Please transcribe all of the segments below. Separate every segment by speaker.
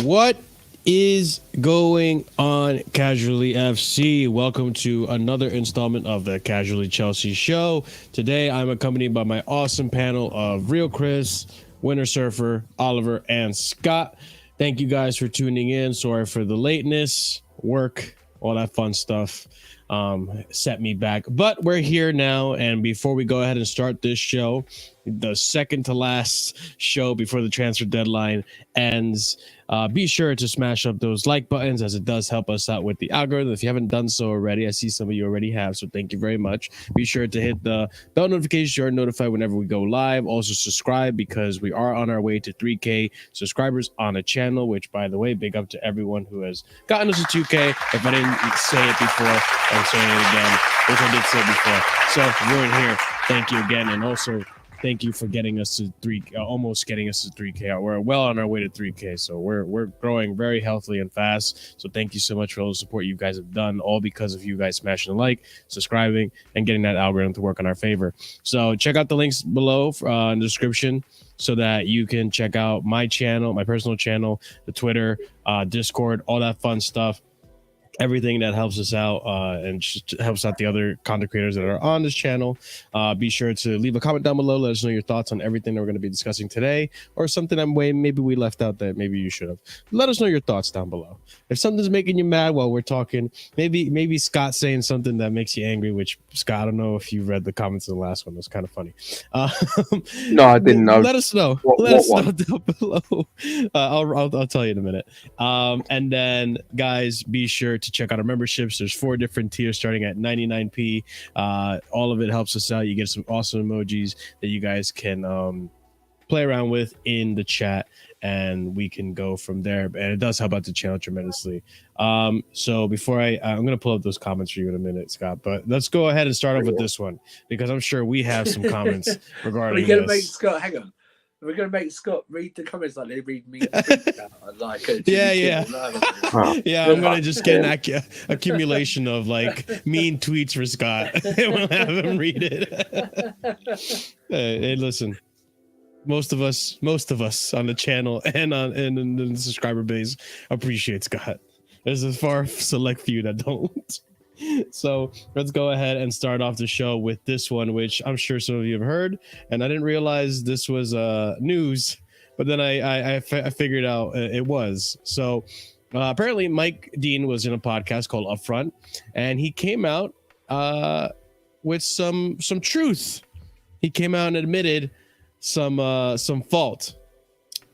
Speaker 1: What is going on, Casually FC? Welcome to another installment of the Casually Chelsea Show. Today, I'm accompanied by my awesome panel of Real Chris, Winter Surfer, Oliver, and Scott. Thank you guys for tuning in. Sorry for the lateness, work, all that fun stuff set me back. But we're here now, and before we go ahead and start this show, the second to last show before the transfer deadline ends, be sure to smash up those like buttons, as it does help us out with the algorithm. If you haven't done so already, I see some of you already have, so thank you very much. Be sure to hit the bell notification so you're notified whenever we go live. Also subscribe, because we are on our way to 3K subscribers on a channel, which, by the way, big up to everyone who has gotten us to 2K. If I didn't say it before, I'm saying it again, which I did say before. So we're in here. Thank you again, and also thank you for getting us to almost getting us to 3K. We're well on our way to 3K, so we're growing very healthily and fast. So thank you so much for all the support you guys have done, all because of you guys smashing the like, subscribing, and getting that algorithm to work in our favor. So check out the links below in the description, so that you can check out my channel, my personal channel, the Twitter, Discord, all that fun stuff. Everything that helps us out and just helps out the other content creators that are on this channel. Be sure to leave a comment down below. Let us know your thoughts on everything that we're going to be discussing today, or something that maybe we left out that maybe you should have. Let us know your thoughts down below. If something's making you mad while we're talking, maybe Scott saying something that makes you angry, which, Scott, I don't know if you read the comments in the last one. It was kind of funny.
Speaker 2: No, I didn't know.
Speaker 1: Let us know. Let us know down below. I'll tell you in a minute. And then, guys, be sure to check out our memberships. There's 4 different tiers starting at 99p. All of it helps us out. You get some awesome emojis that you guys can play around with in the chat, and we can go from there. And it does help out the channel tremendously. So before I'm going to pull up those comments for you in a minute, Scott, but let's go ahead and start off with this one, because I'm sure we have some comments regarding
Speaker 3: We're going to
Speaker 1: this.
Speaker 3: make Scott, hang on. We're going to make Scott read the comments like they read me. Like
Speaker 1: yeah. I'm going to just get an accumulation of like mean tweets for Scott, and we'll have him read it. Hey, listen. Most of us on the channel and in the subscriber base appreciate Scott. There's a far select few that don't. So let's go ahead and start off the show with this one, which I'm sure some of you have heard, and I didn't realize this was news, but then I figured out it was. So apparently Mike Dean was in a podcast called Upfront, and he came out with some truth. He came out and admitted some fault.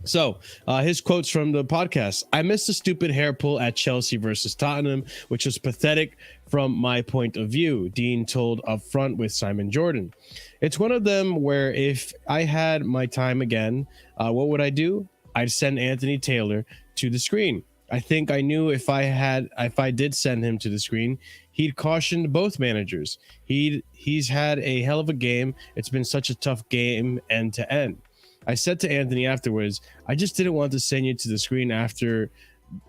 Speaker 1: So his quotes from the podcast: "I missed a stupid hair pull at Chelsea versus Tottenham, which was pathetic from my point of view," Dean told Upfront with Simon Jordan. "It's one of them where if I had my time again, what would I do? I'd send Anthony Taylor to the screen. I think I knew if I did send him to the screen, he'd cautioned both managers. He's had a hell of a game. It's been such a tough game end to end. I said to Anthony afterwards, I just didn't want to send you to the screen after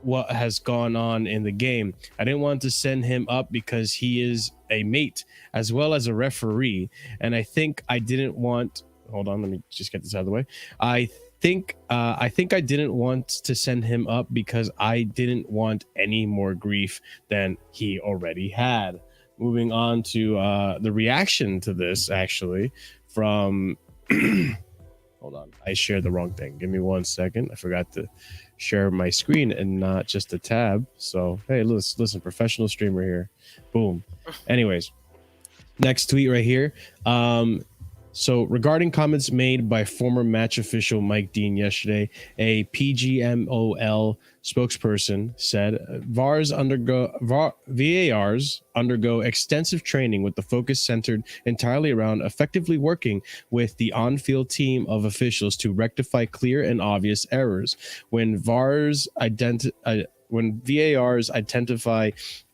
Speaker 1: what has gone on in the game. I didn't want to send him up because he is a mate as well as a referee. And I think I didn't want, hold on, let me just get this out of the way. I think I didn't want to send him up because I didn't want any more grief than he already had." Moving on to the reaction to this, actually, from hold on, I shared the wrong thing. Give me 1 second. I forgot to share my screen and not just a tab. So hey, listen, professional streamer here. Boom. Anyways, next tweet right here. So regarding comments made by former match official Mike Dean yesterday, a PGMOL spokesperson said VARs undergo extensive training with the focus centered entirely around effectively working with the on-field team of officials to rectify clear and obvious errors. When VARs identify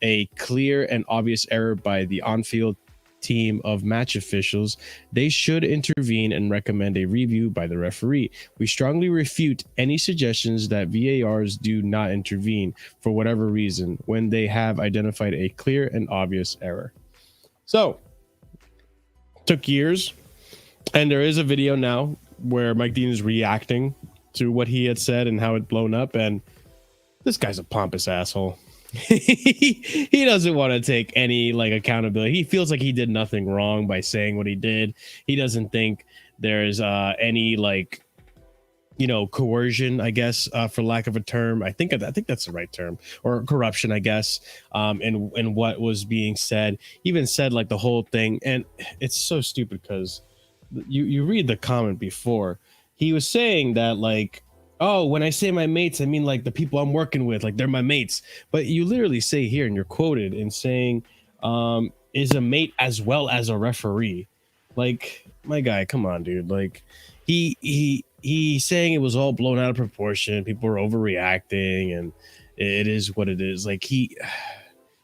Speaker 1: a clear and obvious error by the on-field team of match officials, they should intervene and recommend a review by the referee. We strongly refute any suggestions that VARs do not intervene for whatever reason when they have identified a clear and obvious error. So, took years, and there is a video now where Mike Dean is reacting to what he had said and how it blown up, and This guy's a pompous asshole. He doesn't want to take any like accountability. He feels like he did nothing wrong by saying what he did. He doesn't think there's any like, you know, coercion, I guess, for lack of a term. I think that's the right term, or corruption, I guess. In what was being said, he even said like the whole thing, and it's so stupid because you read the comment before. He was saying that like, oh, when I say my mates, I mean like the people I'm working with, like they're my mates. But you literally say here, and you're quoted in saying, is a mate as well as a referee. Like, my guy, come on, dude. Like, he's saying it was all blown out of proportion. People were overreacting, and it is what it is. Like,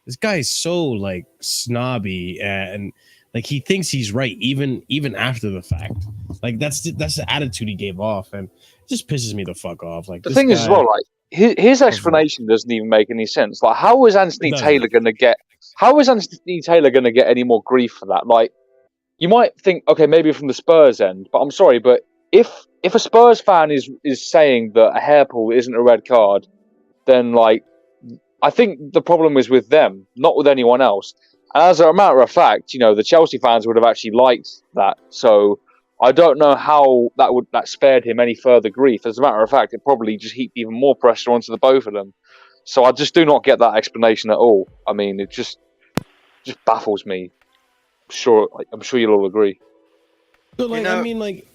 Speaker 1: this guy is so like snobby, and like he thinks he's right even after the fact. Like that's the attitude he gave off, and it just pisses me the fuck off. Like
Speaker 2: the thing is as well, like his explanation doesn't even make any sense. Like, how is Anthony Taylor going to get? How is Anthony Taylor going to get any more grief for that? Like, you might think, okay, maybe from the Spurs end, but I'm sorry, but if a Spurs fan is saying that a hair pull isn't a red card, then like, I think the problem is with them, not with anyone else. And as a matter of fact, you know, the Chelsea fans would have actually liked that. So I don't know how that spared him any further grief. As a matter of fact, it probably just heaped even more pressure onto the both of them. So I just do not get that explanation at all. I mean, it just baffles me. I'm sure you'll all agree.
Speaker 1: But like, I mean, like,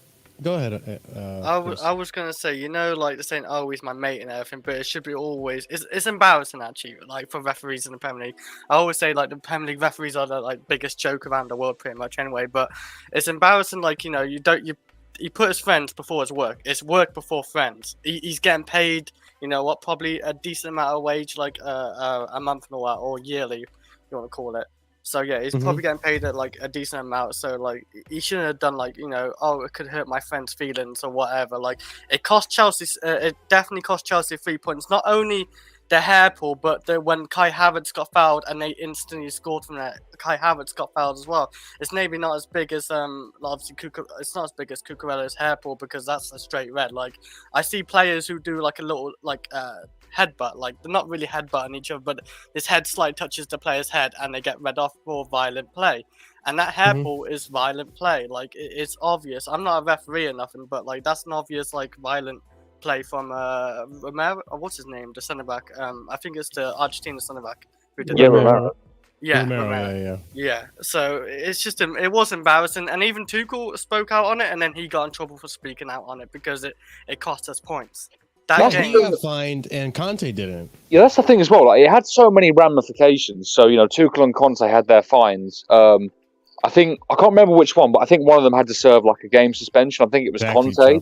Speaker 1: go ahead.
Speaker 4: I was gonna say, you know, like they're saying, oh, he's my mate and everything, but it should be always. It's embarrassing actually, like for referees in the Premier League. I always say like the Premier League referees are the like biggest joke around the world, pretty much anyway. But it's embarrassing, like, you know, he put his friends before his work. It's work before friends. He's getting paid, you know what, probably a decent amount of wage, like a month or yearly, you want to call it. So yeah, he's probably getting paid at like a decent amount. So like, he shouldn't have done like, you know, oh, it could hurt my friend's feelings or whatever. Like, it cost Chelsea. It definitely cost Chelsea 3 points. Not only the hair pull, but when Kai Havertz got fouled and they instantly scored from that. Kai Havertz got fouled as well. It's maybe not as big as obviously it's not as big as Cucurella's hair pull because that's a straight red. Like, I see players who do like a little like headbutt, like they're not really headbutting each other, but his head slightly touches the player's head and they get read off for violent play. And that hair pull is violent play. Like, it's obvious. I'm not a referee or nothing, but like that's an obvious like violent play from Romero. What's his name? The centre back. I think it's the Argentina centre back who did
Speaker 2: Romero.
Speaker 4: Yeah. So it's just it was embarrassing, and even Tuchel spoke out on it, and then he got in trouble for speaking out on it because it cost us points.
Speaker 1: He got fined and Conte didn't.
Speaker 2: Yeah, that's the thing as well. Like, it had so many ramifications. So, you know, Tuchel and Conte had their fines. I think I can't remember which one, but I think one of them had to serve like a game suspension. I think it was Conte.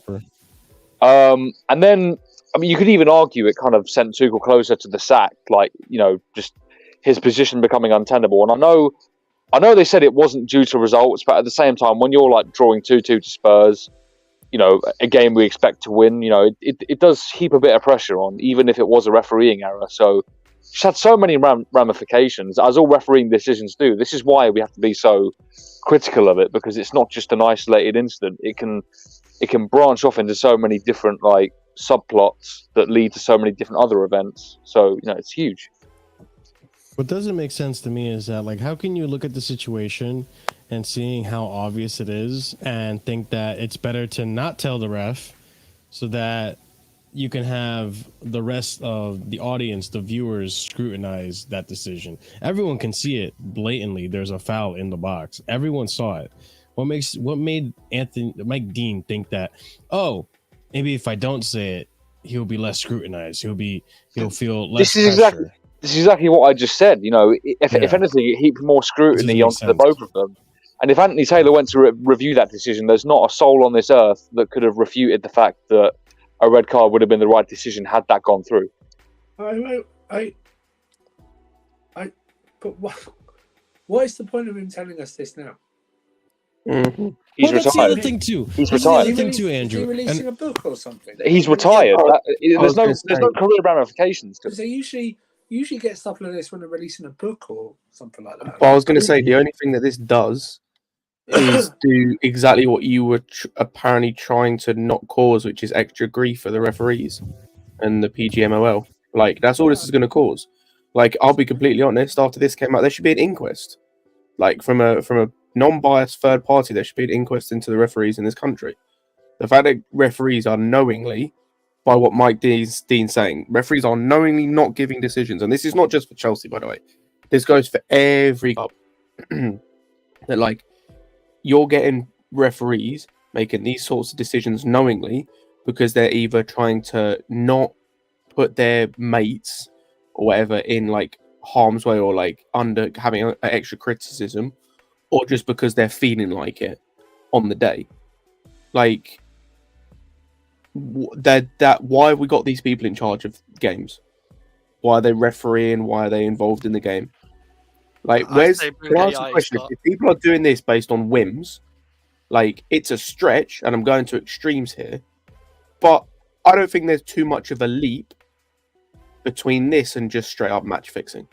Speaker 2: And then, I mean, you could even argue it kind of sent Tuchel closer to the sack. Like, you know, just his position becoming untenable. And I know they said it wasn't due to results, but at the same time, when you're like drawing 2-2 to Spurs, you know, a game we expect to win, you know, it does heap a bit of pressure on, even if it was a refereeing error. So it's had so many ramifications, as all refereeing decisions do. This is why we have to be so critical of it, because it's not just an isolated incident. It can branch off into so many different like subplots that lead to so many different other events. So, you know, it's huge.
Speaker 1: What doesn't make sense to me is that, like, how can you look at the situation and seeing how obvious it is and think that it's better to not tell the ref so that you can have the rest of the audience, the viewers, scrutinize that decision? Everyone can see it blatantly. There's a foul in the box. Everyone saw it. What made Mike Dean think that, oh, maybe if I don't say it, he'll be less scrutinized. He'll feel less pressure.
Speaker 2: This is exactly what I just said. You know, if anything, it heaped more scrutiny onto the both of them. And if Anthony Taylor went to review that decision, there's not a soul on this earth that could have refuted the fact that a red card would have been the right decision had that gone through.
Speaker 3: But what is the point of him telling us this now?
Speaker 2: Mm-hmm. He's retired.
Speaker 1: That's the other thing too.
Speaker 2: He's retired.
Speaker 1: That's the other thing too, Andrew.
Speaker 3: Is he releasing a book or something?
Speaker 2: He's retired. There's no career ramifications to it.
Speaker 3: They usually get stuff like this when they're releasing a book or something like that.
Speaker 5: Well, I was going to say the only thing that this does is do exactly what you were apparently trying to not cause, which is extra grief for the referees and the PGMOL. Like, that's all this is going to cause. Like, I'll be completely honest. After this came out, there should be an inquest. Like, from a non-biased third party, there should be an inquest into the referees in this country. The fact that referees are knowingly, by what Mike Dean's saying, referees are knowingly not giving decisions, and this is not just for Chelsea, by the way. This goes for every club. That, like, you're getting referees making these sorts of decisions knowingly because they're either trying to not put their mates or whatever in like harm's way or like under having an extra criticism, or just because they're feeling like it on the day. Like, that why have we got these people in charge of games? Why are they refereeing? Why are they involved in the game? Like, can I ask the question? If people are doing this based on whims, like, it's a stretch, and I'm going to extremes here, but I don't think there's too much of a leap between this and just straight up match fixing.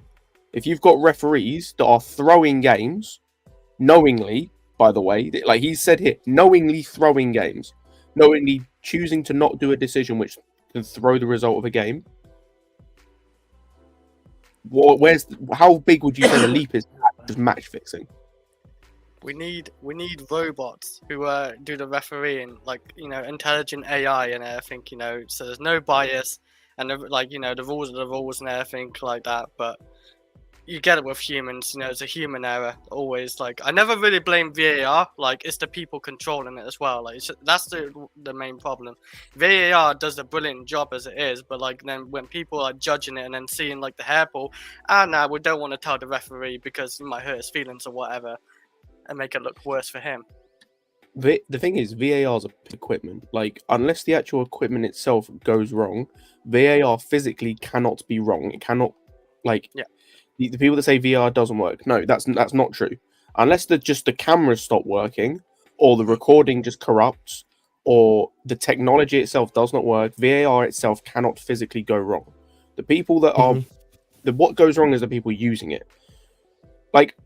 Speaker 5: If you've got referees that are throwing games knowingly, by the way, like he said here, knowingly throwing games, knowingly choosing to not do a decision which can throw the result of a game. How big would you say the leap is just match fixing?
Speaker 4: We need robots who do the refereeing, like, you know, intelligent AI and everything, you know, so there's no bias and like, you know, the rules are the rules and everything like that. But you get it with humans, you know, it's a human error always. Like, I never really blame VAR, like, it's the people controlling it as well. Like, that's the main problem. VAR does a brilliant job as it is, but like, then when people are judging it and then seeing like the hairball, we don't want to tell the referee because it might hurt his feelings or whatever and make it look worse for him.
Speaker 5: The thing is, VAR's equipment. Like, unless the actual equipment itself goes wrong, VAR physically cannot be wrong. It cannot, like,
Speaker 4: yeah.
Speaker 5: The people that say VAR doesn't work, no, that's not true. Unless the cameras stop working, or the recording just corrupts, or the technology itself does not work, VAR itself cannot physically go wrong. The people that are, what goes wrong is the people using it. Like,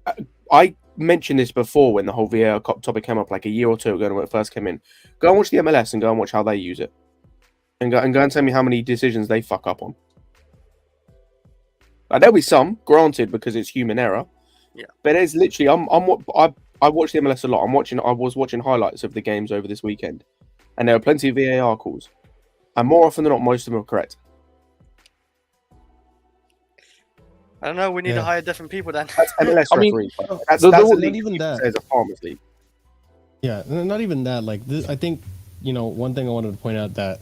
Speaker 5: I mentioned this before when the whole VAR topic came up like a year or two ago when it first came in. Go and watch the MLS and go and watch how they use it, and go and tell me how many decisions they fuck up on. Like, there'll be some, granted, because it's human error.
Speaker 4: Yeah.
Speaker 5: But there's literally, I watch the MLS a lot. I was watching highlights of the games over this weekend, and there are plenty of VAR calls, and more often than not, most of them are correct.
Speaker 4: I don't know. We need to hire different people then.
Speaker 5: That's MLS referees. That's
Speaker 1: not even that.
Speaker 5: As a farmers league.
Speaker 1: Yeah, not even that. Like, I think, you know, one thing I wanted to point out that,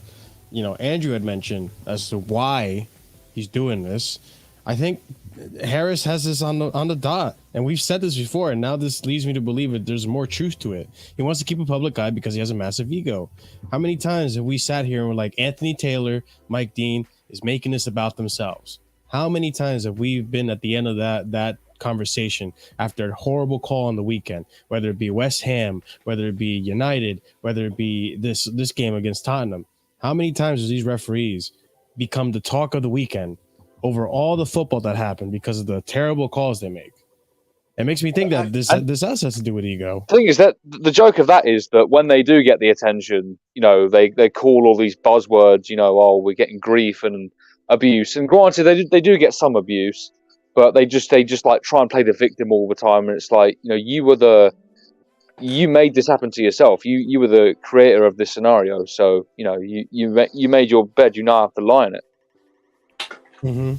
Speaker 1: you know, Andrew had mentioned as to why he's doing this. I think Harris has this on the dot, and we've said this before, and now this leads me to believe that there's more truth to it. He wants to keep a public eye because he has a massive ego. How many times have we sat here and we're like, Anthony Taylor, Mike Dean is making this about themselves? How many times have we been at the end of that conversation after a horrible call on the weekend, whether it be West Ham, whether it be United, whether it be this game against Tottenham? How many times have these referees become the talk of the weekend over all the football that happened because of the terrible calls they make? It makes me think that this has to do with ego.
Speaker 2: The thing is that the joke of that is that when they do get the attention, you know, they call all these buzzwords, you know, oh, we're getting grief and abuse. And granted, they do get some abuse, but they just like try and play the victim all the time. And it's like, you know, you made this happen to yourself. You were the creator of this scenario. So, you know, you made your bed. You now have to lie in it.
Speaker 1: Mm-hmm.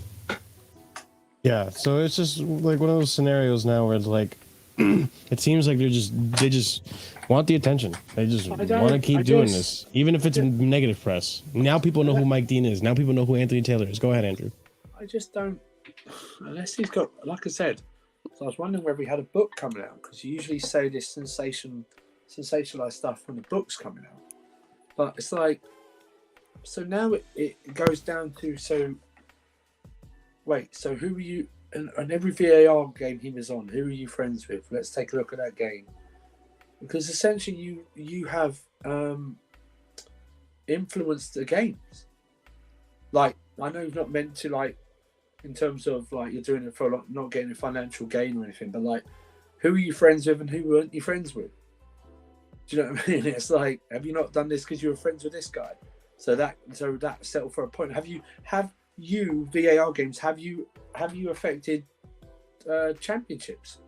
Speaker 1: Yeah, so it's just like one of those scenarios now where it's like it seems like they just want the attention. They just want to keep doing this, even if it's negative press. Now people know who Mike Dean is. Now people know who Anthony Taylor is. Go ahead, Andrew.
Speaker 3: I just don't, unless he's got, like I said. So I was wondering whether he had a book coming out, because you usually say this sensationalized stuff when the book's coming out. But it's like, so now it goes down to, so wait, so who are you, and every VAR game he was on, who are you friends with? Let's take a look at that game. Because essentially you have influenced the games. Like, I know you're not meant to, like, in terms of, like, you're doing it for not getting a financial gain or anything, but, like, who are you friends with and who weren't you friends with? Do you know what I mean? It's like, have you not done this because you were friends with this guy? So that settled for a point. you VAR games have you affected championships,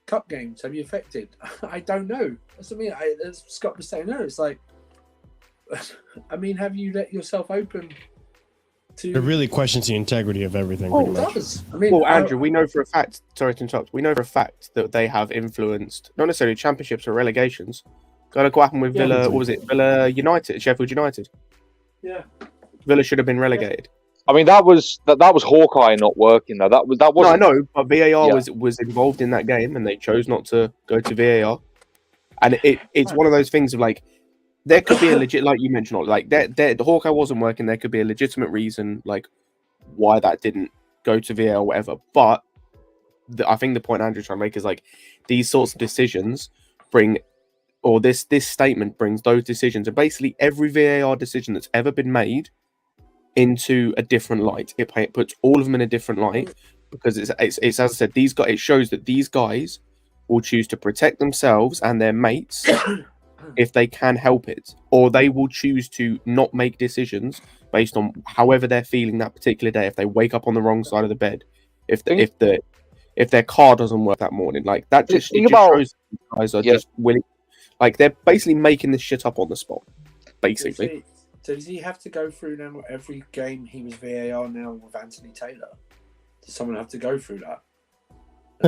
Speaker 3: cup games? Have you affected? I don't know. That's what I mean. As Scott was saying, no, it's like, I mean, have you let yourself open to?
Speaker 1: It really questions the integrity of everything.
Speaker 3: Oh,
Speaker 1: pretty
Speaker 3: it
Speaker 1: much.
Speaker 3: does. I mean,
Speaker 5: Well, Andrew, we know for a fact. Sorry to interrupt. We know for a fact that they have influenced not necessarily championships or relegations. Got to go happen with Villa. What was it? Villa United, Sheffield United.
Speaker 3: Yeah.
Speaker 5: Villa should have been relegated.
Speaker 2: I mean, that was Hawkeye not working though. That was
Speaker 5: No, I know, but VAR was involved in that game, and they chose not to go to VAR. And it's one of those things of like, there could be a legit, like you mentioned, like the Hawkeye wasn't working. There could be a legitimate reason, like why that didn't go to VAR or whatever. But I think the point Andrew's trying to make is like these sorts of decisions bring, or this statement brings those decisions, and basically every VAR decision that's ever been made into a different light. It puts all of them in a different light because it's as I said, these guys. It shows that these guys will choose to protect themselves and their mates if they can help it, or they will choose to not make decisions based on however they're feeling that particular day. If they wake up on the wrong side of the bed, if their car doesn't work that morning, like that just shows these guys are just willing. Like they're basically making this shit up on the spot, basically.
Speaker 3: So does he have to go through now every game he was VAR now with Anthony Taylor? Does someone have to go through that?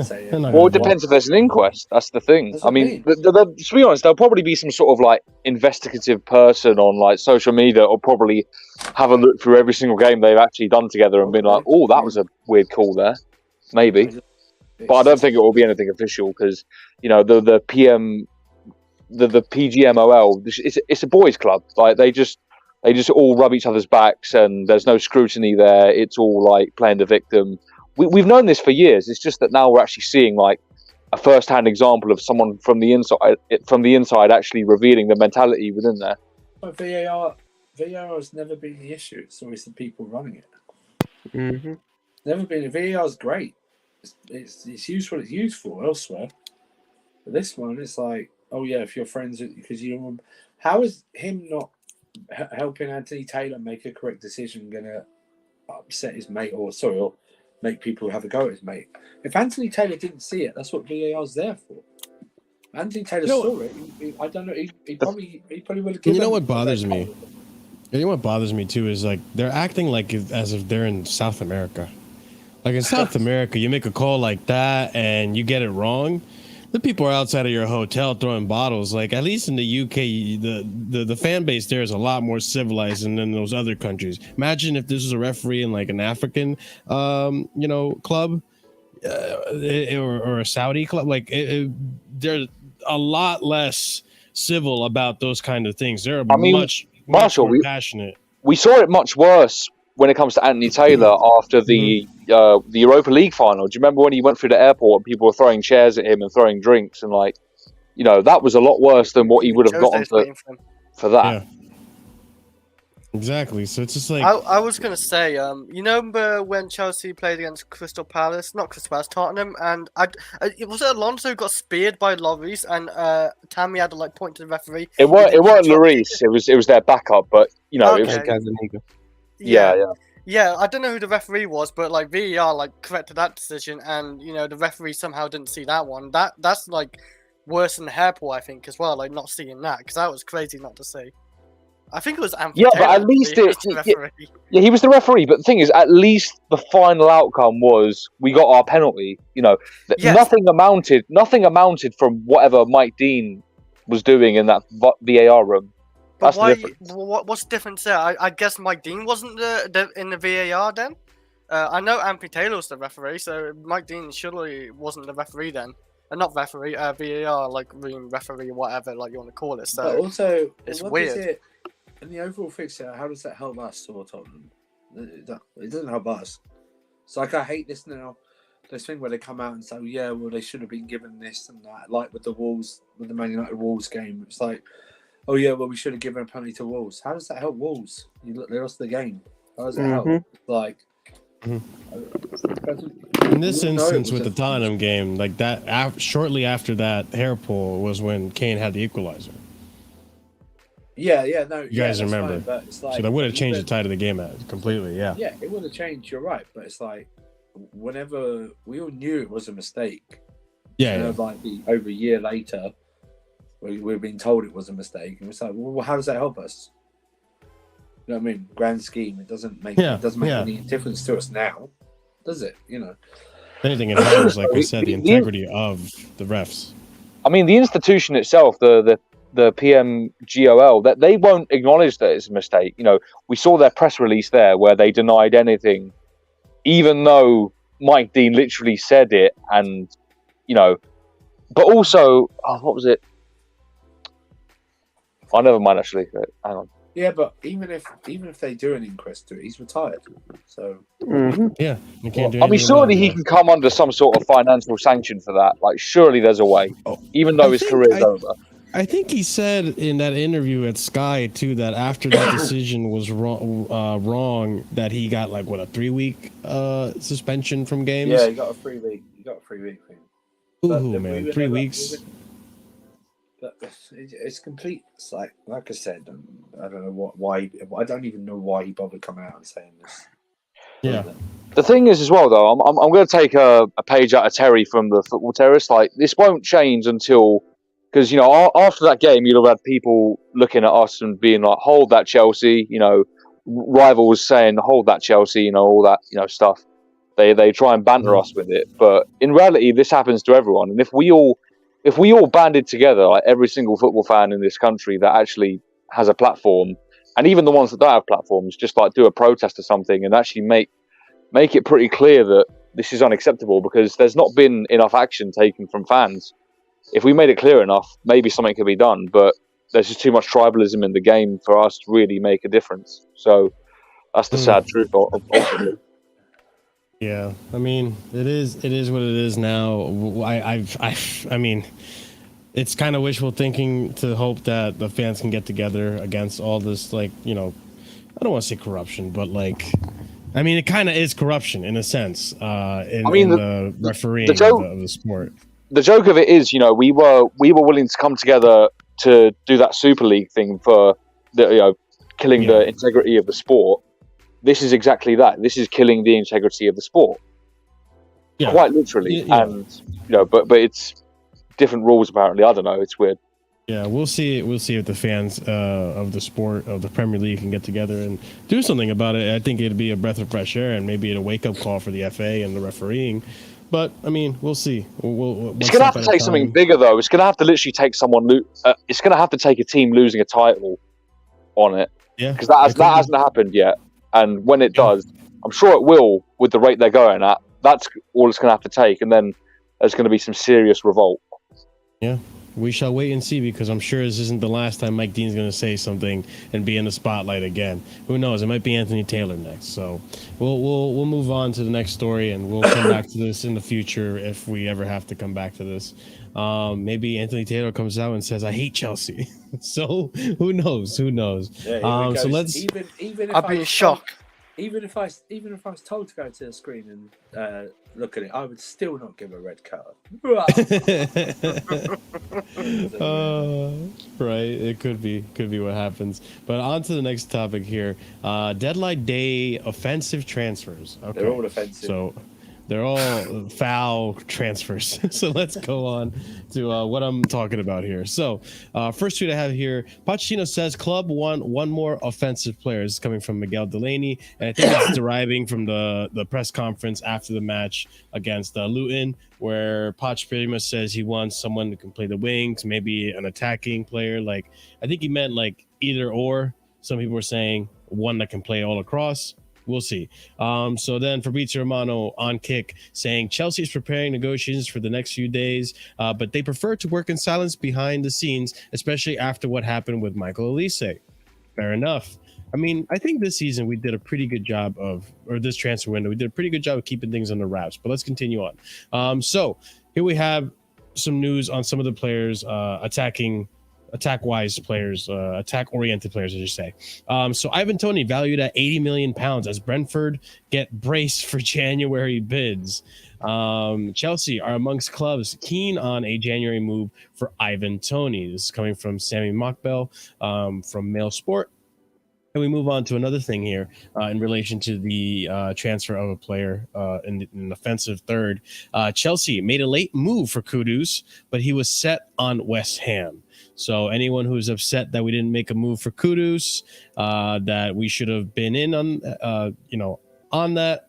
Speaker 3: Say,
Speaker 2: well, it depends if there's an inquest. That's the thing. I mean, to be honest, there'll probably be some sort of like investigative person on like social media, or probably have a look through every single game they've actually done together and been like, "Oh, that was a weird call there." Maybe, but I don't think it will be anything official because the PM, the PGMOL, it's a boys' club. Like they just all rub each other's backs, and there's no scrutiny there. It's all like playing the victim. We've known this for years. It's just that now we're actually seeing like a first-hand example of someone from the inside actually revealing the mentality within there.
Speaker 3: But VAR has never been the issue. It's always the people running it.
Speaker 5: Mm-hmm.
Speaker 3: Never been. VAR is great. It's used what it's used for elsewhere. But this one, it's like, oh yeah, if you're friends, because you. How is him not helping Anthony Taylor make a correct decision going to upset his mate, or make people have a go at his mate? If Anthony Taylor didn't see it, that's what VAR's there for. Anthony Taylor saw it. I don't know. He probably would have.
Speaker 1: You know what bothers me? You know what bothers me too is like they're acting like as if they're in South America. Like in South America, you make a call like that and you get it wrong. The people are outside of your hotel throwing bottles. Like at least in the UK, the fan base there is a lot more civilized than in those other countries. Imagine if this was a referee in like an African, club, or a Saudi club. Like they're a lot less civil about those kind of things. They're much more passionate.
Speaker 2: We saw it much worse when it comes to Anthony Taylor after the Europa League final. Do you remember when he went through the airport and people were throwing chairs at him and throwing drinks, and that was a lot worse than what he would have gotten for that. Yeah.
Speaker 1: Exactly. So it's just like
Speaker 4: I was gonna say, remember when Chelsea played against Tottenham, and was it Alonso who got speared by lorries, and Tammy had to like point to the referee.
Speaker 2: It weren't Lloris. It was their backup, but it was
Speaker 5: Gallagher.
Speaker 4: Yeah, I don't know who the referee was, but like VAR like corrected that decision, and the referee somehow didn't see that one. That's like worse than the hairpull, I think, as well. Like not seeing that, because that was crazy not to see. I think it was Anthony Taylor,
Speaker 2: but at least he was the referee. But the thing is, at least the final outcome was we got our penalty. Nothing amounted from whatever Mike Dean was doing in that VAR room.
Speaker 4: But what's the difference there? I guess Mike Dean wasn't in the VAR then. I know Anthony Taylor was the referee, so Mike Dean surely wasn't the referee then. Not referee, VAR, like room referee, whatever, like you want to call it. So
Speaker 3: but also,
Speaker 4: it's weird.
Speaker 3: In the overall fixture, how does that help us or Tottenham? It doesn't help us. It's like I hate this now. This thing where they come out and say, yeah, well, they should have been given this and that. Like with the Man United Wolves game. It's like, oh, yeah, well, we should have given a penalty to Wolves. How does that help Wolves? They lost the game. How does that help? Like,
Speaker 1: in this instance with the Tottenham game, like that, shortly after that hair pull was when Kane had the equalizer.
Speaker 3: No,
Speaker 1: You guys remember?
Speaker 3: fine, but it's like,
Speaker 1: So that would have changed the tide of the game completely. Yeah.
Speaker 3: Yeah, it would have changed. You're right, but it's like whenever we all knew it was a mistake.
Speaker 1: Yeah.
Speaker 3: Like over a year later, we've been told it was a mistake, and it's like, well, how does that help us? You know what I mean? Grand scheme, it doesn't make any difference to us now, does it? You know.
Speaker 1: If anything, it harms, like we said, the integrity of the refs.
Speaker 2: I mean, the institution itself, the PMGOL, that they won't acknowledge that it's a mistake. You know, we saw their press release there where they denied anything, even though Mike Dean literally said it, and you know, but also, what was it? Oh, never mind. Actually, hang on.
Speaker 3: Yeah, but even if they do an inquest to it, he's retired. So
Speaker 1: yeah, you can't do.
Speaker 2: I mean, surely he can come under some sort of financial sanction for that. Like, surely there's a way, even though his career's over.
Speaker 1: I think he said in that interview at Sky too that after that decision was wrong, that he got like what, a 3-week suspension from games.
Speaker 3: Yeah, he got a 3-week. Thing.
Speaker 1: Ooh, man, 3 weeks.
Speaker 3: But it's complete. It's like I said, I don't know why. I don't even know why he bothered coming out and saying this.
Speaker 1: Yeah.
Speaker 2: The thing is, as well, though, I'm going to take a page out of Terry from the Football Terrace. Like, this won't change until, because, you know, after that game, you'll have had people looking at us and being like, "Hold that, Chelsea," you know, rivals saying, "Hold that, Chelsea," you know, all that, you know, stuff. They try and banter us with it, but in reality, this happens to everyone. And if we all banded together, like every single football fan in this country that actually has a platform, and even the ones that don't have platforms, just like do a protest or something, and actually make it pretty clear that this is unacceptable, because there's not been enough action taken from fans. If we made it clear enough, maybe something could be done, but there's just too much tribalism in the game for us to really make a difference. So that's the sad truth, ultimately.
Speaker 1: Yeah, I mean, it is what it is now. I mean, it's kind of wishful thinking to hope that the fans can get together against all this, like, you know, I don't want to say corruption, but like, I mean, it kind of is corruption in a sense. In the refereeing of the sport.
Speaker 2: The joke of it is, you know, we were willing to come together to do that Super League thing for killing the integrity of the sport. This is exactly that. This is killing the integrity of the sport, quite literally. And you know, but it's different rules apparently. I don't know. It's weird.
Speaker 1: Yeah, we'll see. We'll see if the fans of the sport of the Premier League can get together and do something about it. I think it'd be a breath of fresh air and maybe a wake up call for the FA and the refereeing. But I mean, we'll see.
Speaker 2: It's going to have to take something bigger, though. It's going to have to literally take someone. It's going to have to take a team losing a title on it.
Speaker 1: Yeah,
Speaker 2: because that hasn't happened yet. And when it does, I'm sure it will with the rate they're going at. That's all it's going to have to take. And then there's going to be some serious revolt.
Speaker 1: Yeah, we shall wait and see, because I'm sure this isn't the last time Mike Dean's going to say something and be in the spotlight again. Who knows? It might be Anthony Taylor next. So we'll move on to the next story, and we'll come back to this in the future if we ever have to come back to this. Maybe Anthony Taylor comes out and says, "I hate Chelsea." So who knows?
Speaker 3: Yeah,
Speaker 1: so let's.
Speaker 3: Even if
Speaker 4: I'd be in shock.
Speaker 3: Even if I was told to go to the screen and look at it, I would still not give a red card.
Speaker 1: Right, it could be what happens. But on to the next topic here. Deadline day offensive transfers. Okay.
Speaker 3: They're all offensive.
Speaker 1: So they're all foul transfers. So let's go on to what I'm talking about here. So first tweet I have here, Pochettino says club won one more offensive player. This is coming from Miguel Delaney, and I think it's deriving from the press conference after the match against Luton, where Poch pretty much says he wants someone who can play the wings, maybe an attacking player. Like, I think he meant like either or. Some people were saying one that can play all across. We'll see. So then Fabrizio Romano on Kick saying Chelsea is preparing negotiations for the next few days, but they prefer to work in silence behind the scenes, especially after what happened with Michael Elise. Fair enough. I mean, I think this season we did a pretty good job this transfer window, we did a pretty good job of keeping things under wraps, but let's continue on. So here we have some news on some of the players attacking attack-wise players, attack-oriented players, I should say. So Ivan Toney valued at 80 million pounds as Brentford get braced for January bids. Chelsea are amongst clubs keen on a January move for Ivan Toney. This is coming from Sammy Mockbell from Mail Sport. And we move on to another thing here in relation to the transfer of a player in an offensive third. Chelsea made a late move for Kudus, but he was set on West Ham. So anyone who's upset that we didn't make a move for Kudus, that we should have been in on, on that.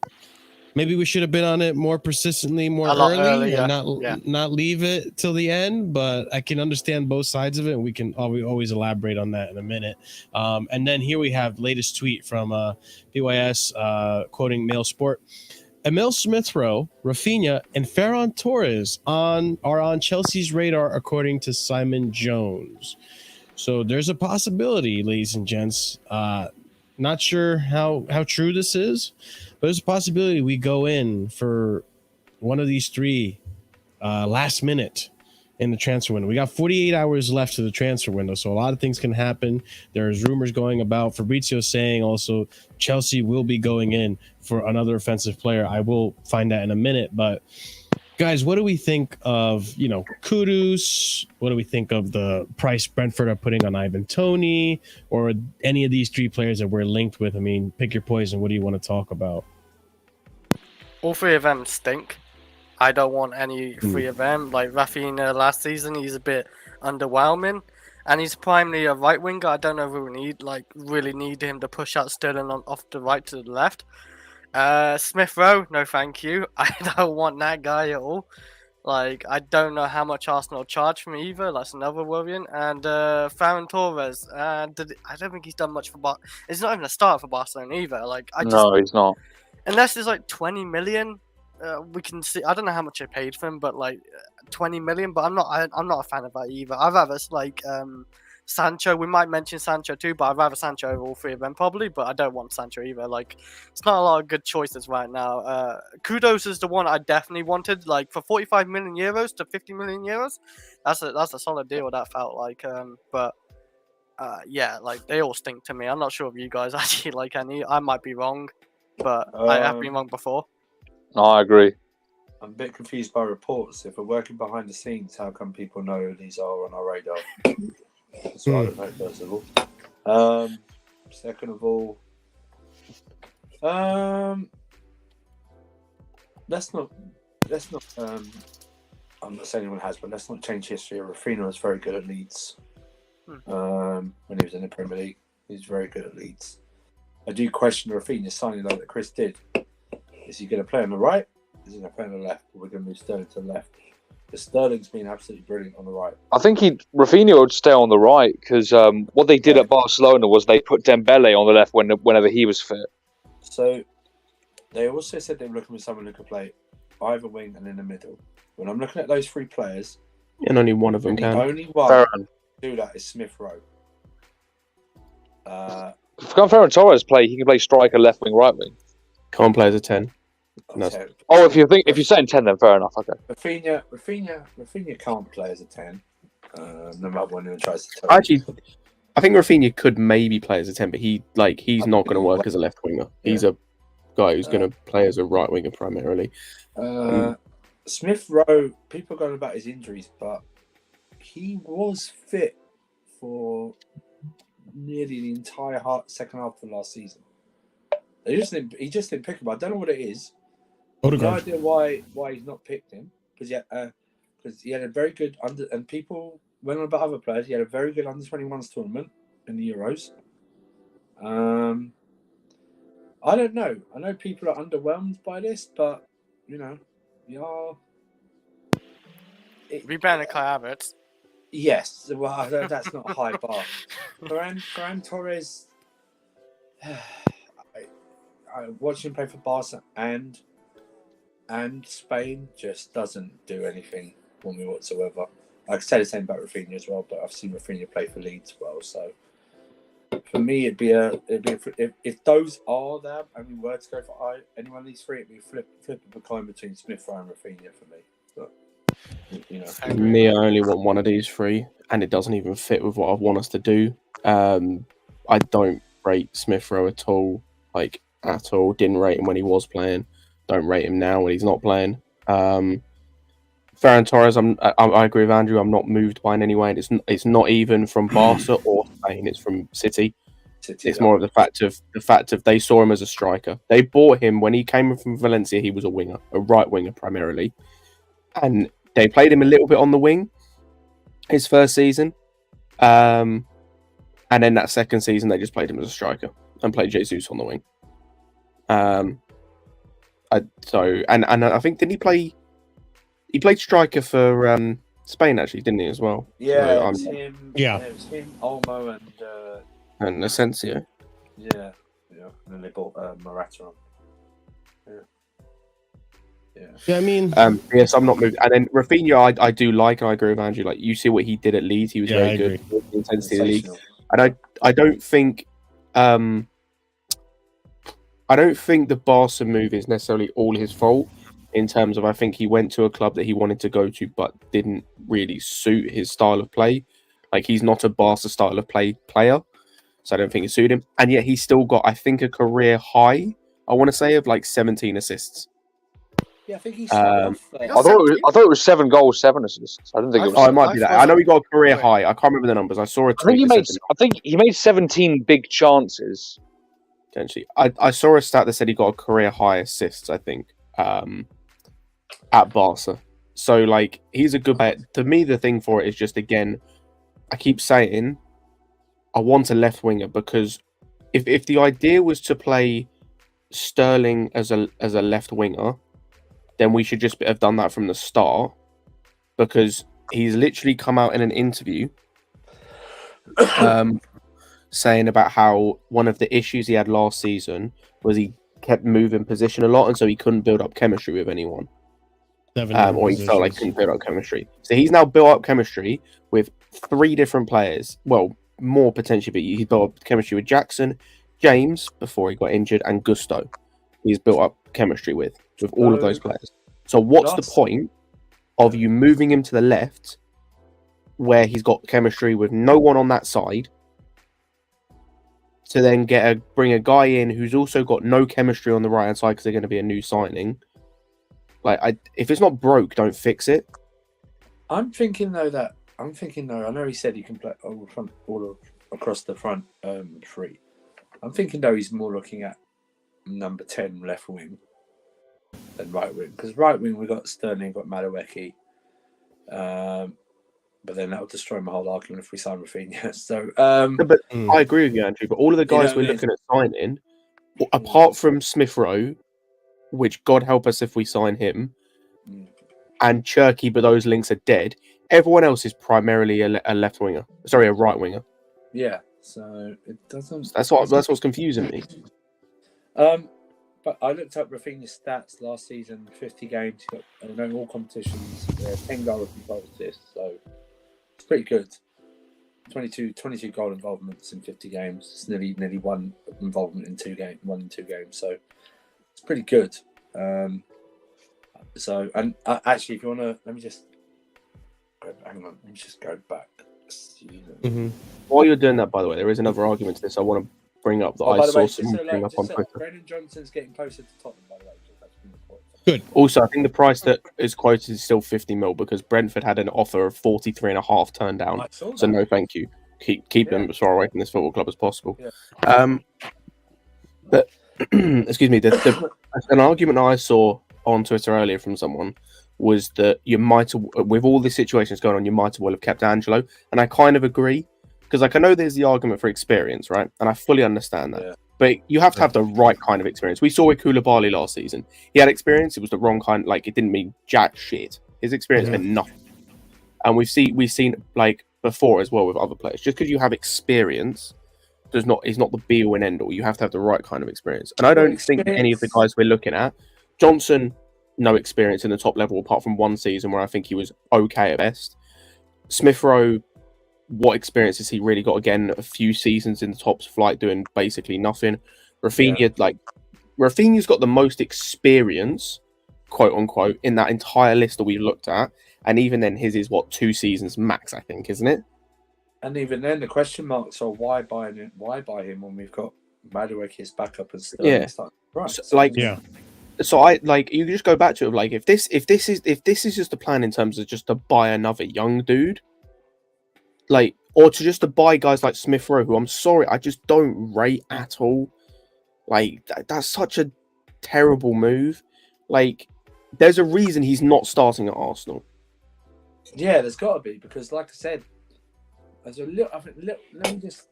Speaker 1: Maybe we should have been on it more persistently, more early, and not leave it till the end. But I can understand both sides of it, and we can always elaborate on that in a minute. And then here we have latest tweet from BYS quoting Mail Sport. Emil Smith-Rowe, Rafinha, and Ferran Torres are on Chelsea's radar, according to Simon Jones. So there's a possibility, ladies and gents. Not sure how true this is, but there's a possibility we go in for one of these three last minute in the transfer window. We got 48 hours left to the transfer window, so a lot of things can happen. There's rumors going about. Fabrizio saying also Chelsea will be going in for another offensive player. I will find that in a minute, but guys, what do we think of, Kudus? What do we think of the price Brentford are putting on Ivan Toney or any of these three players that we're linked with? I mean, pick your poison. What do you want to talk about?
Speaker 4: All three of them stink. I don't want any three of them. Like Rafinha last season, he's a bit underwhelming. And he's primarily a right winger. I don't know if we really need him to push out Sterling off the right to the left. Smith Rowe, no thank you. I don't want that guy at all. Like, I don't know how much Arsenal charge for me either. That's another worrying. And Ferran Torres, I don't think he's done much for Barcelona. He's not even a starter for Barcelona either. Like,
Speaker 2: No, he's not.
Speaker 4: Unless it's like 20 million, we can see. I don't know how much I paid for him, but like 20 million. But I'm not a fan of that either. I'd rather like Sancho. We might mention Sancho too, but I'd rather Sancho over all three of them probably. But I don't want Sancho either. Like, it's not a lot of good choices right now. Kudos is the one I definitely wanted. Like, for 45 million euros to 50 million euros, that's a solid deal. That felt like. But yeah, like they all stink to me. I'm not sure if you guys actually like any. I might be wrong, but I have been wrong before.
Speaker 2: No, I agree.
Speaker 3: I'm a bit confused by reports. If we're working behind the scenes, how come people know these are on our radar? That's what I don't know, first of all. Second of all, let's not. I'm not saying anyone has, but let's not change history. Rafinha was very good at Leeds. When he was in the Premier League, he was very good at Leeds. I do question Rafinha signing like that Chris did. Is he going to play on the right? Is he going to play on the left? Or we're going to move Sterling to the left? Because Sterling's been absolutely brilliant on the right.
Speaker 2: I think Rafinha would stay on the right because what they did at Barcelona was they put Dembele on the left whenever he was fit.
Speaker 3: So they also said they were looking for someone who could play either wing and in the middle. When I'm looking at those three players,
Speaker 5: and only one of them can.
Speaker 3: The only one who do that is Smith Rowe.
Speaker 2: If Ferran Torres play, he can play striker, left wing, right wing.
Speaker 5: Can't play as a 10.
Speaker 2: No. Oh, if you're saying 10, then fair enough. Okay.
Speaker 3: Rafinha can't play as a 10. No matter when he tries to.
Speaker 5: Actually, I think Rafinha could maybe play as a 10, but he's not going to work as a left winger. He's a guy who's going to play as a right winger primarily.
Speaker 3: Smith Rowe, people are going about his injuries, but he was fit for nearly the entire second half of last season. He just didn't pick him. I don't know what it is. No idea why he's not picked him, because he had a very good and people went on about other players. He had a very good under-21s tournament in the Euros. I don't know. I know people are underwhelmed by this, but we are.
Speaker 4: We banned Kai Havertz.
Speaker 3: Yes, well, that's not a high bar. Ferran Torres. I watched him play for Barca and Spain, just doesn't do anything for me whatsoever. I could say the same about Rafinha as well, but I've seen Rafinha play for Leeds as well. So for me, it'd be if those are there and we were to go for any one of these three, it'd be flip of a coin between Smith Rowe and Rafinha for me. But You know,
Speaker 5: Me, I only want one of these three, and it doesn't even fit with what I want us to do. I don't rate Smith Rowe at all, like at all. Didn't rate him when he was playing. Don't rate him now when he's not playing. Ferran Torres, I agree with Andrew. I'm not moved by in any way. It's not even from Barca or Spain. It's from City. It's more of the fact of they saw him as a striker. They bought him when he came from Valencia. He was a winger, a right winger primarily, and they played him a little bit on the wing his first season, and then that second season they just played him as a striker and played Jesus on the wing. I think didn't he play? He played striker for Spain actually, didn't he as well?
Speaker 3: Yeah,
Speaker 5: So,
Speaker 3: it was him.
Speaker 1: Yeah.
Speaker 3: It was him, Olmo,
Speaker 5: and Asensio.
Speaker 3: yeah. And then they bought Morata on.
Speaker 1: Yeah, I mean,
Speaker 5: yes, I'm not moved. And then Rafinha, I do like, and I agree with Andrew. Like you see what he did at Leeds, he was very good. The intensity of the league, and I don't think the Barca move is necessarily all his fault. In terms of, I think he went to a club that he wanted to go to, but didn't really suit his style of play. Like he's not a Barca style of player, so I don't think it suited him. And yet he's still got, I think, a career high. I want to say of like 17 assists.
Speaker 3: Yeah, I think he started off.
Speaker 2: I thought it was 7 goals, 7 assists. I didn't think it was.
Speaker 5: Oh, it might be that. I know he got a career high. I can't remember the numbers. I saw it.
Speaker 2: I think he made 17 big chances.
Speaker 5: Potentially, I saw a stat that said he got a career high assists. I think. At Barca. So, like, he's a good bet. To me, the thing for it is just, again, I keep saying I want a left winger because if the idea was to play Sterling as a left winger, then we should just have done that from the start because he's literally come out in an interview saying about how one of the issues he had last season was he kept moving position a lot, and so he couldn't build up chemistry with anyone. Or he felt like he couldn't build up chemistry. So he's now built up chemistry with 3 different players. Well, more potentially, but he built up chemistry with Jackson, James before he got injured, and Gusto. He's built up chemistry with all of those players. So what's the point of you moving him to the left where he's got chemistry with no one on that side to then bring a guy in who's also got no chemistry on the right hand side because they're going to be a new signing? Like, if it's not broke, don't fix it.
Speaker 3: I'm thinking though. I know he said he can play all across the front 3. I'm thinking though he's more looking at number 10 left wing than right wing, because right wing we got Sterling, got Madueke, but then that'll destroy my whole argument if we sign Rafinha. So,
Speaker 5: I agree with you, Andrew. But all of the guys we're looking at signing, apart from Smith Rowe, which God help us if we sign him, and Cherki, but those links are dead. Everyone else is primarily a left winger. Sorry, a right winger.
Speaker 3: Yeah, so it doesn't.
Speaker 5: That's what's confusing me.
Speaker 3: But I looked up Rafinha's stats last season: 50 games, he got in all competitions, 10 goals and 12 assists. So it's pretty good. 22 goal involvements in 50 games. It's nearly one involvement in 2 games. So it's pretty good. Actually, if you want to, let me just go back.
Speaker 5: While you're doing that, by the way, there is another argument to this I want to bring up that I saw someone bring up on Twitter.
Speaker 3: Brendan Johnson's getting closer to Tottenham, by the way.
Speaker 1: Good.
Speaker 5: Also, I think the price that is quoted is still 50 mil because Brentford had an offer of 43.5 turned down. So no, thank you. Keep them as far away from this football club as possible. Yeah. But excuse me, an argument I saw on Twitter earlier from someone was that you might have, with all the situations going on, you might as well have kept Angelo, and I kind of agree because, like, I know there's the argument for experience, right? And I fully understand that. Yeah. But you have to have the right kind of experience. We saw with Koulibaly last season. He had experience. It was the wrong kind. Like, it didn't mean jack shit. His experience meant nothing. And we've seen like before as well with other players. Just because you have experience is not the be all and end all. You have to have the right kind of experience. And I don't think any of the guys we're looking at, Johnson, no experience in the top level apart from one season where I think he was okay at best. Smith Rowe, what experience has he really got? Again, a few seasons in the top flight doing basically nothing. Rafinha, Rafinha's got the most experience, quote unquote, in that entire list that we've looked at. and even then, his is what 2 seasons max, I think, isn't it?
Speaker 3: And even then, the question marks are why buy him when we've got Madueke as backup and Sterling
Speaker 5: Yeah.
Speaker 3: starting right?
Speaker 5: So, like,
Speaker 1: Yeah.
Speaker 5: So I like you just go back to it like if this is just a plan in terms of just to buy another young dude, like, or to buy guys like Smith Rowe, who I'm sorry, I just don't rate at all. Like that's such a terrible move. Like, there's a reason he's not starting at Arsenal.
Speaker 3: Yeah, there's got to be, because, like I said, there's a little. I think, let me just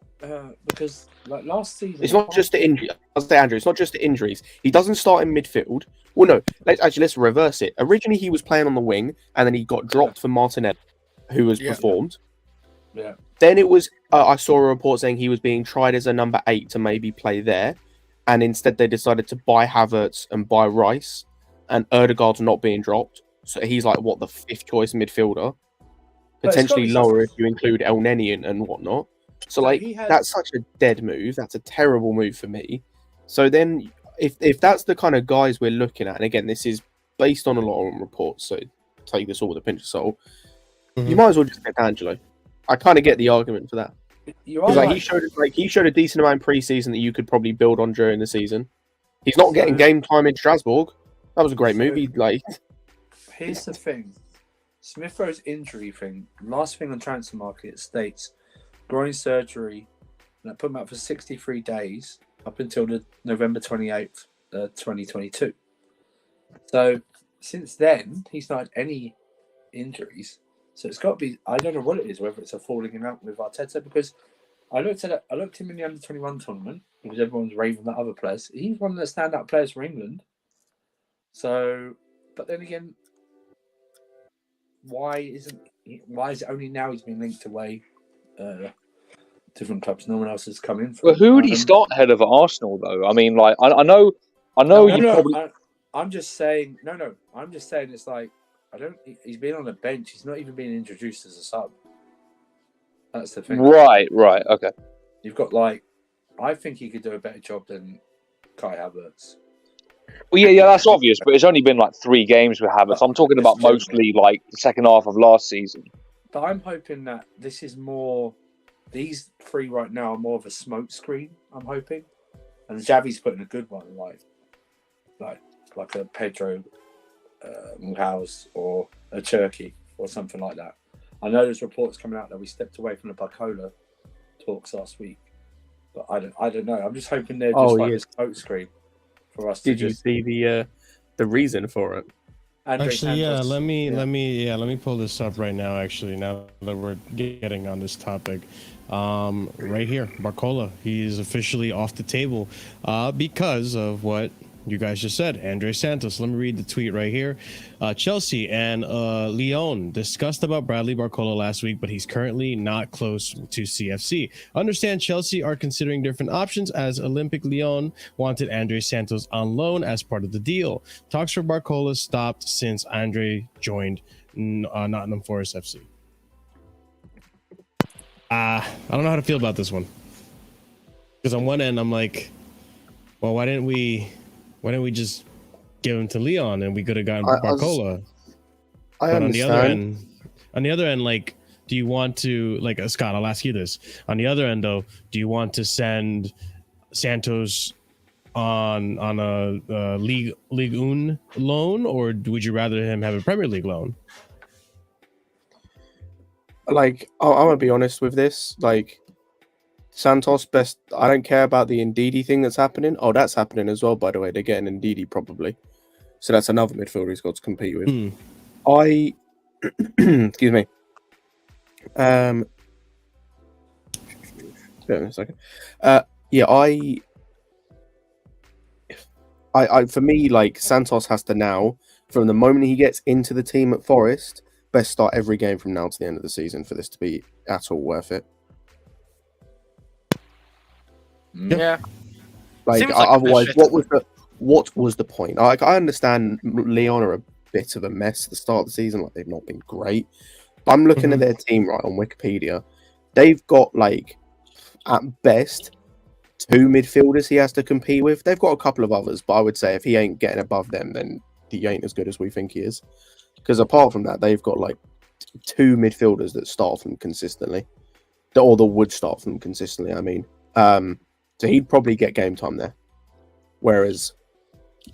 Speaker 3: because like last season,
Speaker 5: It's not just the injury. I'll say, Andrew, it's not just the injuries. He doesn't start in midfield. Well, no, let's reverse it. Originally, he was playing on the wing, and then he got dropped for Martinelli, who has performed.
Speaker 3: Yeah.
Speaker 5: Then it was. I saw a report saying he was being tried as a number 8 to maybe play there, and instead they decided to buy Havertz and buy Rice, and Erdegaard's not being dropped, so he's like what, the 5th choice midfielder, potentially lower if you include El Neni and whatnot. So like that's such a dead move. That's a terrible move for me. So then, if that's the kind of guys we're looking at, and again, this is based on a lot of reports, so take this all with a pinch of salt. You might as well just get Angelo. I kind of get the argument for that.
Speaker 3: You are
Speaker 5: like, he showed a decent amount in pre-season that you could probably build on during the season. He's not getting game time in Strasbourg. That was a great move.
Speaker 3: Here's the thing: Smith Rowe's injury thing. Last thing on Transfer Market states groin surgery, and I put him out for 63 days up until the November 28th, 2022. So since then, he's not had any injuries. So it's got to be, I don't know what it is, whether it's a falling him out with Arteta, because I looked him in the under-21 tournament, because everyone's raving about other players. He's one of the standout players for England. So, but then again, why is it only now he's been linked away different clubs? No one else has come in.
Speaker 2: Well, who would he start ahead of at Arsenal, though? I mean, like, I know.
Speaker 3: I'm just saying. No. I'm just saying it's like he's been on the bench. He's not even been introduced as a sub. That's the thing.
Speaker 2: Right. Okay.
Speaker 3: You've got I think he could do a better job than Kai Havertz.
Speaker 2: Well, yeah, that's obvious, but it's only been like 3 games with Havertz. I'm talking about mostly like the second half of last season.
Speaker 3: But I'm hoping that this is more. These 3 right now are more of a smoke screen. I'm hoping, and Xavi's putting a good one, like a Pedro Mulhouse or a Cherki or something like that. I know there's reports coming out that we stepped away from the Barcola talks last week, but I don't know. I'm just hoping they're just a smoke screen for us.
Speaker 5: Did you see the reason for it?
Speaker 1: Actually, yeah. Let me pull this up right now. Actually, now that we're getting on this topic, right here, Barcola, he's officially off the table because of what you guys just said. Andre Santos. Let me read the tweet right here. Chelsea and Lyon discussed about Bradley Barcola last week, but he's currently not close to CFC. Understand Chelsea are considering different options as Olympic Lyon wanted Andre Santos on loan as part of the deal. Talks for Barcola stopped since Andre joined Nottingham Forest FC. I don't know how to feel about this one, because on one end I'm like, well, why didn't we just give him to Leon and we could have gotten Barcola?
Speaker 5: I understand.
Speaker 1: On the other end, like, do you want to, like, Scott, I'll ask you this. On the other end, though, do you want to send Santos on a Ligue 1 loan, or would you rather him have a Premier League loan?
Speaker 5: Like, I'm going to be honest with this. Like, Santos best. I don't care about the Ndidi thing that's happening. Oh, that's happening as well, by the way. They're getting Ndidi probably, so that's another midfielder he's got to compete with. Excuse me. Wait a second. I for me, like, Santos has to now, from the moment he gets into the team at Forest, best start every game from now to the end of the season for this to be at all worth it.
Speaker 4: Yeah.
Speaker 5: Like, otherwise, what was the point? Like, I understand Lyon are a bit of a mess at the start of the season. Like, they've not been great. But I'm looking at their team right on Wikipedia. They've got, like, at best, 2 midfielders he has to compete with. They've got a couple of others, but I would say if he ain't getting above them, then he ain't as good as we think he is. Because apart from that, they've got like 2 midfielders that start from consistently, or that would start from consistently. I mean, so he'd probably get game time there. Whereas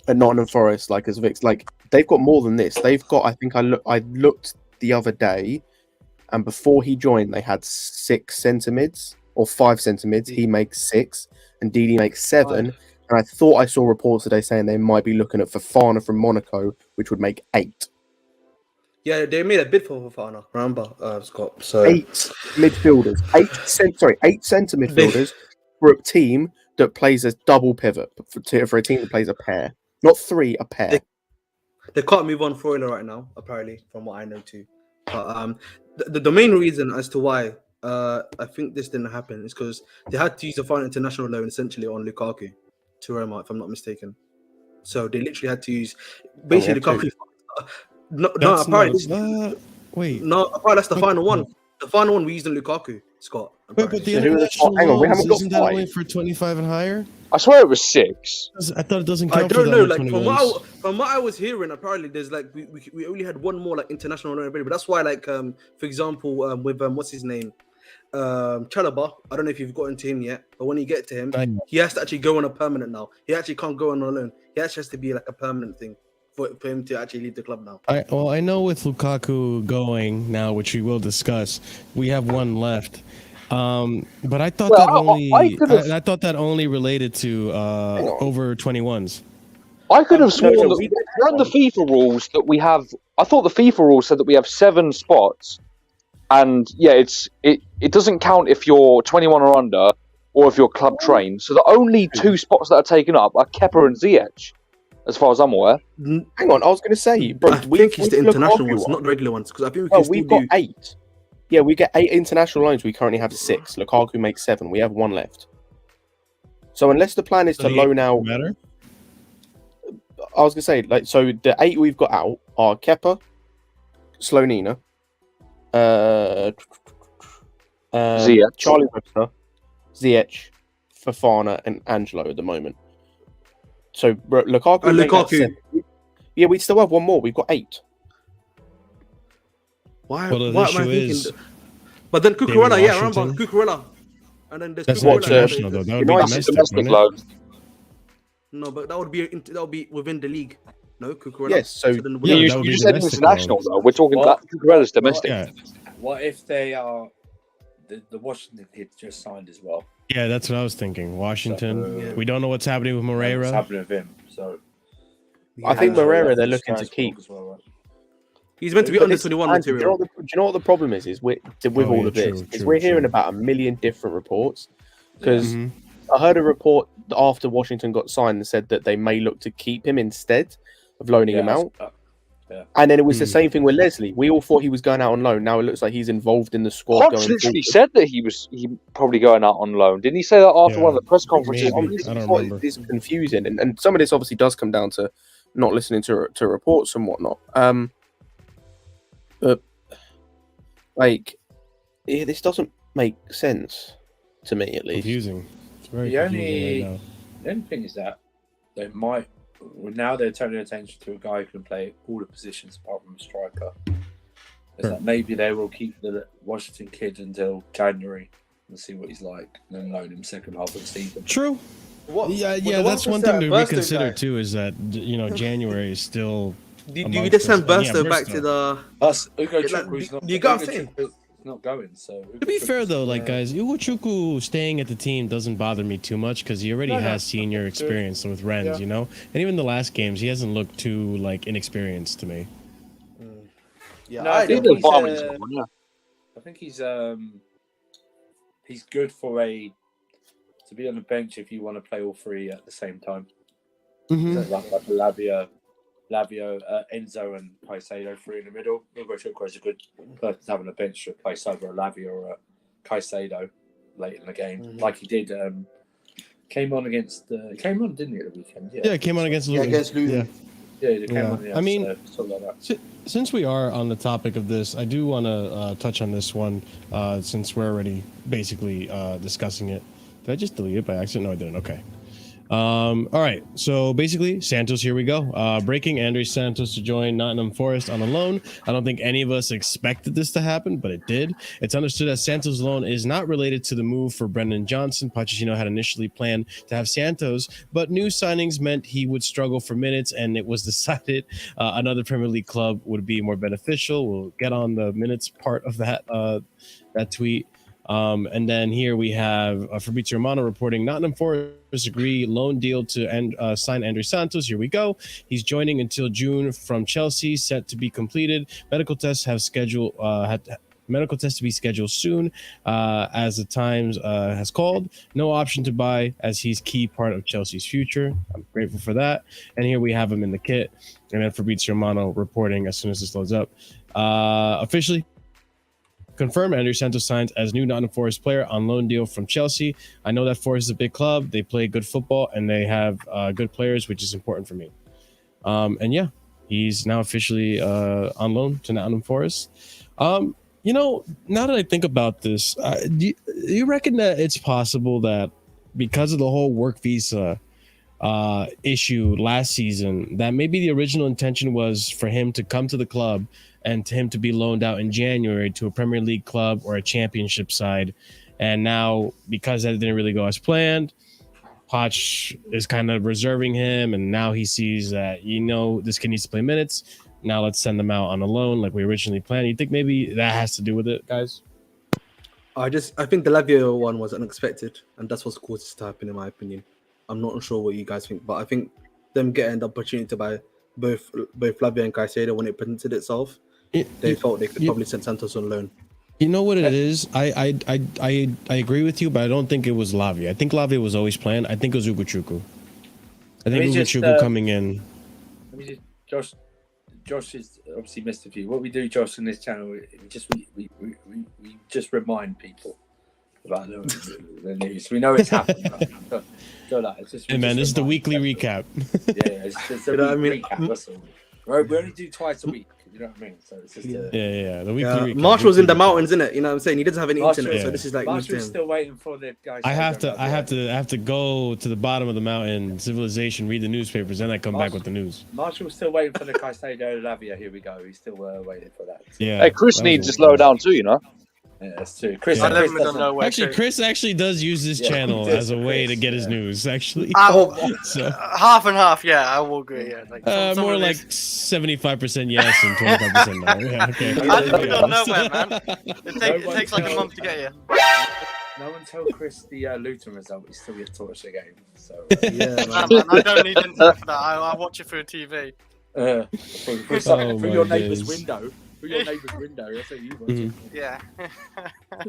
Speaker 5: at Nottingham Forest, like as Vic's, like they've got more than this. They've got, I think I looked the other day, and before he joined, they had 6 centre mids or 5 centre mids. He makes 6, and Didi makes 7. And I thought I saw reports today saying they might be looking at Fofana from Monaco, which would make 8.
Speaker 6: Yeah, they made a bid for Fofana, remember, Scott. So
Speaker 5: 8 midfielders, 8 centre midfielders for a team that plays as double pivot, for a team that plays a pair, not 3, a pair.
Speaker 6: They can't move on Freuler right now, apparently, from what I know too. But the main reason as to why I think this didn't happen is because they had to use a foreign international loan essentially on Lukaku to Roma, if I'm not mistaken. So they literally had to use basically Lukaku.
Speaker 1: Wait.
Speaker 6: No, apparently that's the final one. The final one we used on Lukaku, Scott.
Speaker 1: Wait, but the
Speaker 5: So
Speaker 1: international
Speaker 5: hang on, we
Speaker 1: loans,
Speaker 5: haven't got
Speaker 1: isn't that
Speaker 5: 5.
Speaker 1: only for 25 and higher?
Speaker 2: I swear it was 6.
Speaker 1: I thought it doesn't
Speaker 6: I
Speaker 1: count
Speaker 6: don't
Speaker 1: for
Speaker 6: know.
Speaker 1: the
Speaker 6: Like
Speaker 1: under-21s.
Speaker 6: from what I was hearing, apparently there's like we only had one more like international loan available. That's why like for example with what's his name, Chalobah. I don't know if you've gotten to him yet, but when you get to him, he has to actually go on a permanent now. He actually can't go on a loan. He actually has to be like a permanent thing for him to actually leave the club now.
Speaker 1: I know with Lukaku going now, which we will discuss, we have one left. But I thought I thought that only related to over 21s.
Speaker 2: I could have sworn that on the FIFA rules that we have. I thought the FIFA rules said that we have 7 spots, and yeah, it doesn't count if you're 21 or under, or if you're club trained. So the only 2 spots that are taken up are Kepa and Ziyech, as far as I'm aware.
Speaker 5: Hang on, I was going to say, bro,
Speaker 6: I think it's the international ones, not the regular ones, because I think
Speaker 5: we've got 8. Yeah, we get 8 international loans. We currently have 6. Lukaku makes 7. We have 1 left. So unless the plan is to loan out, I was gonna say, like, so the 8 we've got out are Kepa, Slonina,
Speaker 2: Ziyech,
Speaker 5: Charlie Webster, Ziyech, Fofana, and Angelo at the moment. So Lukaku. Yeah, we still have 1 more. We've got 8.
Speaker 6: Why?
Speaker 1: Well,
Speaker 6: Why am I thinking? But then Cucurella, yeah, remember Cucurella, and then there's
Speaker 1: that's
Speaker 6: Cucurella.
Speaker 1: international though. That would be domestic
Speaker 2: loan.
Speaker 6: No, but that would be within the league. No, Cucurella.
Speaker 5: Yes, so
Speaker 2: you said international though. We're talking about Cucurella's domestic.
Speaker 1: Yeah.
Speaker 3: What if they are the Washington kid just signed as well?
Speaker 1: Yeah, that's what I was thinking. Washington.
Speaker 3: So,
Speaker 1: we don't know what's happening with
Speaker 3: What's
Speaker 1: Moreira.
Speaker 3: happening with him? So
Speaker 5: I think Moreira they're looking to keep.
Speaker 3: as well, right?
Speaker 6: He's meant to be under 21 material.
Speaker 5: Do you know what the problem is with all of this? We're hearing about a million different reports. Because I heard a report after Washington got signed that said that they may look to keep him instead of loaning him out. And then it was the same thing with Leslie. We all thought he was going out on loan. Now it looks like he's involved in the squad.
Speaker 2: Poch literally said that he probably going out on loan. Didn't he say that after one of the press conferences?
Speaker 1: I don't remember.
Speaker 5: It's confusing, and some of this obviously does come down to not listening to reports and whatnot. But like, this doesn't make sense to me, at least.
Speaker 1: Confusing. It's very
Speaker 3: The
Speaker 1: confusing right now.
Speaker 3: only thing is that they might now they're turning attention to a guy who can play all the positions apart from a striker. Is that maybe they will keep the Washington kid until January and see what he's like, and then loan him second half of the season.
Speaker 1: True. Yeah, that's one thing to reconsider too. Is that January is still.
Speaker 6: Do you just send Burstow back to the?
Speaker 3: Us, Ugo
Speaker 6: Like,
Speaker 3: Chukwu not going. So
Speaker 1: To be fair though, like guys, Ugo Chukwu staying at the team doesn't bother me too much because he already has senior experience with Rennes, you know. And even the last games, he hasn't looked too like inexperienced to me.
Speaker 3: Yeah, no, I think he's good for to be on the bench if you want to play all 3 at the same time. So like Lavio, Enzo, and Caicedo 3 in the middle. Ugo Chukwu is a good person to have on the bench to replace either a Lavio or a Caicedo late in the game, like he did. Came on, didn't he, at the weekend?
Speaker 1: Yeah, came on against Luton.
Speaker 3: Yeah, he came on.
Speaker 1: I mean,
Speaker 3: like that.
Speaker 1: Since we are on the topic of this, I do want to touch on this one since we're already basically discussing it. Did I just delete it by accident? No, I didn't. Okay. All right. So basically, Santos, here we go. Breaking Andres Santos to join Nottingham Forest on a loan. I don't think any of us expected this to happen, but it did. It's understood that Santos' loan is not related to the move for Brendan Johnson. Pochettino had initially planned to have Santos, but new signings meant he would struggle for minutes, and it was decided another Premier League club would be more beneficial. We'll get on the minutes part of that tweet. And then here we have Fabrizio Romano reporting Nottingham Forest agree loan deal to sign Andres Santos. Here we go. He's joining until June from Chelsea, set to be completed. Medical tests have scheduled. Medical tests to be scheduled soon, as the Times has called. No option to buy, as he's key part of Chelsea's future. I'm grateful for that. And here we have him in the kit. And then Fabrizio Romano reporting as soon as this loads up. Officially confirmed, Andres Santos signs as new Nottingham Forest player on loan deal from Chelsea. I know that Forest is a big club. They play good football, and they have good players, which is important for me. And yeah, he's now officially on loan to Nottingham Forest. You know, now that I think about this, do you reckon that it's possible that because of the whole work visa issue last season, that maybe the original intention was for him to come to the club and to him to be loaned out in January to a Premier League club or a championship side. And now, because that didn't really go as planned, Poch is kind of reserving him. And now he sees that, you know, this kid needs to play minutes. Now let's send them out on a loan like we originally planned. You think maybe that has to do with it, guys?
Speaker 6: I think the Lavia one was unexpected, and that's what's caused this to happen, in my opinion. I'm not sure what you guys think, but I think them getting the opportunity to buy both Lavia and Caicedo, when it presented itself, they felt they could probably send Santos on loan.
Speaker 1: You know what it is? I agree with you, but I don't think it was Lavia. I think Lavia was always planned. I think it was Ugochukwu. I think Ugochukwu coming in.
Speaker 3: Let me just, Josh has obviously missed a few. What we do, Josh, on this channel, we just remind people about the news. We know it's happening. Right? Go that. It's just,
Speaker 1: hey man, this is the weekly recap.
Speaker 3: Yeah, it's a recap. That's all. Right, we only do twice a week. You know what I mean? So it's just
Speaker 1: the weekly recap.
Speaker 6: Marshall's in the mountains, isn't it? You know what I'm saying? He doesn't have any internet, so this is like
Speaker 3: Marshall's still waiting for the guys.
Speaker 1: I have to go to the bottom of the mountain, civilization, read the newspapers, then I come back with the news.
Speaker 3: Marshall's still waiting for the Caicedo Lavia. Here we go. He's still waiting for that.
Speaker 1: Yeah.
Speaker 2: Hey, Chris needs to slow down too, you know.
Speaker 3: Yeah, that's true. Chris,
Speaker 1: Yeah.
Speaker 3: Chris doesn't know where.
Speaker 1: Actually, Chris actually does use this channel as a way to get his news. Actually,
Speaker 4: so half and half. Yeah, I will agree. Yeah, like
Speaker 1: more like 75% yes and 25% no. Yeah, okay.
Speaker 4: I don't know where, man. It takes like a month to get here.
Speaker 3: No one tell Chris the Luton result. He's still yet to watch the game. So
Speaker 6: yeah,
Speaker 4: man, I don't need internet for that. I watch it through TV.
Speaker 3: Through your neighbour's window. Your neighbour's window. That's how you watch it.
Speaker 4: Yeah.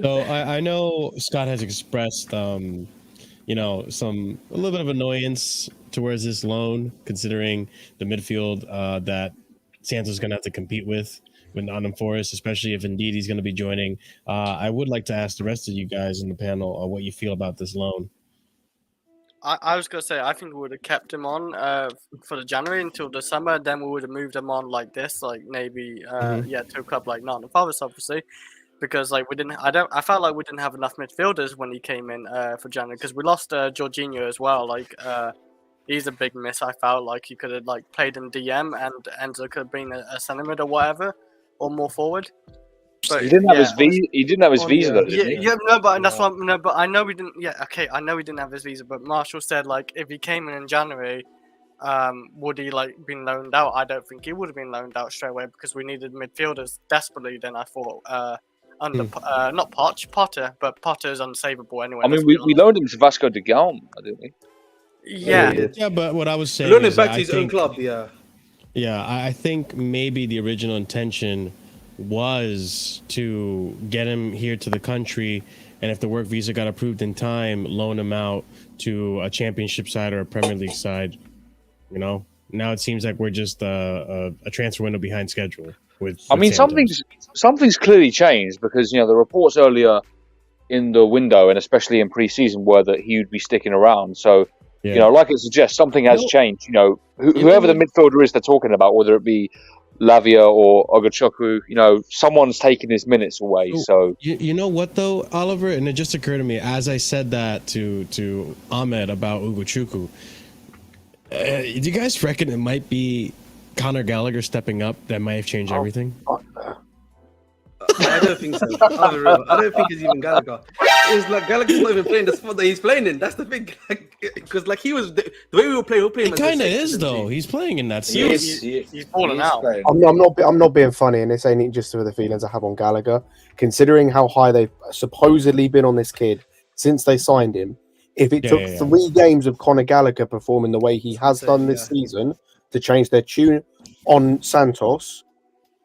Speaker 1: So I know Scott has expressed, you know, a little bit of annoyance towards this loan, considering the midfield that Santos is going to have to compete with Nottingham Forest, especially if indeed he's going to be joining. I would like to ask the rest of you guys in the panel what you feel about this loan.
Speaker 4: I was going to say, I think we would have kept him on for the January until the summer. Then we would have moved him on like this, like maybe, to a club like Nottingham Forest, obviously, because like I felt like we didn't have enough midfielders when he came in for January, because we lost Jorginho as well. Like he's a big miss. I felt like he could have like played in DM and Enzo could have been a centre mid or whatever, or more forward. But,
Speaker 2: he didn't have his visa. He didn't have his visa, though, did he?
Speaker 4: Yeah, no, but that's what. No, but I know we didn't. Yeah, okay, I know he didn't have his visa. But Marshall said like if he came in January, would he like been loaned out? I don't think he would have been loaned out straight away because we needed midfielders desperately. Then I thought under not Potter, but Potter's unsavable anyway.
Speaker 2: I mean, we loaned him to Vasco da Gama, didn't we?
Speaker 1: Yeah, but what I was saying
Speaker 6: loaned him
Speaker 1: is
Speaker 6: back to his own club.
Speaker 1: Yeah, I think maybe the original intention was to get him here to the country, and if the work visa got approved in time, loan him out to a championship side or a Premier League side. You know, now it seems like we're just a transfer window behind schedule. I
Speaker 2: mean, something's clearly changed, because you know the reports earlier in the window and especially in pre-season were that he would be sticking around. So you know, like it suggests, something has changed. You know, whoever the midfielder is they're talking about, whether it be Lavia or Ogochukwu. You know, someone's taking his minutes away. So
Speaker 1: you know what though, Oliver, and it just occurred to me as I said that to Ahmed about Ogochukwu. Do you guys reckon it might be Conor Gallagher stepping up that might have changed everything?
Speaker 6: I don't think so. I'll be real. I don't think it's even Gallagher. It's like Gallagher's not even playing the spot that he's playing in. That's the thing. Because like he was the way we were playing.
Speaker 1: It kind of is though. He's playing in that
Speaker 4: He's falling out.
Speaker 5: I'm not being funny, and this ain't just for the feelings I have on Gallagher. Considering how high they've supposedly been on this kid since they signed him, if it took 3 games of Conor Gallagher performing the way he has done this season to change their tune on Santos,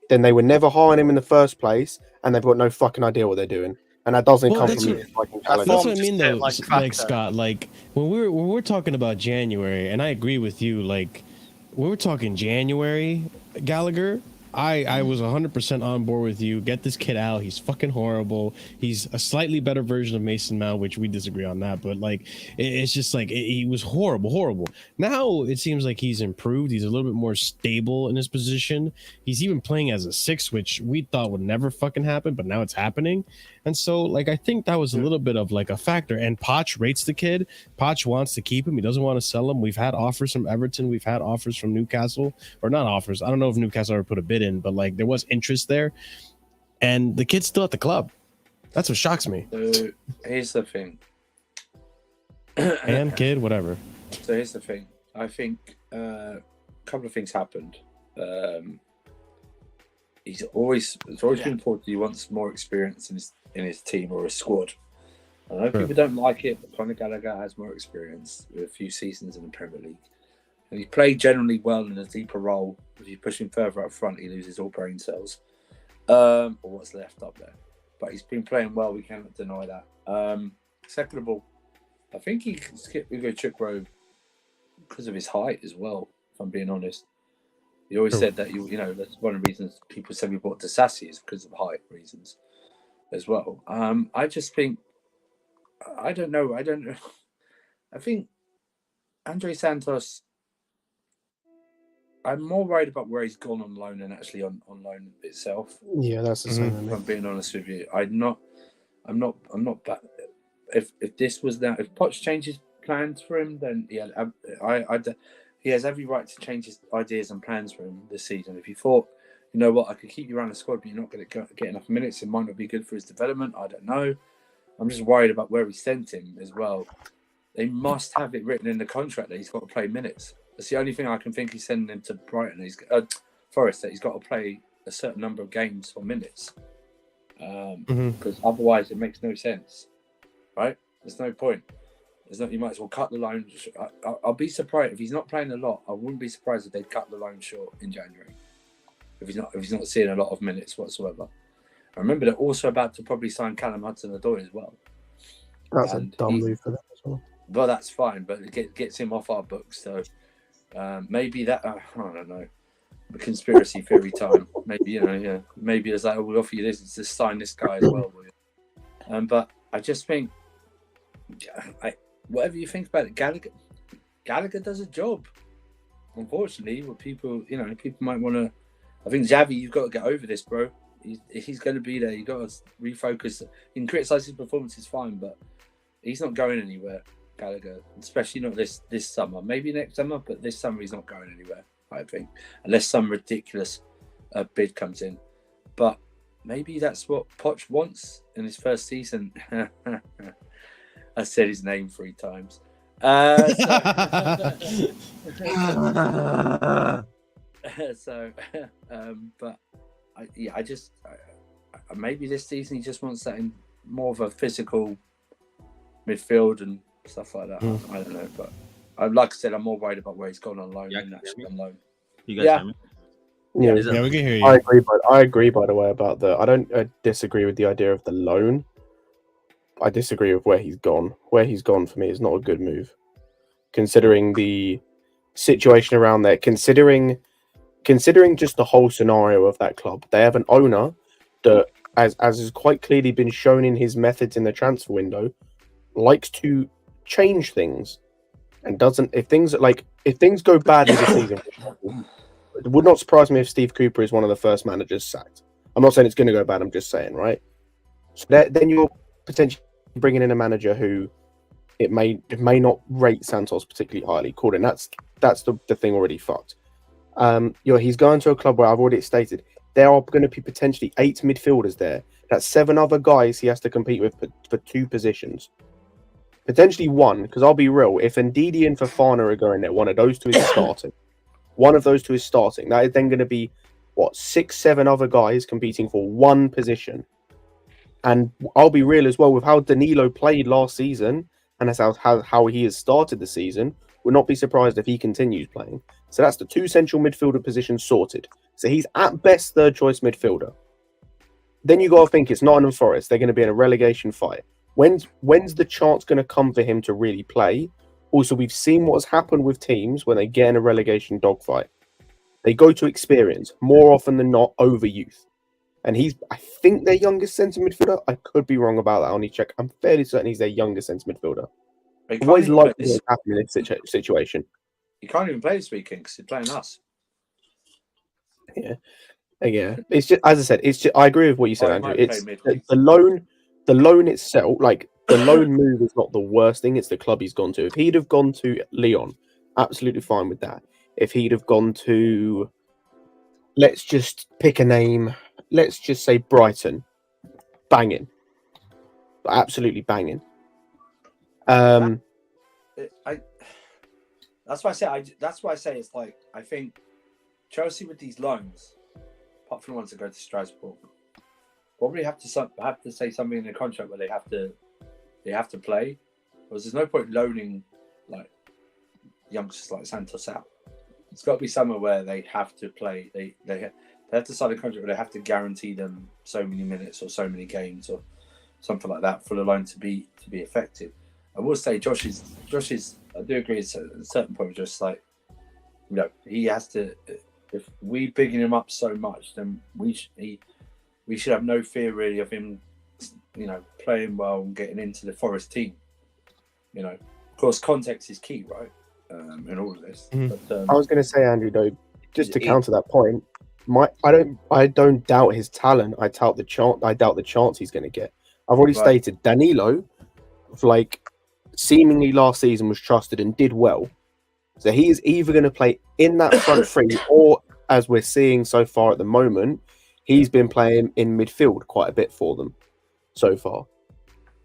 Speaker 5: then they would never hire him in the first place, and they've got no fucking idea what they're doing. And that doesn't come from me.
Speaker 1: That's what I mean, though. Like Scott, like when we're talking about January, and I agree with you. Like when we're talking January, Gallagher, I was 100% on board with you. Get this kid out. He's fucking horrible. He's a slightly better version of Mason Mount, which we disagree on that. But like, it's just like he was horrible. Now it seems like he's improved. He's a little bit more stable in his position. He's even playing as a 6, which we thought would never fucking happen, but now it's happening. And so, like, I think that was a little bit of like a factor. And Poch rates the kid. Poch wants to keep him. He doesn't want to sell him. We've had offers from Everton. We've had offers from Newcastle, or not offers. I don't know if Newcastle ever put a bid in, but like there was interest there. And the kid's still at the club. That's what shocks me.
Speaker 3: So here's the thing.
Speaker 1: And kid, whatever.
Speaker 3: So here's the thing. I think a couple of things happened. It's always been important. He wants more experience in his team or his squad. I know people don't like it, but Conor Gallagher has more experience with a few seasons in the Premier League. And he played generally well in a deeper role. If you push him further up front, he loses all brain cells. Or what's left up there. But he's been playing well, we cannot deny that. Second of all, I think he can skip Ugo because of his height as well, if I'm being honest. He always said that, you know, that's one of the reasons people said we bought Disassi is because of height reasons as well. I just think, I don't know. I think Andre Santos, I'm more worried about where he's gone on loan than actually on loan itself.
Speaker 5: Yeah, that's the same.
Speaker 3: If I'm being honest with you, I'm not. If this was that, if Poch changes plans for him, then yeah, he has every right to change his ideas and plans for him this season. If he thought, you know what, I could keep you around the squad, but you're not going to get enough minutes, it might not be good for his development. I don't know. I'm just worried about where he sent him as well. They must have it written in the contract that he's got to play minutes. That's the only thing I can think he's sending him to Brighton. Forest, that he's got to play a certain number of games or minutes. Because otherwise it makes no sense. Right? There's no point. You might as well cut the loan. I'll be surprised if he's not playing a lot. I wouldn't be surprised if they'd cut the loan short in January. If he's not seeing a lot of minutes whatsoever. I remember they're also about to probably sign Callum Hudson-Odoi as well.
Speaker 5: That's a dumb move for them as well.
Speaker 3: Well, that's fine, but it gets him off our books. So maybe that I don't know. The conspiracy theory time. Maybe maybe it's like, we'll offer you this, just sign this guy as well. But I just think, whatever you think about it, Gallagher does a job. Unfortunately, what people might want to. I think Xavi, you've got to get over this, bro. He's going to be there. You've got to refocus. You can criticise his performance, is fine, but he's not going anywhere, Gallagher. Especially not this summer. Maybe next summer, but this summer he's not going anywhere, I think. Unless some ridiculous bid comes in. But maybe that's what Poch wants in his first season. I said his name 3 times. But maybe this season he just wants that in more of a physical midfield and stuff like that. I don't know, but like I said, I'm more worried about where he's gone on loan than actually on loan.
Speaker 7: You guys hear me?
Speaker 5: Yeah,
Speaker 1: we can hear you.
Speaker 5: I agree, by the way, about the. I don't disagree with the idea of the loan. I disagree with where he's gone. Where he's gone for me is not a good move, considering the situation around there. Considering just the whole scenario of that club, they have an owner that, as has quite clearly been shown in his methods in the transfer window, likes to change things and doesn't. If things go badly this season, It would not surprise me if Steve Cooper is one of the first managers sacked. I'm not saying it's going to go bad. I'm just saying, right? So then you're potentially bringing in a manager who it may not rate Santos particularly highly. Corden, that's the thing already fucked. He's going to a club where I've already stated there are going to be potentially 8 midfielders there. That's 7 other guys he has to compete with for 2 positions. Potentially 1, because I'll be real, if Ndidi and Fofana are going there, one of those 2 is starting. One of those 2 is starting. That is then going to be, 6, 7 other guys competing for 1 position. And I'll be real as well, with how Danilo played last season, and that's how he has started the season, would not be surprised if he continues playing. So that's the 2 central midfielder positions sorted. So he's at best 3rd choice midfielder. Then you got to think it's Nottingham Forest. They're going to be in a relegation fight. When's the chance going to come for him to really play? Also, we've seen what has happened with teams when they get in a relegation dogfight. They go to experience more often than not over youth. And I think their youngest centre midfielder. I could be wrong about that. I'll need to check. I'm fairly certain he's their youngest centre midfielder. What is likely to happen in this situation?
Speaker 3: He can't even play this weekend because he's playing us.
Speaker 5: Yeah. It's just, as I said, it's just, I agree with what you said, Andrew. It's the loan itself, like the loan move is not the worst thing. It's the club he's gone to. If he'd have gone to Lyon, absolutely fine with that. If he'd have gone to, let's just pick a name. Let's just say Brighton, banging, absolutely banging.
Speaker 3: That's why I say. That's why I say it's like I think Chelsea with these loans, apart from the ones that go to Strasbourg, probably have to say something in the contract where they have to play, because there's no point loaning like youngsters like Santos out. It's got to be somewhere where they have to play. They have to sign a contract where they have to guarantee them so many minutes or so many games or something like that for the loan to be effective. I will say Josh is. I do agree at a certain point. Just like, he has to. If we bigging him up so much, then we should have no fear really of him, playing well and getting into the Forest team. Of course, context is key, right? In all of this.
Speaker 1: Mm-hmm.
Speaker 3: But,
Speaker 5: I was going to say, Andrew, though, just to counter that point, I don't doubt his talent. I doubt the chance he's going to get. I've already stated Danilo, seemingly last season was trusted and did well. So he is either going to play in that front 3, or as we're seeing so far at the moment, he's been playing in midfield quite a bit for them so far.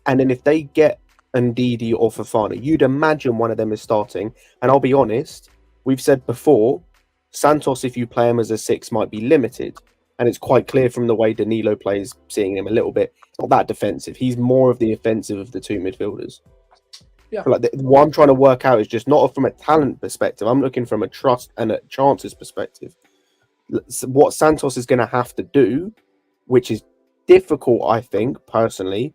Speaker 5: And then if they get Ndidi or Fofana, you'd imagine one of them is starting. And I'll be honest, we've said before, Santos, if you play him as a 6, might be limited. And it's quite clear from the way Danilo plays, seeing him a little bit, not that defensive. He's more of the offensive of the 2 midfielders.
Speaker 3: Yeah.
Speaker 5: What I'm trying to work out is just not from a talent perspective. I'm looking from a trust and a chances perspective. What Santos is going to have to do, which is difficult, I think, personally,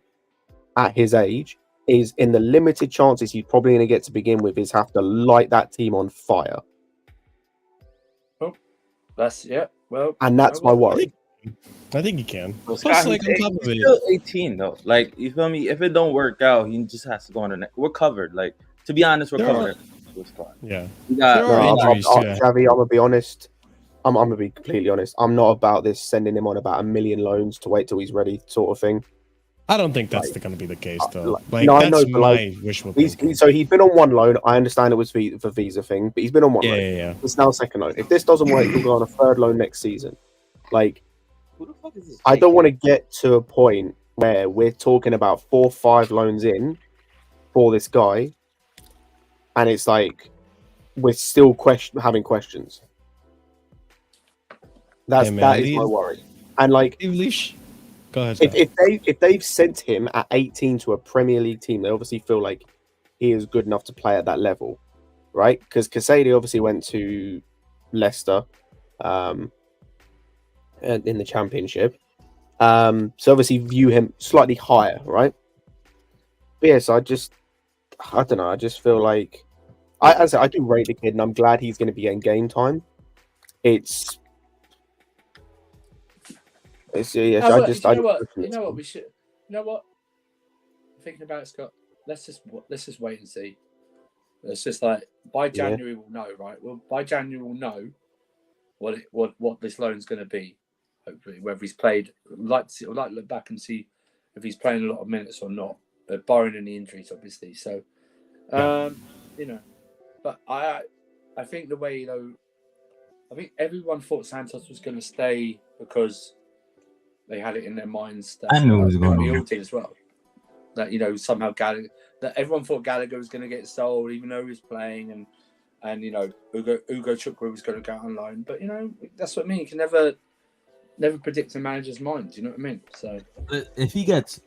Speaker 5: at his age, is in the limited chances he's probably going to get to begin with, is have to light that team on fire.
Speaker 3: Oh, that's
Speaker 5: and that's my worry.
Speaker 1: I think he can.
Speaker 7: Well,
Speaker 1: Plus,
Speaker 7: Scott, he's still 18 though. Like, you feel me? If it don't work out, he just has to go on the next. We're covered. Like, to be honest, we're covered.
Speaker 1: Yeah.
Speaker 5: Xavi, I'm gonna be honest. I'm gonna be completely honest. I'm not about this sending him on about 1 million loans to wait till he's ready, sort of thing.
Speaker 1: I don't think that's going to be the case, though.
Speaker 5: That's
Speaker 1: my wishful thinking.
Speaker 5: So he's been on 1 loan. I understand it was for visa thing, but he's been on 1 loan.
Speaker 1: Yeah.
Speaker 5: It's now 2nd loan. If this doesn't work, he'll go on a 3rd loan next season.
Speaker 7: Who the fuck is this?
Speaker 5: I don't want to get to a point where we're talking about 4 or 5 loans in for this guy, and it's like we're still having questions. That is my worry. And
Speaker 1: go ahead.
Speaker 5: If they've sent him at 18 to a Premier League team, they obviously feel like he is good enough to play at that level, right? Because Casady obviously went to Leicester in the Championship, so obviously view him slightly higher, right? But yes, I don't know. I just feel like I do rate the kid, and I'm glad he's going to be getting game time. It's
Speaker 3: You know what we should. You know what? I'm thinking about it, Scott. Let's just wait and see. It's just like by January we'll know, right? Well, by January we'll know what this loan's going to be. Hopefully, whether he's played, I'd like to look back and see if he's playing a lot of minutes or not, barring any injuries, obviously. So, you know, but I think the way, I think everyone thought Santos was going to stay because they had it in their minds that
Speaker 8: I knew it was going
Speaker 3: we
Speaker 8: to
Speaker 3: all did as well. That somehow Gallagher, that everyone thought Gallagher was going to get sold, even though he was playing, and Ugo Chukwu was going to go on loan. But that's what I mean. You can never predict a manager's mind. You know what I mean? So
Speaker 8: if he gets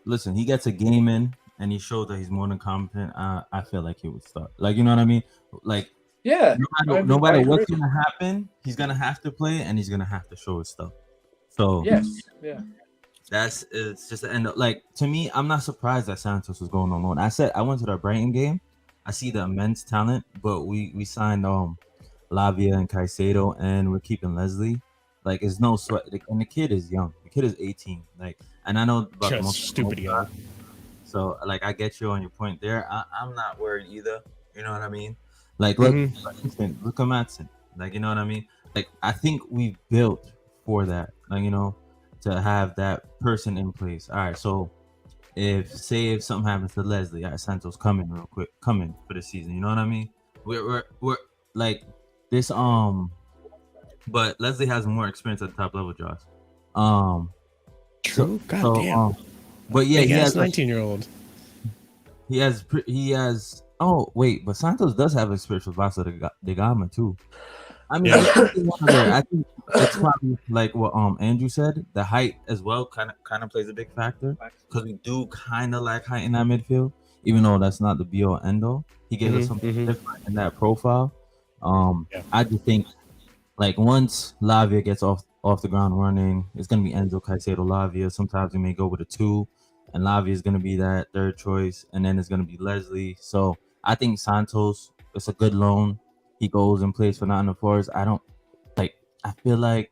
Speaker 8: a game in and he showed that he's more than competent, I feel like he would start. Like, you know what I mean? Like,
Speaker 3: yeah.
Speaker 8: No matter what's gonna happen, he's gonna have to play and he's gonna have to show his stuff. So
Speaker 3: yes, yeah.
Speaker 8: It's just the end of, like, to me, I'm not surprised that Santos was going on loan. I went to the Brighton game. I see the immense talent, but we signed Lavia and Caicedo, and we're keeping Leslie. Like, it's no sweat. And the kid is young. The kid is 18. Like, and I know about the most
Speaker 1: stupid young.
Speaker 8: So, like, I get you on your point there. I'm not worried either. You know what I mean? Like, look at Maatsen. Like, you know what I mean? Like, I think we built for that. Like, to have that person in place. All right, so if something happens to Leslie, all right, Santos coming real quick, coming for the season. You know what I mean? We're like this. But Leslie has more experience at the top level, Josh.
Speaker 1: True. Goddamn.
Speaker 8: But yeah, he has
Speaker 1: 19-year-old.
Speaker 8: He has. Oh wait, but Santos does have experience with Vasco da Gama too. I mean, I think it's probably like what Andrew said. The height as well kind of plays a big factor because we do kind of lack height in that midfield, even though that's not the be all end all. He gives us something different in that profile. I just think like once Lavia gets off the ground running, it's gonna be Enzo, Caicedo, Lavia. Sometimes we may go with a 2, and Lavia is gonna be that third choice, and then it's gonna be Leslie. So I think Santos, it's a good loan. He goes and plays for Nottingham Forest. I feel like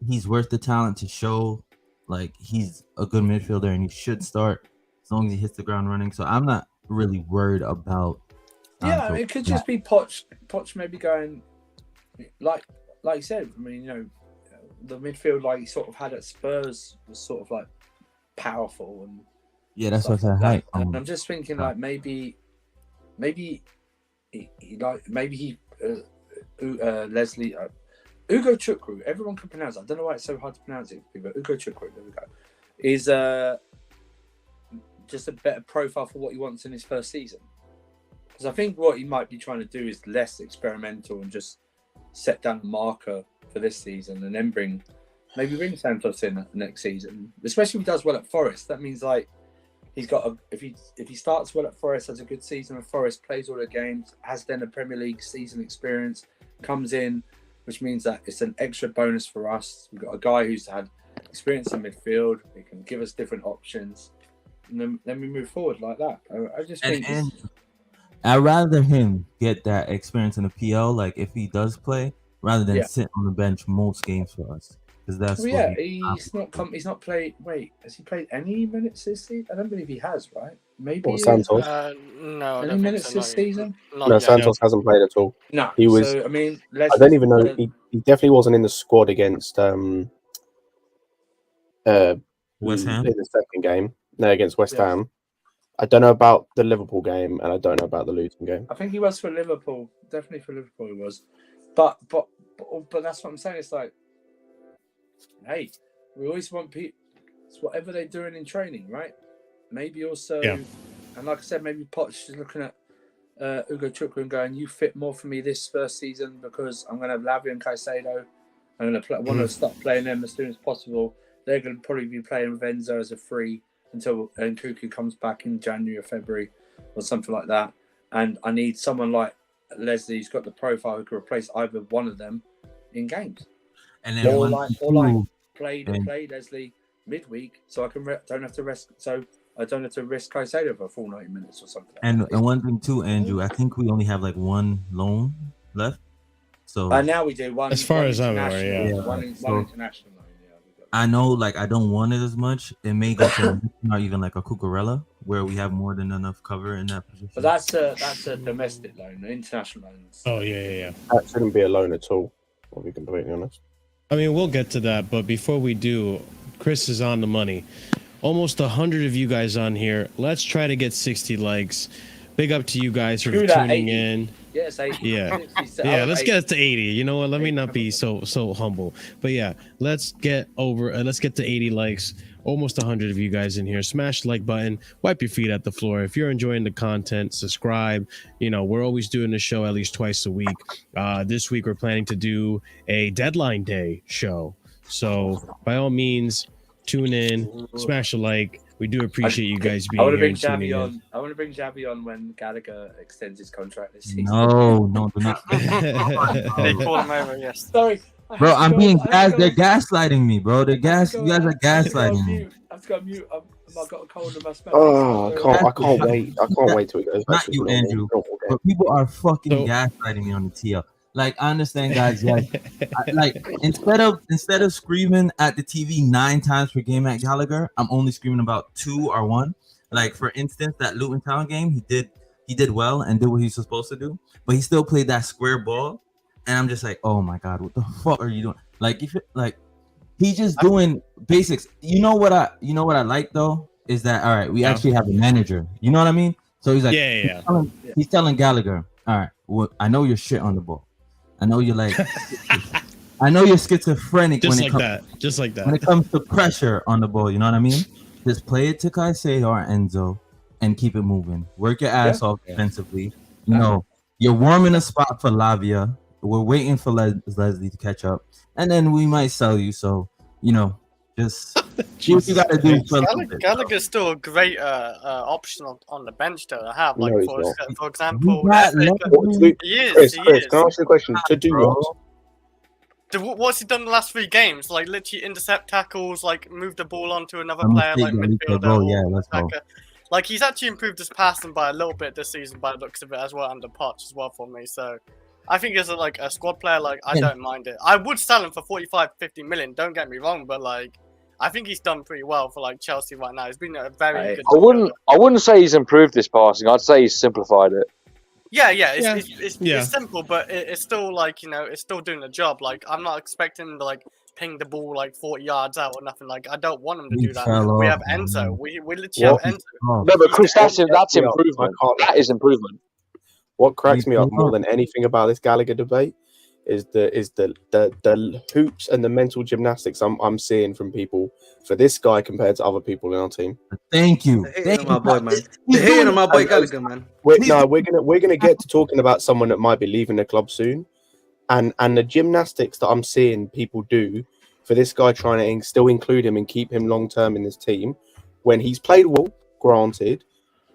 Speaker 8: he's worth the talent to show. Like, he's a good midfielder and he should start as long as he hits the ground running. So I'm not really worried about.
Speaker 3: Yeah, it could just be Poch maybe going like you said. I mean, the midfield like he sort of had at Spurs was sort of like powerful and
Speaker 8: yeah, that's what I said.
Speaker 3: I'm just thinking like maybe Leslie. Ugo Chukwu, everyone can pronounce it. I don't know why it's so hard to pronounce it, but Ugo Chukwu, there we go, is just a better profile for what he wants in his first season. Because I think what he might be trying to do is less experimental and just set down a marker for this season and then bring Santos in next season. Especially if he does well at Forest. That means like he's got if he starts well at Forest, has a good season at Forest, plays all the games, has then a Premier League season experience, comes in, which means that it's an extra bonus for us. We've got a guy who's had experience in midfield. He can give us different options, and then we move forward like that. I just think.
Speaker 8: And I'd rather him get that experience in the PL, like if he does play, rather than sit on the bench most games for us. Because that's
Speaker 3: he's not played. Wait, has he played any minutes this season? I don't believe he has. Right? Maybe
Speaker 5: or Santos.
Speaker 4: No.
Speaker 3: Any minutes this season?
Speaker 5: No, Santos hasn't played at all.
Speaker 3: No,
Speaker 5: he was.
Speaker 3: So, I mean,
Speaker 5: I don't even know. He definitely wasn't in the squad against
Speaker 8: West Ham
Speaker 5: in the second game. No, against West Ham. I don't know about the Liverpool game, and I don't know about the Luton game.
Speaker 3: I think he was for Liverpool. Definitely for Liverpool, he was. But that's what I'm saying. It's like, hey, we always want people. It's whatever they're doing in training, right? Maybe also, and like I said, maybe Poch is looking at Ugo Chukwu and going, "You fit more for me this first season because I'm going to have Lavia and Caicedo. I'm going to want to start playing them as soon as possible. They're going to probably be playing with Enzo as a free until Cucurella comes back in January or February or something like that. And I need someone like Leslie who's got the profile who can replace either one of them in games.
Speaker 8: And then
Speaker 3: play Leslie midweek, so I don't have to risk Caicedo for a full 90 minutes or something.
Speaker 8: And one thing too, Andrew, I think we only have like one loan left. So
Speaker 3: now we do one.
Speaker 1: As far as I'm aware,
Speaker 3: one international loan.
Speaker 8: I know, like, I don't want it as much. It may go to not even like a Cucurella, where we have more than enough cover in that position.
Speaker 3: But that's a domestic loan, an international loan.
Speaker 1: Oh yeah.
Speaker 5: That shouldn't be a loan at all. I'll be completely honest.
Speaker 1: I mean, we'll get to that, but before we do, Chris is on the money. Almost 100 of you guys on here. Let's try to get 60 likes. Big up to you guys for tuning in.
Speaker 3: Yes, 80.
Speaker 1: Yeah. Yeah, let's get it to 80. You know what? Let me not be so humble. But yeah, let's get to 80 likes. Almost 100 of you guys in here. Smash the like button. Wipe your feet at the floor. If you're enjoying the content, subscribe. You know, we're always doing the show at least twice a week. This week we're planning to do a deadline day show. So by all means, tune in, smash a like. We do appreciate you guys being here and tuning in.
Speaker 3: I want to bring Xavi on when Gallagher extends his contract this season.
Speaker 8: No, do not.
Speaker 4: They call him over, yes.
Speaker 3: Sorry.
Speaker 8: Bro, I'm being they're gaslighting me, bro. You guys are gaslighting me.
Speaker 3: I've got mute. I've got a cold in my stomach.
Speaker 5: Oh, I can't wait. I can't wait till it goes back.
Speaker 8: Not you, Andrew. But people are fucking gaslighting me on the TL. Like, I understand, guys. Yes, like instead of screaming at the TV 9 times per game at Gallagher, I'm only screaming about 2 or 1. Like, for instance, that Luton Town game, he did well and did what he's supposed to do, but he still played that square ball, and I'm just like, oh my god, what the fuck are you doing? Like, if it, like, he's just doing basics. You know what I like though is that all right, we actually have a manager. You know what I mean? So he's like, he's telling Gallagher, all right, well, I know you're shit on the ball. I know you're like, I know you're schizophrenic
Speaker 1: just like that.
Speaker 8: When it comes to pressure on the ball, you know what I mean? Just play it to Caicedo or Enzo and keep it moving. Work your ass off defensively. You know, you're warming a spot for Lavia. We're waiting for Leslie to catch up, and then we might sell you. So, you know, just do what you got to do.
Speaker 4: Gallagher's still a great option on the bench to have. Like, for example,
Speaker 5: Chris, can I ask you a question? To do what?
Speaker 4: What's he done the last 3 games? Like, literally intercept tackles, like move the ball onto another player, like midfielder.
Speaker 8: Let's go.
Speaker 4: Like, he's actually improved his passing by a little bit this season by the looks of it as well, under Poch as well for me. So I think as a squad player, like, I don't mind it. I would sell him for 45-50 million. Don't get me wrong, but like, I think he's done pretty well for like Chelsea right now. He's been a very good.
Speaker 2: I wouldn't say he's improved his passing. I'd say he's simplified it.
Speaker 4: It's simple, but it's still like, you know, it's still doing the job. Like, I'm not expecting him to like ping the ball like 40 yards out or nothing. Like, I don't want him to do that. We have Enzo. We literally have Enzo.
Speaker 2: No, but Chris, that's improvement. That is improvement.
Speaker 5: What cracks me up more than anything about this Gallagher debate is the hoops and the mental gymnastics I'm seeing from people for this guy compared to other people in our team.
Speaker 8: Thank you.
Speaker 6: Thank you, my boy, man. They're hating on my boy Gallagher, man.
Speaker 5: We're gonna get to talking about someone that might be leaving the club soon, and the gymnastics that I'm seeing people do for this guy, trying to still include him and keep him long term in this team when he's played well, granted,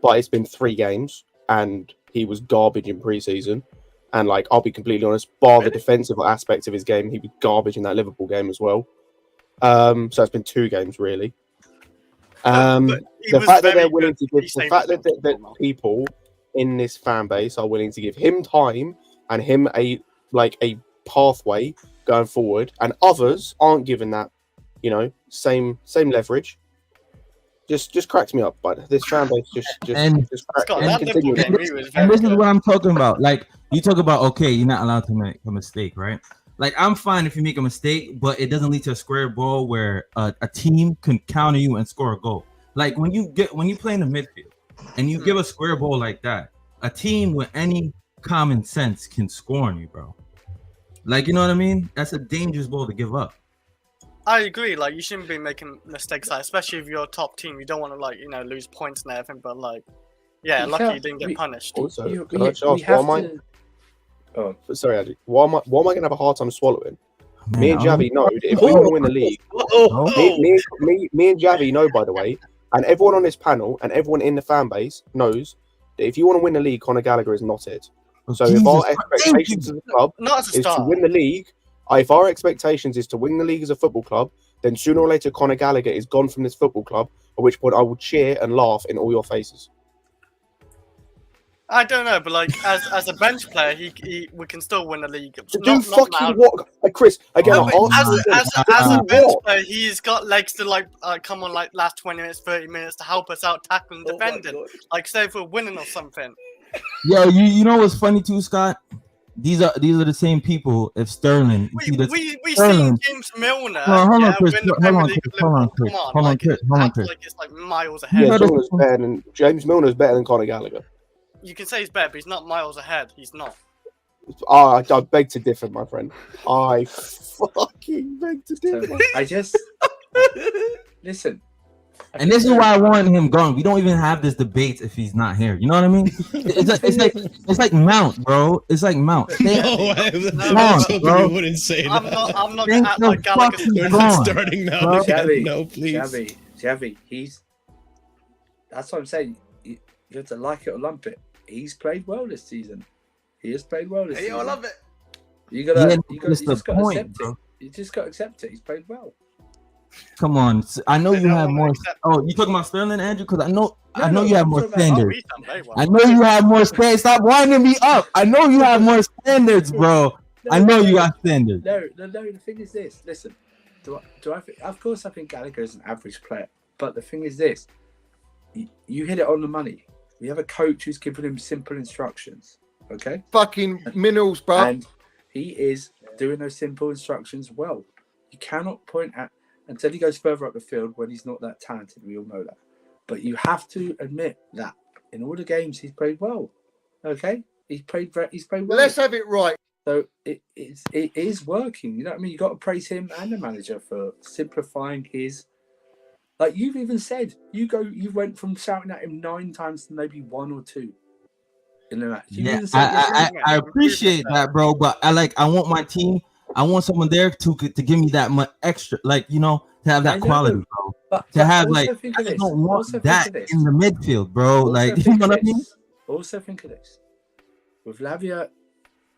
Speaker 5: but it's been 3 games and he was garbage in pre-season. And like, I'll be completely honest, bar the defensive aspect of his game, he was garbage in that Liverpool game as well. So it's been 2 games really. The fact that they're willing to give, the fact that people in this fan base are willing to give him time and him a pathway going forward, and others aren't given that, you know, same leverage. Just cracks me up, but this fan base just
Speaker 8: and this is what I'm talking about. Like, you talk about, okay, you're not allowed to make a mistake, right? Like, I'm fine if you make a mistake, but it doesn't lead to a square ball where a team can counter you and score a goal. Like, when you play in the midfield and you give a square ball like that, a team with any common sense can score on you, bro. Like, you know what I mean? That's a dangerous ball to give up.
Speaker 4: I agree. Like, you shouldn't be making mistakes, like, especially if you're a top team. You don't want to, like, you know, lose points and everything. But like, yeah, lucky you didn't get punished.
Speaker 5: Also, can I just ask, sorry, Addy. Why am I going to have a hard time swallowing? Man, me and Javi know that if we want to win the league, me and Javi know, by the way, and everyone on this panel and everyone in the fan base knows that if you want to win the league, Conor Gallagher is not it. So if our expectations as a club is to win the league, if our expectations is to win the league as a football club, then sooner or later Conor Gallagher is gone from this football club, at which point I will cheer and laugh in all your faces.
Speaker 4: I don't know, but like as a bench player, we can still win the league.
Speaker 5: What, Chris? Again,
Speaker 4: as a bench player, he's got legs to like come on like last 20 minutes, 30 minutes to help us out tackling, defending. Like, say if we're winning or something.
Speaker 8: Yo, you know what's funny too, Scott? these are the same people. If Sterling,
Speaker 4: We
Speaker 8: Sterling,
Speaker 4: seen James Milner.
Speaker 8: hold on, Chris,
Speaker 4: win the
Speaker 8: hold
Speaker 4: Premier
Speaker 8: on,
Speaker 4: League
Speaker 8: Chris,
Speaker 4: with
Speaker 8: hold on,
Speaker 4: Liverpool.
Speaker 8: Chris,
Speaker 4: Come on,
Speaker 8: hold on,
Speaker 4: like,
Speaker 8: Chris, hold on,
Speaker 4: act
Speaker 8: Chris.
Speaker 4: like it's like miles ahead.
Speaker 5: Yeah, James Milner's better than Conor Gallagher.
Speaker 4: You can say he's better, but he's not miles ahead. He's not.
Speaker 5: I beg to differ, my friend. I fucking beg to differ.
Speaker 3: I just listen.
Speaker 8: And this is why I want him gone. We don't even have this debate if he's not here. You know what I mean? It's like Mount, bro. It's like Mount.
Speaker 1: You wouldn't say that.
Speaker 4: I'm not gonna act like Gallagher.
Speaker 1: We're not starting now. No, please.
Speaker 3: Javi, that's what I'm saying. You have to like it or lump it. He's played well this season. He has played well this season.
Speaker 6: I love it.
Speaker 3: You just got to accept it. You just got to accept it. He's played well.
Speaker 8: Come on, I know you have more. Oh, you talking about Sterling, Andrew? Because I know you have more standards. I know you have more standards. Stop winding me up. I know you have more standards, bro. I know you got standards.
Speaker 3: No. The thing is this. Listen, do I think? Of course, I think Gallagher is an average player. But the thing is this. You hit it on the money. We have a coach who's giving him simple instructions. Okay.
Speaker 9: Fucking minerals, bro.
Speaker 3: And he is doing those simple instructions well. You cannot point at until he goes further up the field when he's not that talented. We all know that. But you have to admit that in all the games he's played well. Okay, he's played well.
Speaker 9: Let's have it right.
Speaker 3: So it is working. You know what I mean? You got to praise him and the manager for simplifying his. Like you've even said, you went from shouting at him 9 times to maybe 1 or 2 in the match.
Speaker 8: I appreciate that, bro. But I want my team. I want someone there to give me that much extra, like, you know, to have that quality, bro.
Speaker 3: But
Speaker 8: have like, I don't want that in the midfield, bro. Like, you know what I mean?
Speaker 3: Also think of this: with Lavia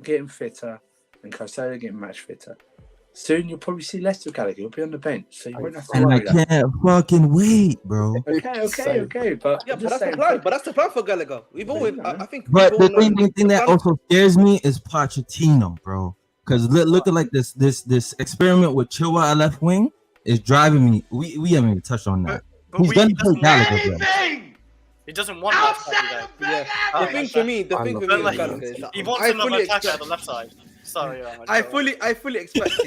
Speaker 3: getting fitter and Cucurella getting much fitter, soon you'll probably see less of Gallagher. He'll be on the bench, so you won't have to worry.
Speaker 8: And I can't fucking wait, bro.
Speaker 3: Okay. But
Speaker 6: that's the plan. But that's the plan for Gallagher. We've always, I think.
Speaker 8: But the thing that also scares me is Pochettino, bro. Because looking like this experiment with Chilwell at left wing is driving me. We haven't even touched on that. He's gonna play Gallagher, bro.
Speaker 4: He doesn't want that.
Speaker 6: Yeah. The thing for me is Gallagher is that
Speaker 4: he wants another attacker at the left side. Sorry,
Speaker 6: I fully expect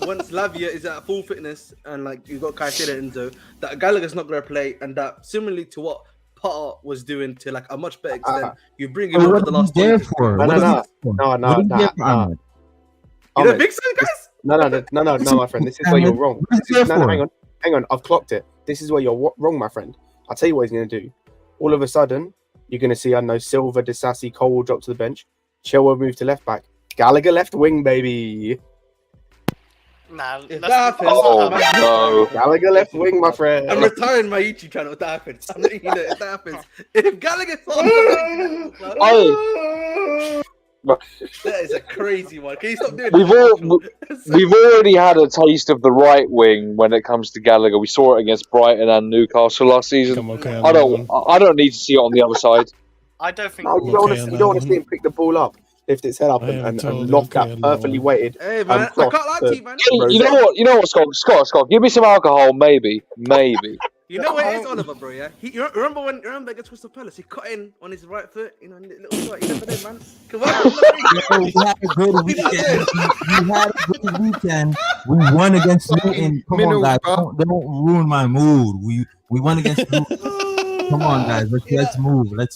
Speaker 6: once Lavia is at full fitness and like you've got Caicedo and Enzo, that Gallagher's not gonna play, and that similarly to what Potter was doing to like a much better extent, you bring him over the last 20 minutes.
Speaker 5: No.
Speaker 6: You know, big son, guys?
Speaker 5: No, my friend. This is where you're wrong. Hang on. I've clocked it. This is where you're wrong, my friend. I'll tell you what he's going to do. All of a sudden, you're going to see, I know, Silva, Disasi, Cole will drop to the bench. Chilwell move to left back. Gallagher left wing, baby.
Speaker 4: Nah,
Speaker 6: if that happens,
Speaker 5: no. Gallagher left wing, my friend.
Speaker 6: I'm retiring my YouTube channel if that happens. I'm letting you know if that happens. If Gallagher that is a crazy one. Can you stop doing
Speaker 2: We've already had a taste of the right wing when it comes to Gallagher. We saw it against Brighton and Newcastle last season. I don't need to see it on the other side.
Speaker 4: I don't think
Speaker 5: you don't want to see him pick the ball up, lift its head up and lock that perfectly weighted.
Speaker 6: Hey man, I can't lie to you, man.
Speaker 2: You know what, Scott, give me some alcohol, maybe.
Speaker 6: You know what it is, Oliver, bro, yeah? You remember against Crystal Palace, he cut in on his right foot, you know, little shot, you never know, man.
Speaker 8: We had a good weekend. We won against Newton. Come on, guys. Don't ruin my mood. We won against Newton. Come on, guys. Let's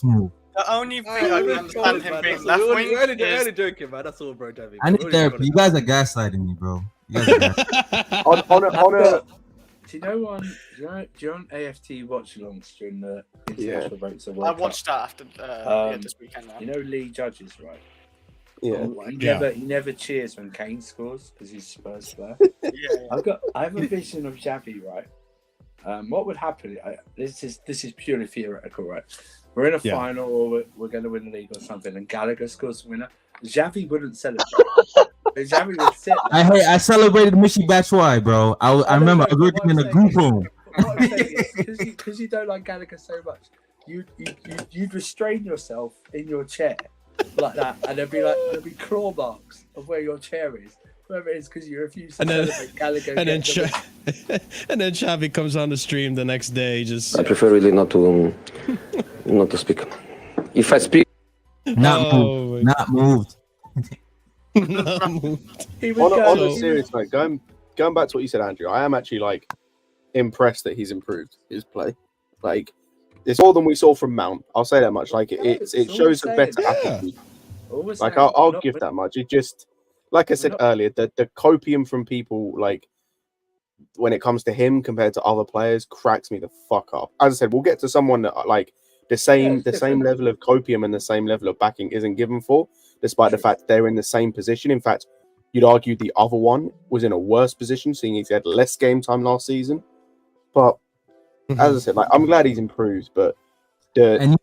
Speaker 8: move.
Speaker 4: The only thing I can understand him being left wing
Speaker 6: is... You're only joking, man. That's all, bro, Javi.
Speaker 8: I need therapy. You guys are gaslighting me, bro. You guys are
Speaker 3: gaslighting. Do you know on AFT watch-alongs during the international breaks of World Cup?
Speaker 4: I watched that after this weekend. Now.
Speaker 3: You know Lee Judges, right?
Speaker 5: Yeah.
Speaker 3: He never cheers when Kane scores because he's Spurs player.
Speaker 4: Yeah.
Speaker 3: I have a vision of Xavi, right? What would happen? This is purely theoretical, right? We're in a final, or we're going to win the league or something, and Gallagher scores the winner. Xavi wouldn't celebrate. Xavi would sit there.
Speaker 8: I celebrated Michi Batshuayi, bro. I remember I was working in a group home.
Speaker 3: Because you don't like Gallagher so much, you'd restrain yourself in your chair like that, and there'd be claw marks of where your chair is, wherever it is, because you refuse to celebrate Gallagher.
Speaker 1: And then Xavi comes on the stream the next day.
Speaker 10: I prefer really not to speak. If I speak,
Speaker 8: not moved.
Speaker 1: Not moved.
Speaker 5: On a serious note, going back to what you said, Andrew, I am actually like impressed that he's improved his play. Like, it's more than we saw from Mount. I'll say that much. Like, it shows a better attitude. Like, I'll give that much. It just, like I said earlier, the copium from people, like, when it comes to him compared to other players, cracks me the fuck up. As I said, we'll get to someone that, like, the same level of copium and the same level of backing isn't given for, despite the fact they're in the same position. In fact, you'd argue the other one was in a worse position, seeing he had less game time last season. But as I said, like, I'm glad he's improved, but the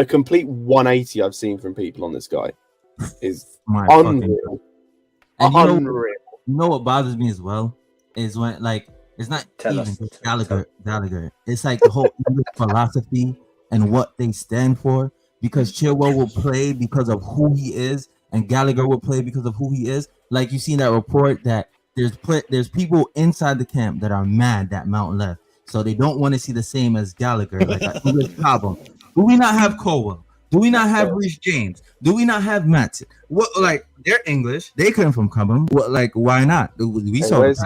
Speaker 5: complete 180 I've seen from people on this guy is unreal.
Speaker 8: Unreal. You know what bothers me as well is when, like, it's not just Gallagher. It's like the whole English philosophy and what they stand for. Because Chilwell will play because of who he is, and Gallagher will play because of who he is. Like, you see in that report that there's people inside the camp that are mad that Mount left, so they don't want to see the same as Gallagher. Like an English problem. Do we not have Colwell? Do we not have Reece James? Do we not have Maatsen? What, like, they're English. They come from Cobham. What, like, why not? We saw.
Speaker 5: Did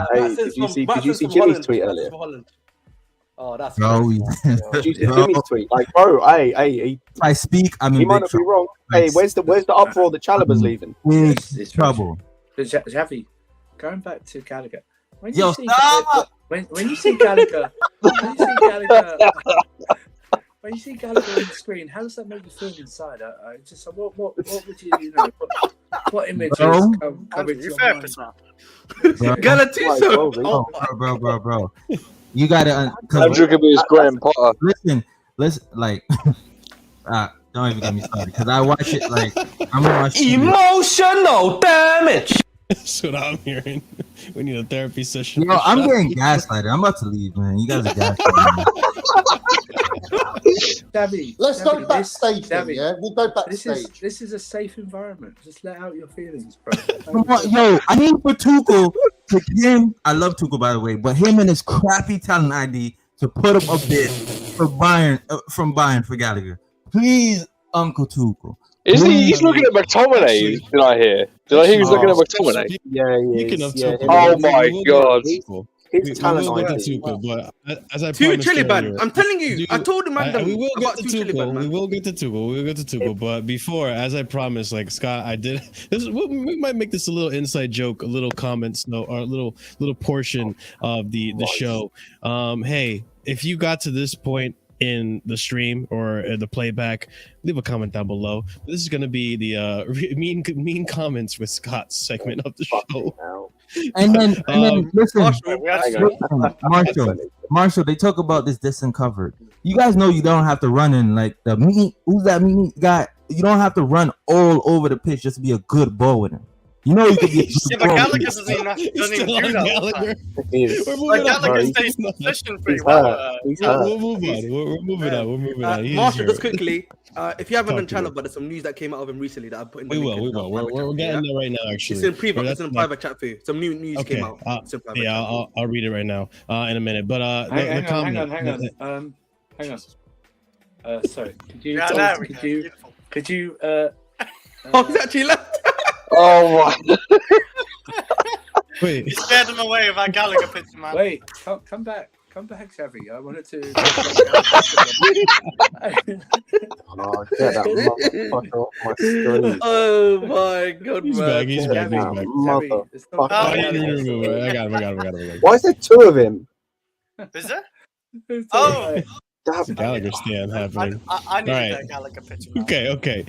Speaker 5: you see Jimmy's tweet earlier?
Speaker 6: Oh, that's
Speaker 5: Did you see Jimmy's tweet? Like, bro, hey,
Speaker 8: I speak. I mean,
Speaker 5: he might not be wrong. Hey, where's the uproar that Chalobah's leaving?
Speaker 8: It's trouble.
Speaker 3: Javi, going back to Gallagher. When
Speaker 8: you see
Speaker 3: Gallagher, when you see Gallagher on the screen, how does that make you feel inside? Just what would you know? What images come into your mind?
Speaker 8: Bro. You gotta.
Speaker 2: Andrew could be his Graham Potter.
Speaker 8: Listen, like, don't even get me started because I watch it like I'm gonna watch
Speaker 10: emotional damage.
Speaker 1: That's what I'm hearing. We need a therapy session.
Speaker 8: Yo, I'm getting gaslighted. I'm about to leave, man. You guys are gaslighting.
Speaker 3: Davey,
Speaker 9: let's go backstage. Yeah, we'll go backstage.
Speaker 3: This is a safe environment. Just let out your feelings, bro.
Speaker 8: Yo, I need for Tuchel to him. I love Tuchel, by the way, but him and his crappy talent ID to put him up there for Bayern, from Bayern for Gallagher. Please, Uncle Tuchel.
Speaker 2: He's looking at McTominay? Did I hear? Did I hear he's looking at McTominay?
Speaker 5: Yeah, he is.
Speaker 2: Oh my god.
Speaker 5: His talent
Speaker 1: ID. But as I
Speaker 6: Two
Speaker 1: promised
Speaker 6: chili
Speaker 1: earlier,
Speaker 6: ban. I'm telling you, I told him
Speaker 1: we will get to Tuchel. We will get to Tuchel. But before, as I promised, like Scott, I did this. We might make this a little inside joke, a little comments, or a little portion of the show. Hey, if you got to this point in the stream or the playback, leave a comment down below. This is going to be the mean comments with Scott's segment of the show.
Speaker 8: And then listen, Marshall, they talk about this distant covered. You guys know you don't have to run in like the mean. Who's that mean guy? You don't have to run all over the pitch just to be a good ball with him. You know you could be.
Speaker 4: But Gallagher doesn't even do that. Gallagher stays in position pretty well.
Speaker 1: We'll move on. We're moving on.
Speaker 6: Marshall, just quickly, if you haven't done channel, but there's some news that came out of him recently that I put in the
Speaker 1: We will. We're getting there right now, actually.
Speaker 6: It's in a private chat for you. Some new news came out.
Speaker 1: I'll read it right now in a minute. But
Speaker 3: hang on. Sorry. Could you
Speaker 6: Oh, he's actually left.
Speaker 2: Oh my!
Speaker 1: Wait,
Speaker 4: scared him away with that Gallagher picture, man.
Speaker 3: Wait, come back, Xavi. I wanted to.
Speaker 5: Oh, get that motherfucker off my screen.
Speaker 6: Oh my god,
Speaker 1: he's
Speaker 6: man.
Speaker 1: back. He's back.
Speaker 5: Motherfucker.
Speaker 1: I got him.
Speaker 5: Why is there two of him?
Speaker 4: Is there?
Speaker 3: Oh.
Speaker 1: That's a Gallagher stand happening.
Speaker 4: I need that Gallagher picture.
Speaker 1: Okay.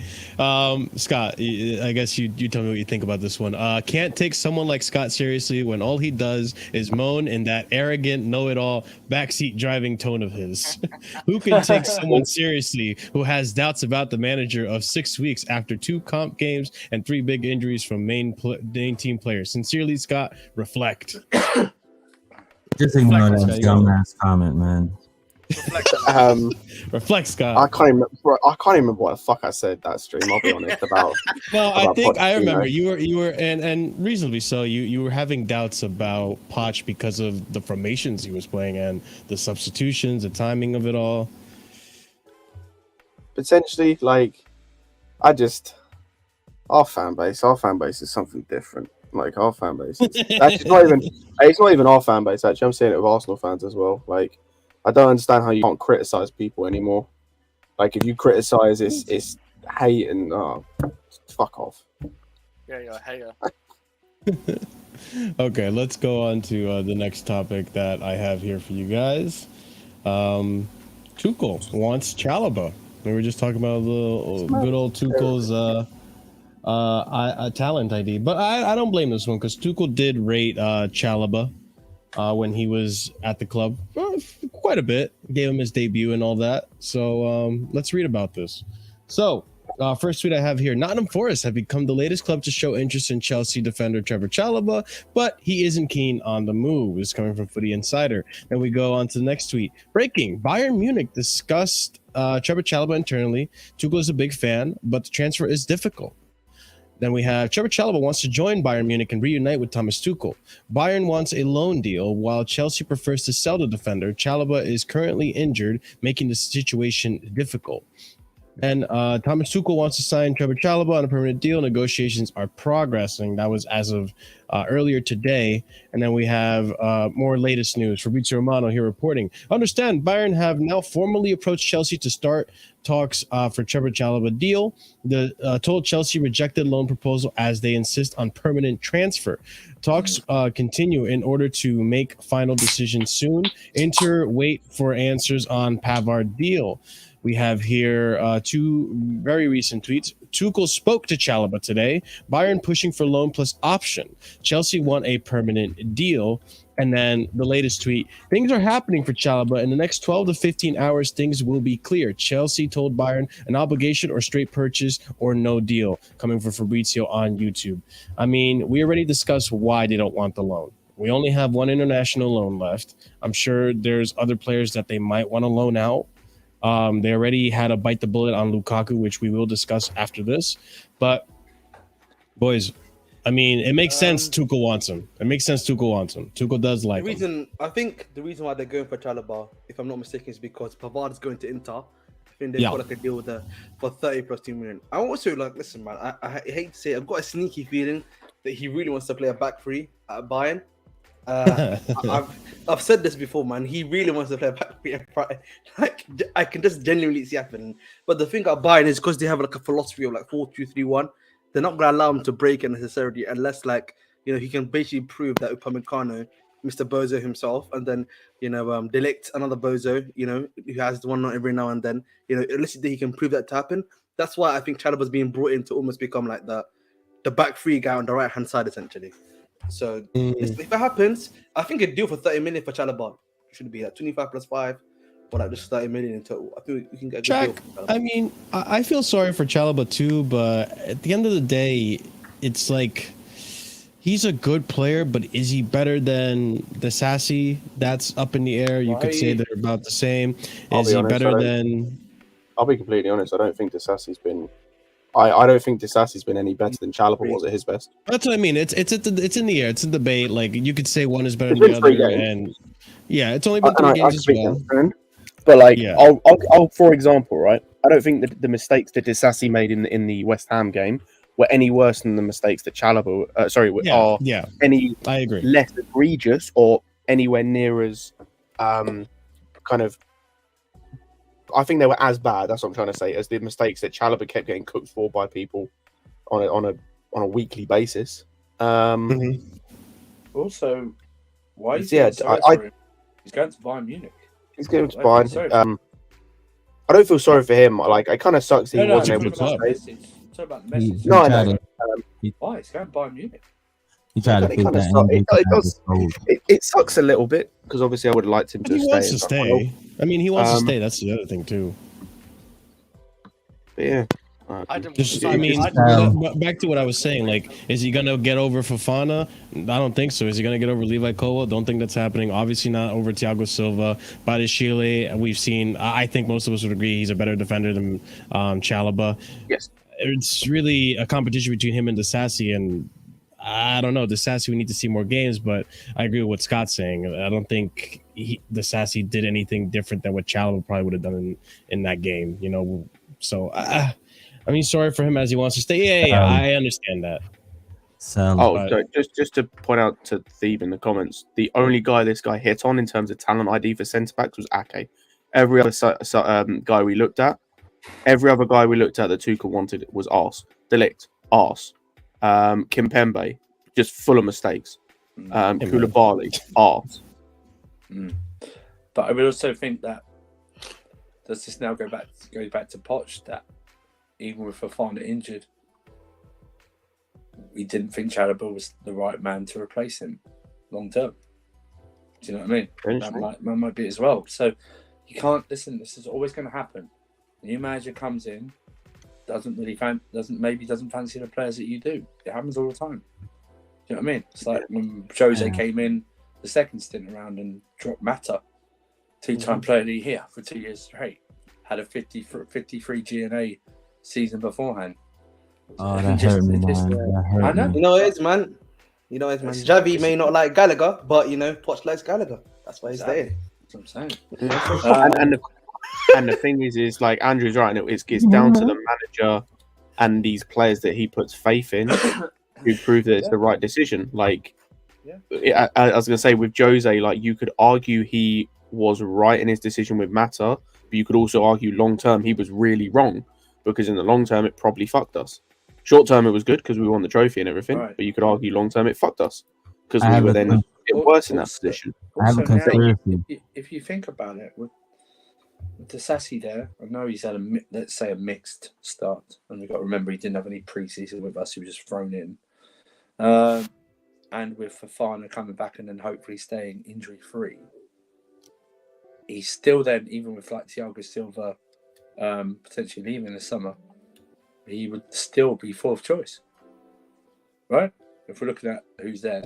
Speaker 1: Scott, I guess you tell me what you think about this one. Can't take someone like Scott seriously when all he does is moan in that arrogant, know-it-all, backseat driving tone of his. Who can take someone seriously who has doubts about the manager of 6 weeks after 2 comp games and 3 big injuries from main team players? Sincerely, Scott, reflect.
Speaker 8: Just ignore that dumbass comment, man.
Speaker 1: Reflect, Scott.
Speaker 5: I can't even remember what the fuck I said that stream. I'll be honest about.
Speaker 1: No, I think I remember you were and reasonably so. You were having doubts about Poch because of the formations he was playing and the substitutions, the timing of it all.
Speaker 5: Potentially, like, Our fan base is something different. Like our fan base, it's not even. It's not even our fan base. Actually, I'm saying it with Arsenal fans as well. Like, I don't understand how you can't criticize people anymore. Like, if you criticize, it's hate and fuck off.
Speaker 4: Yeah, you're a hater.
Speaker 1: Okay, let's go on to the next topic that I have here for you guys. Tuchel wants Chalobah. We were just talking about the good old Tuchel's talent ID, but I don't blame this one because Tuchel did rate Chalobah when he was at the club quite a bit, gave him his debut and all that. So let's read about this. So first tweet I have here: Nottingham Forest have become the latest club to show interest in Chelsea defender Trevor Chalobah, but he isn't keen on the move. This is coming from Footy Insider. Then we go on to the next tweet. Breaking: Bayern Munich discussed Trevor Chalobah internally. Tuchel is a big fan, but the transfer is difficult. Then we have Trevor Chalobah wants to join Bayern Munich and reunite with Thomas Tuchel. Bayern wants a loan deal, while Chelsea prefers to sell the defender. Chalobah is currently injured, making the situation difficult. And Thomas Tuchel wants to sign Trevor Chalobah on a permanent deal. Negotiations are progressing. That was as of earlier today. And then we have more latest news. Fabrizio Romano here reporting. Understand, Bayern have now formally approached Chelsea to start talks for Trevor Chalobah deal. The told Chelsea rejected loan proposal as they insist on permanent transfer. Talks continue in order to make final decisions soon. Inter wait for answers on Pavard deal. We have here two very recent tweets. Tuchel spoke to Chalobah today. Bayern pushing for loan plus option. Chelsea want a permanent deal. And then the latest tweet. Things are happening for Chalobah. In the next 12 to 15 hours, things will be clear. Chelsea told Bayern an obligation or straight purchase or no deal. Coming from Fabrizio on YouTube. I mean, we already discussed why they don't want the loan. We only have one international loan left. I'm sure there's other players that they might want to loan out. They already had a bite the bullet on Lukaku, which we will discuss after this. But, boys, I mean, it makes sense Tuchel wants him. It makes sense Tuchel wants him. Tuchel does like him.
Speaker 6: I think the reason why they're going for Chalobah, if I'm not mistaken, is because Pavard is going to Inter. I think they've got like a deal with for 30 plus 2 million. I also listen, man, I hate to say it, I've got a sneaky feeling that he really wants to play a back three at Bayern. I've said this before, man. He really wants to play back three. Like, I can just genuinely see it happening. But the thing about Bayern is because they have like a philosophy of like 4-2-3-1. They're not going to allow him to break it necessarily unless, like, you know, he can basically prove that Upamecano, Mr. Bozo himself, and then, you know, Delict, another Bozo, you know, who has one every now and then, you know, unless he can prove that to happen. That's why I think Chalobah's being brought in to almost become like the back three guy on the right hand side, essentially. So if it happens, I think a deal for 30 million for Chalobah should be like 25 plus 5, or like just 30 million in total. I think we can get a good deal for Chalobah.
Speaker 1: I mean, I feel sorry for Chalobah too, but at the end of the day, it's like he's a good player, but is he better than the Sassy? That's up in the air. You could say they're about the same. Is he better than?
Speaker 5: I'll be completely honest. I don't think the Sassy's been. I don't think Disasi's been any better than Chalobah was at his best.
Speaker 1: That's what I mean. It's in the air. It's a debate. Like, you could say one is better than the other, and yeah, it's only been 3 games as well.
Speaker 5: But like, I'll for example, right? I don't think that the mistakes that Disasi made in the West Ham game were any worse than the mistakes that Chalobah are any
Speaker 1: I agree.
Speaker 5: less egregious or anywhere near as kind of. I think they were as bad. That's what I'm trying to say, as the mistakes that Chalobah kept getting cooked for by people on a weekly basis.
Speaker 3: Also, why is
Speaker 5: he's going
Speaker 3: to Bayern Munich?
Speaker 5: He's going to Bayern. I don't feel sorry for him. Like, it kind of sucks that he wasn't able to stay.
Speaker 3: Talk about the message.
Speaker 5: No, I know.
Speaker 3: Why? He's going to Bayern Munich.
Speaker 8: He tried to fit that.
Speaker 5: It sucks a little bit because obviously I would have liked him to stay.
Speaker 1: He wants to stay. I mean, he wants to stay. That's the other thing too.
Speaker 5: But yeah.
Speaker 1: Back to what I was saying. Like, is he gonna get over Fofana? I don't think so. Is he gonna get over Levi Colwill? Don't think that's happening. Obviously not over Thiago Silva. Badiashile, we've seen. I think most of us would agree he's a better defender than Chalobah.
Speaker 5: Yes.
Speaker 1: It's really a competition between him and Disasi, and I don't know. Disasi, we need to see more games, but I agree with what Scott's saying. I don't think Disasi did anything different than what Chalobah probably would have done in that game. You know, so. I mean, sorry for him as he wants to stay. Yeah, I understand that.
Speaker 5: Just to point out to Thebe in the comments, the only guy this guy hit on in terms of talent ID for centre backs was Ake. Every other guy we looked at, that Tuchel wanted was arse. Delict, arse. Kimpembe, just full of mistakes. Koulibaly, arse.
Speaker 3: But I would also think that does this now go back to Poch, that even with Fofana injured, we didn't think Chalobah was the right man to replace him long term. Do you know what I mean? That might be as well. So you can't listen. This is always going to happen. A new manager comes in, doesn't fancy the players that you do. It happens all the time. Do you know what I mean? It's like when Jose came in the second stint around and dropped Mata, two-time player of the year for 2 years straight, had a 53 GNA season beforehand.
Speaker 8: Oh, that hurt me, man.
Speaker 3: I know.
Speaker 6: You know it is, man. Javi may not like Gallagher, but Poch likes Gallagher. That's why he's there.
Speaker 3: That's what I'm saying.
Speaker 5: And the thing is like Andrew's right, and it's down to the manager and these players that he puts faith in who prove that it's the right decision. Like, I was going to say with Jose, like you could argue he was right in his decision with Mata, but you could also argue long term he was really wrong, because in the long term it probably fucked us. Short term it was good because we won the trophy and everything, but you could argue long term it fucked us because we were then worse in that position.
Speaker 3: If you think about it, with the Sassy there, I know he's had a mixed start, and we've got to remember he didn't have any pre-season with us; he was just thrown in. And with Fofana coming back and then hopefully staying injury-free, he's still then, even with like Thiago Silva potentially leaving this summer, he would still be fourth choice, right? If we're looking at who's there,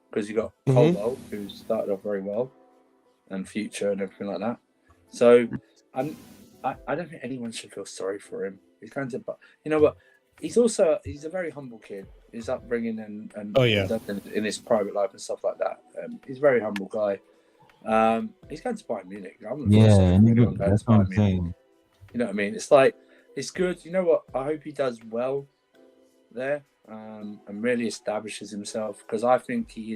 Speaker 3: because you got Chilwell, who started off very well, and Future and everything like that. So, I don't think anyone should feel sorry for him. He's going to, but you know what? He's a very humble kid. His upbringing and in his private life and stuff like that. He's a very humble guy. He's going to Bayern Munich.
Speaker 8: That's what I'm saying.
Speaker 3: You know what I mean? It's like, it's good. You know what? I hope he does well there and really establishes himself, because I think he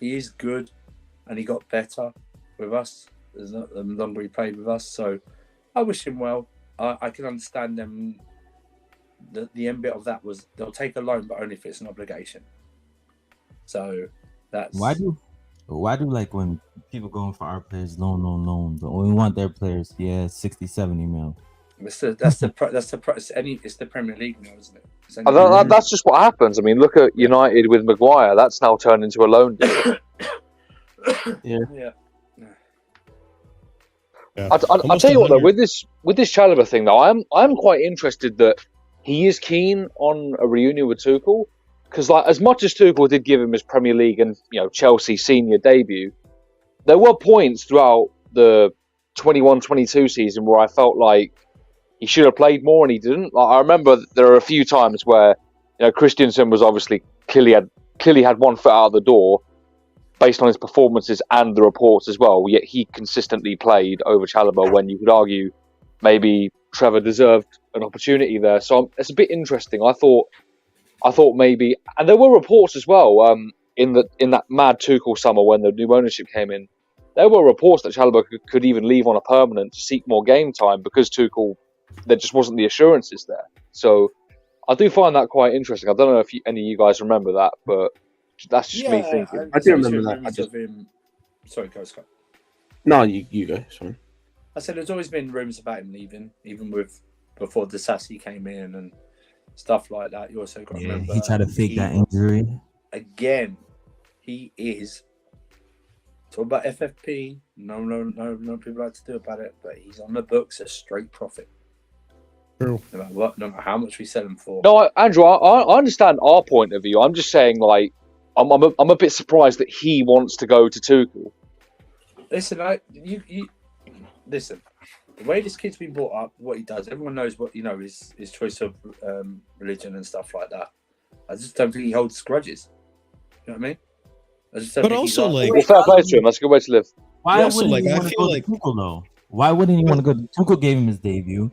Speaker 3: is good, and he got better with us the longer he played with us. So I wish him well. I can understand them. The end bit of that was they'll take a loan, but only if it's an obligation. So that's
Speaker 8: why do like when people going for our players loan, but we want their players 60-70 mil.
Speaker 3: It's the Premier League now, isn't it?
Speaker 2: That's just what happens. I mean, look at United with Maguire. That's now turned into a loan deal.
Speaker 3: Yeah.
Speaker 2: I'll tell you what though, with this Chalobah thing though, I'm quite interested that he is keen on a reunion with Tuchel, because like as much as Tuchel did give him his Premier League and Chelsea senior debut, there were points throughout the 21-22 season where I felt like he should have played more and he didn't. Like, I remember there are a few times where Christensen was obviously clearly had one foot out of the door based on his performances and the reports as well. Yet he consistently played over Chalobah when you could argue maybe Trevor deserved an opportunity there. So it's a bit interesting. I thought maybe, and there were reports as well in that mad Tuchel summer when the new ownership came in. There were reports that Chalobah could even leave on a permanent to seek more game time because Tuchel, there just wasn't the assurances there. So I do find that quite interesting. I don't know if any of you guys remember that, but that's just me thinking.
Speaker 5: I do remember that.
Speaker 3: Sorry, go Scott.
Speaker 5: No, you go. Sorry.
Speaker 3: I said there's always been rumours about him leaving, even before the Sassy came in and stuff like that. You also got to remember
Speaker 8: he tried to fake that injury.
Speaker 3: Again, he is talk about FFP. No people like to do about it, but he's on the books as straight profit.
Speaker 1: True.
Speaker 3: No matter how much we sell him for.
Speaker 2: No, Andrew, I understand our point of view. I'm just saying, like, I'm a bit surprised that he wants to go to Tuchel.
Speaker 3: Listen, you listen. The way this kid's been brought up, what he does, everyone knows what his choice of religion and stuff like that. I just don't think he holds grudges. You know what I mean? I just don't
Speaker 1: but
Speaker 3: think
Speaker 1: also, like,
Speaker 2: well, fair play to him. That's a good way to live.
Speaker 8: Why wouldn't he want to go to Tuchel though? Why wouldn't he want to go to Tuchel? Gave him his debut.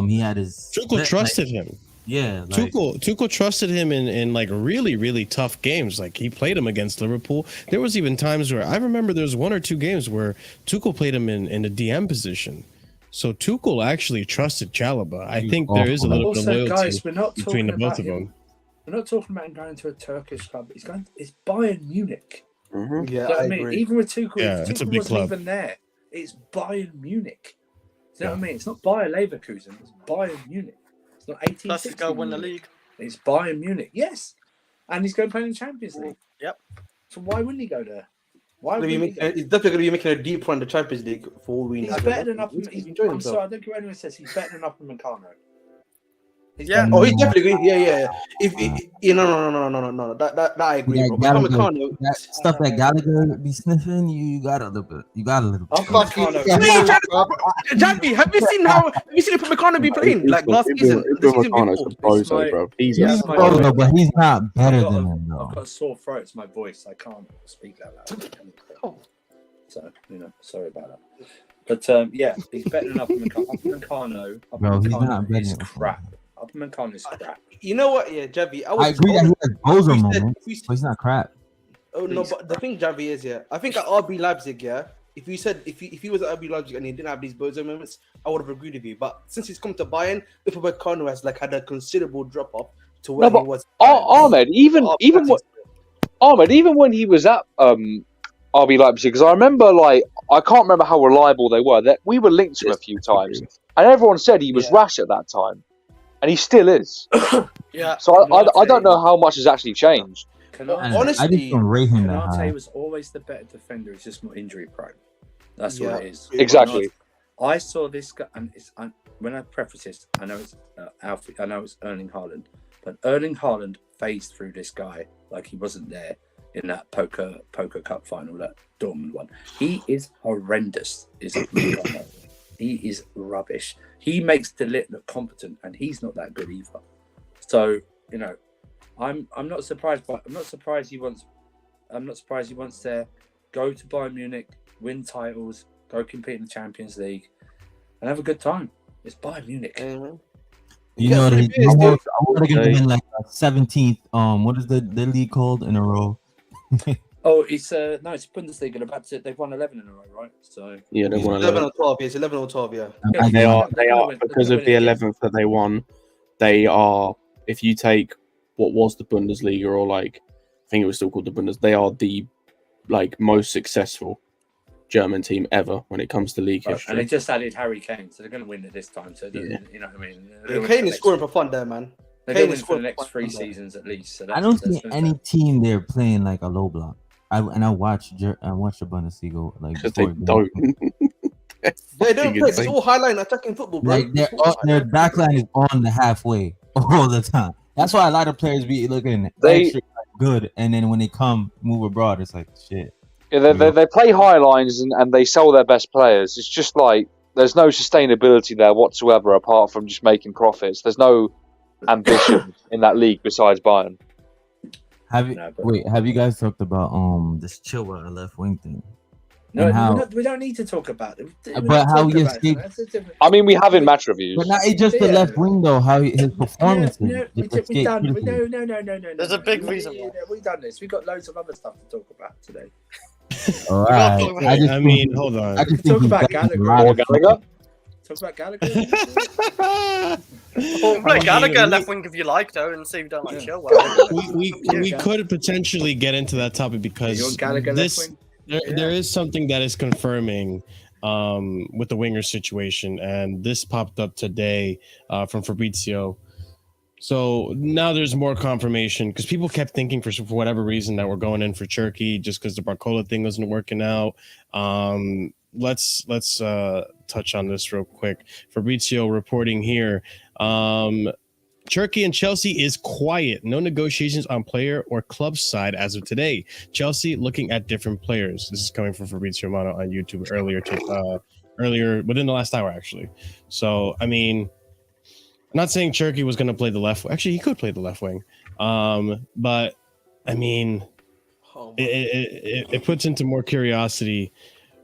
Speaker 8: He had his
Speaker 1: Tuchel trusted him.
Speaker 8: Yeah, like,
Speaker 1: Tuchel trusted him in like really, really tough games. Like he played him against Liverpool. There was even times where I remember there was 1 or 2 games where Tuchel played him in a DM position. So Tuchel actually trusted Chalobah. I think there is a little bit of loyalty
Speaker 3: guys, we're not
Speaker 1: between the both of
Speaker 3: him.
Speaker 1: them.
Speaker 3: We're not talking about him going to a Turkish club. It's Bayern Munich.
Speaker 6: Mm-hmm. Yeah,
Speaker 3: I mean, even with Tuchel, if
Speaker 1: it's a
Speaker 3: Tuchel
Speaker 1: big
Speaker 3: wasn't
Speaker 1: club.
Speaker 3: even there. It's Bayern Munich. You know what I mean? It's not Bayer Leverkusen. It's Bayern Munich. It's not 18.
Speaker 4: Plus, he's going to win the league.
Speaker 3: It's Bayern Munich. Yes, and he's going to play in the Champions League.
Speaker 4: Yep.
Speaker 3: So why wouldn't he go there? Why would
Speaker 6: he's definitely going to be making a deep run in the Champions League for all we know.
Speaker 3: He's better than I'm sorry, I don't care what anyone says. He's better than Upamecano. Yeah.
Speaker 6: Oh, he's definitely good. Yeah. No. That I agree, bro.
Speaker 8: That stuff that Gallagher be sniffing, you got a little bit.
Speaker 6: Jambi, have you seen Upamecano be playing like last season?
Speaker 8: But he's not better than him, though.
Speaker 3: I've got a sore throat. It's my voice. I can't speak that loud. So sorry about that. But yeah, he's better than Upamecano.
Speaker 8: Bro, he's not better
Speaker 3: is
Speaker 8: than
Speaker 3: crap. Upamecano is crap.
Speaker 6: You know what? Yeah, Javi.
Speaker 8: I agree that he has bozo moments, but he's not crap.
Speaker 6: Oh no, but the thing, Javi, is I think at RB Leipzig, if you said if he was at RB Leipzig and he didn't have these bozo moments, I would have agreed with you. But since he's come to Bayern, Upamecano has like had a considerable drop off to where he was.
Speaker 2: Ahmed, even when he was at RB Leipzig, because I remember I can't remember how reliable they were. That we were linked to him a few times, and everyone said he was rash at that time. And he still is.
Speaker 4: Yeah.
Speaker 2: So I don't know how much has actually changed.
Speaker 3: Honestly,
Speaker 8: I just don't rate him that high.
Speaker 3: Konate was always the better defender. He's just more injury prone. That's what it is.
Speaker 2: Exactly.
Speaker 3: I saw this guy, and when I preface this, I know it's Alfie. I know it's Erling Haaland, but Erling Haaland phased through this guy like he wasn't there in that poker cup final, that Dortmund one. He is horrendous. He is rubbish. He makes De Ligt look competent, and he's not that good either. So I'm not surprised. But I'm not surprised he wants to go to Bayern Munich, win titles, go compete in the Champions League, and have a good time. It's Bayern Munich.
Speaker 8: You know what I want to give him like a 17th. What is the league called in a row?
Speaker 3: Oh, it's it's Bundesliga. They've won 11 in a row, right? So
Speaker 5: yeah, they've won
Speaker 6: 11 or 12. Yes, 11 or 12. Yeah.
Speaker 5: And they are because of the 11th that they won. They are, if you take what was the Bundesliga, or I think it was still called the Bundes, they are the most successful German team ever when it comes to league history.
Speaker 3: And they just added Harry Kane, so they're going to win it this time. So you know what I mean.
Speaker 6: Kane is scoring for fun there, man.
Speaker 3: They're going to win for the next 3 seasons at least. So
Speaker 8: I don't see any team there playing like a low block. I watch the Bundesliga
Speaker 5: because they don't.
Speaker 6: They don't play. It's all highline attacking football, bro.
Speaker 8: Their backline is on the halfway all the time. That's why a lot of players be looking extra good, and then when they move abroad, it's like shit.
Speaker 2: Yeah, they play high lines and they sell their best players. It's just there's no sustainability there whatsoever, apart from just making profits. There's no ambition in that league besides Bayern.
Speaker 8: Have you guys talked about this Chilwell left wing thing?
Speaker 3: No, we don't need to talk about it.
Speaker 8: But how he escaped?
Speaker 2: I mean, we have in match reviews.
Speaker 8: But not just the left wing though. How his performance.
Speaker 3: No. There's
Speaker 4: a big reason why.
Speaker 3: We've done this. We've got loads of other stuff to talk about today.
Speaker 8: All right.
Speaker 1: I mean, hold on.
Speaker 8: I just
Speaker 3: talk about Gallagher. Talk about Gallagher.
Speaker 4: Play Gallagher left wing if you like, though, and see if you don't like Chilwell.
Speaker 1: We could potentially get into that topic because there is something that is confirming with the winger situation, and this popped up today from Fabrizio. So now there's more confirmation because people kept thinking for whatever reason that we're going in for Cherki just because the Barcola thing wasn't working out. Let's touch on this real quick. Fabrizio reporting here. Cherki and Chelsea is quiet. No negotiations on player or club side as of today. Chelsea looking at different players. This is coming from Fabrizio Romano on YouTube earlier within the last hour, actually. So, I mean, I'm not saying Cherki was going to play the left. Actually, he could play the left wing. But, I mean, it puts into more curiosity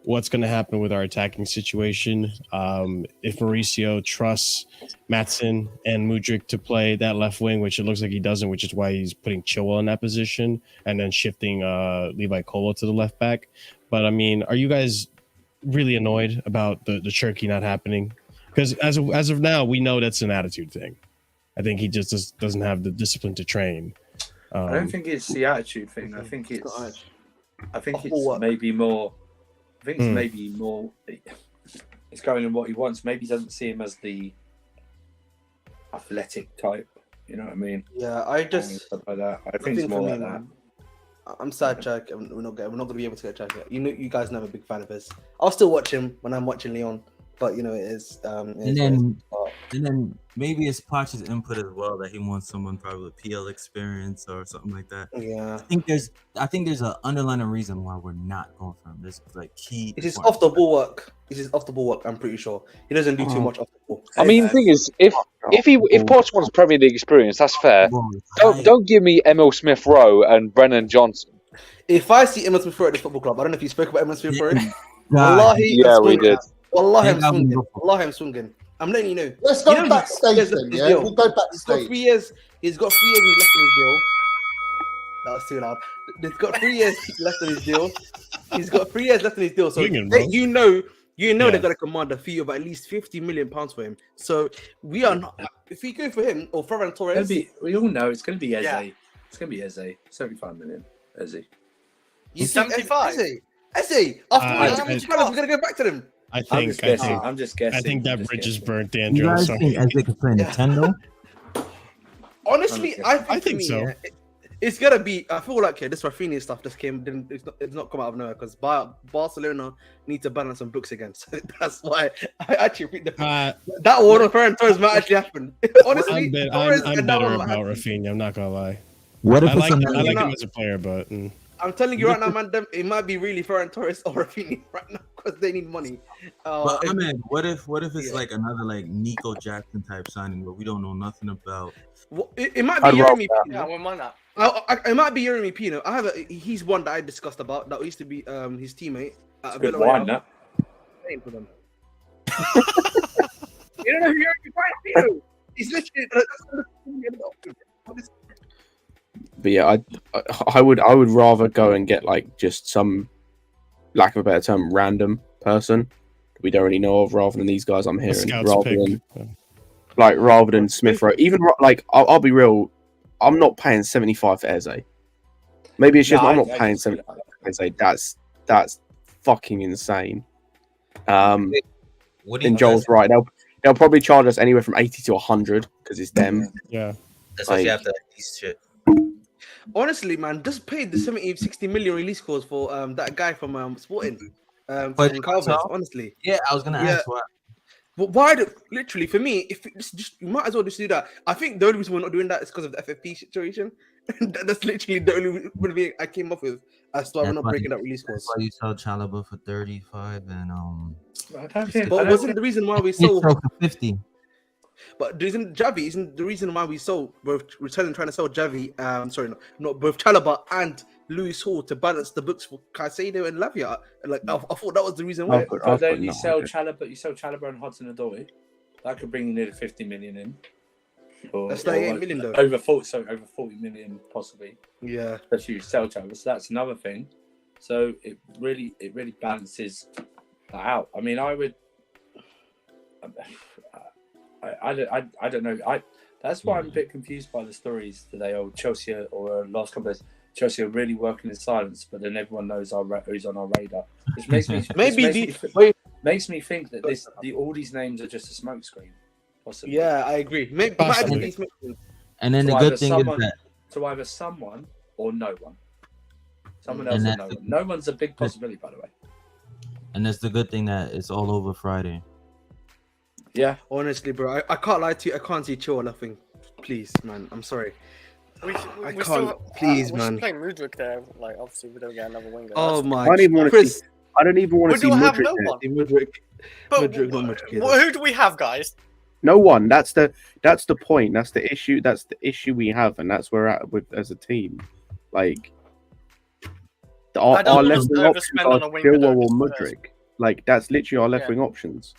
Speaker 1: what's going to happen with our attacking situation. If Mauricio trusts Maatsen and Mudryk to play that left wing, which it looks like he doesn't, which is why he's putting Chilwell in that position and then shifting Levi Kolo to the left back. But I mean, are you guys really annoyed about the Cherki not happening? Because as of now, we know that's an attitude thing. I think he just doesn't have the discipline to train.
Speaker 3: I don't think it's the attitude thing. I think it's maybe more. I think it's maybe more. It's going in what he wants. Maybe he doesn't see him as the athletic type. You know what I mean?
Speaker 6: Yeah, I just
Speaker 3: stuff like that. I think it's more like that.
Speaker 6: I'm sad, Jack. We're not going to be able to get Jack yet. You guys know I'm a big fan of his. I'll still watch him when I'm watching Leon, but it is.
Speaker 8: And then maybe it's Poch's input as well that he wants someone probably with PL experience or something like that.
Speaker 6: Yeah,
Speaker 8: I think there's an underlying reason why we're not going for him. There's like key.
Speaker 6: It is off the ball work. I'm pretty sure he doesn't do too much off the ball.
Speaker 2: I mean, the thing is, if Poch wants Premier League experience, that's fair. Don't give me Emil Smith Rowe and Brennan Johnson.
Speaker 6: If I see Emil Smith Rowe at this football club, I don't know if you spoke about Emil Smith Rowe.
Speaker 2: Yeah, we did.
Speaker 6: Wallahi, I'm swinging. I'm letting you know.
Speaker 9: Let's go backstage then, yeah? We'll go backstage.
Speaker 6: He's got 3 years left in his deal. That was too loud. He's got 3 years left in his deal. So they're going to command a fee of at least £50 million for him. So we are not. If we go for him or Ferran Torres,
Speaker 3: we all know it's going to be Eze. Yeah. It's going to be Eze. 75 million. Eze.
Speaker 4: He's 75.
Speaker 6: Eze. After we're going to go back to them.
Speaker 1: I'm just guessing. I think that bridge is burnt, Andrew.
Speaker 8: You guys think Eze could play Nintendo?
Speaker 6: Honestly, I think so. Yeah, it's gonna be. I feel like this Rafinha stuff just came. It's not come out of nowhere because Barcelona need to balance some books again. So that's why I actually think that one of Ferran Torres might actually happen. Honestly,
Speaker 1: I'm better about Rafinha. I'm not gonna lie.
Speaker 8: What if
Speaker 1: I like him as a player, but
Speaker 6: I'm telling you right now, man, it might be really Ferran Torres or Rafinha right now because they need money.
Speaker 8: But I mean, what if it's like another like Nico Jackson type signing where we don't know nothing about?
Speaker 6: Well, it might be Yeremy Pino.
Speaker 4: Yeah, well, why not?
Speaker 6: It might be Yeremy Pino. He's one that I discussed about that used to be his teammate at
Speaker 3: good wine, that.
Speaker 6: For them. You don't know who Yeremy Pino? He's literally.
Speaker 5: But yeah, I would rather go and get like just some, lack of a better term, random person we don't really know of, rather than these guys I'm hearing, rather than Smith Rowe. Even like I'll be real, I'm not paying 75 for Eze. Maybe it's just I'm not paying 75 for Eze. That's fucking insane. And Joel's right. They'll probably charge us anywhere from 80 to 100 because it's them.
Speaker 1: Yeah,
Speaker 11: that's why you have to these shit.
Speaker 6: Honestly, man, just paid the 60 million release clause for that guy from Sporting. Honestly.
Speaker 8: Yeah, I was gonna ask why.
Speaker 6: But why literally for me, if it's just you might as well just do that. I think the only reason we're not doing that is because of the FFP situation. That's literally the only thing I came up with as to why we're not breaking that release clause.
Speaker 8: Why you sold Chalobah for 35 and
Speaker 6: But wasn't the reason why we sold
Speaker 8: for 50?
Speaker 6: But isn't the reason why we sold both trying to sell Javi, not both Chalobah and Lewis Hall to balance the books for Caicedo and Lavia. Like I thought that was the reason why.
Speaker 3: But then you sell Chalobah and Hudson-Odoi. That could bring you nearly 50 million in.
Speaker 6: That's like 8 million though.
Speaker 3: Over 40 million possibly.
Speaker 6: Yeah.
Speaker 3: Especially if you sell Chalobah. So that's another thing. So it really balances that out. I mean, I would. I don't know. That's why I'm a bit confused by the stories today. Oh, Chelsea or last couple of days, Chelsea are really working in silence, but then everyone knows who's on our radar. Which makes me makes me think that all these names are just a smokescreen. Possibly.
Speaker 6: Yeah, I agree. Maybe
Speaker 8: and then the good thing is that
Speaker 3: to either someone or no one. Someone else or no one. No one's a big possibility, by the way.
Speaker 8: And that's the good thing that it's all over Friday.
Speaker 3: Yeah,
Speaker 6: honestly, bro, I can't lie to you. I can't see Chilwell nothing. Please, man, I'm sorry.
Speaker 4: I can't.
Speaker 6: Still, please, man.
Speaker 4: We're playing Mudryk there. Like, obviously, we don't get another winger.
Speaker 6: Oh my!
Speaker 5: I don't even want to see. I don't even want to see
Speaker 4: Mudryk.
Speaker 6: Mudryk, not much.
Speaker 4: Who do we have, guys?
Speaker 5: No one. That's the point. That's the issue. That's the issue we have, and that's where we're at with as a team. Like our left options are Chilwell or Mudryk. Like that's literally our left wing options.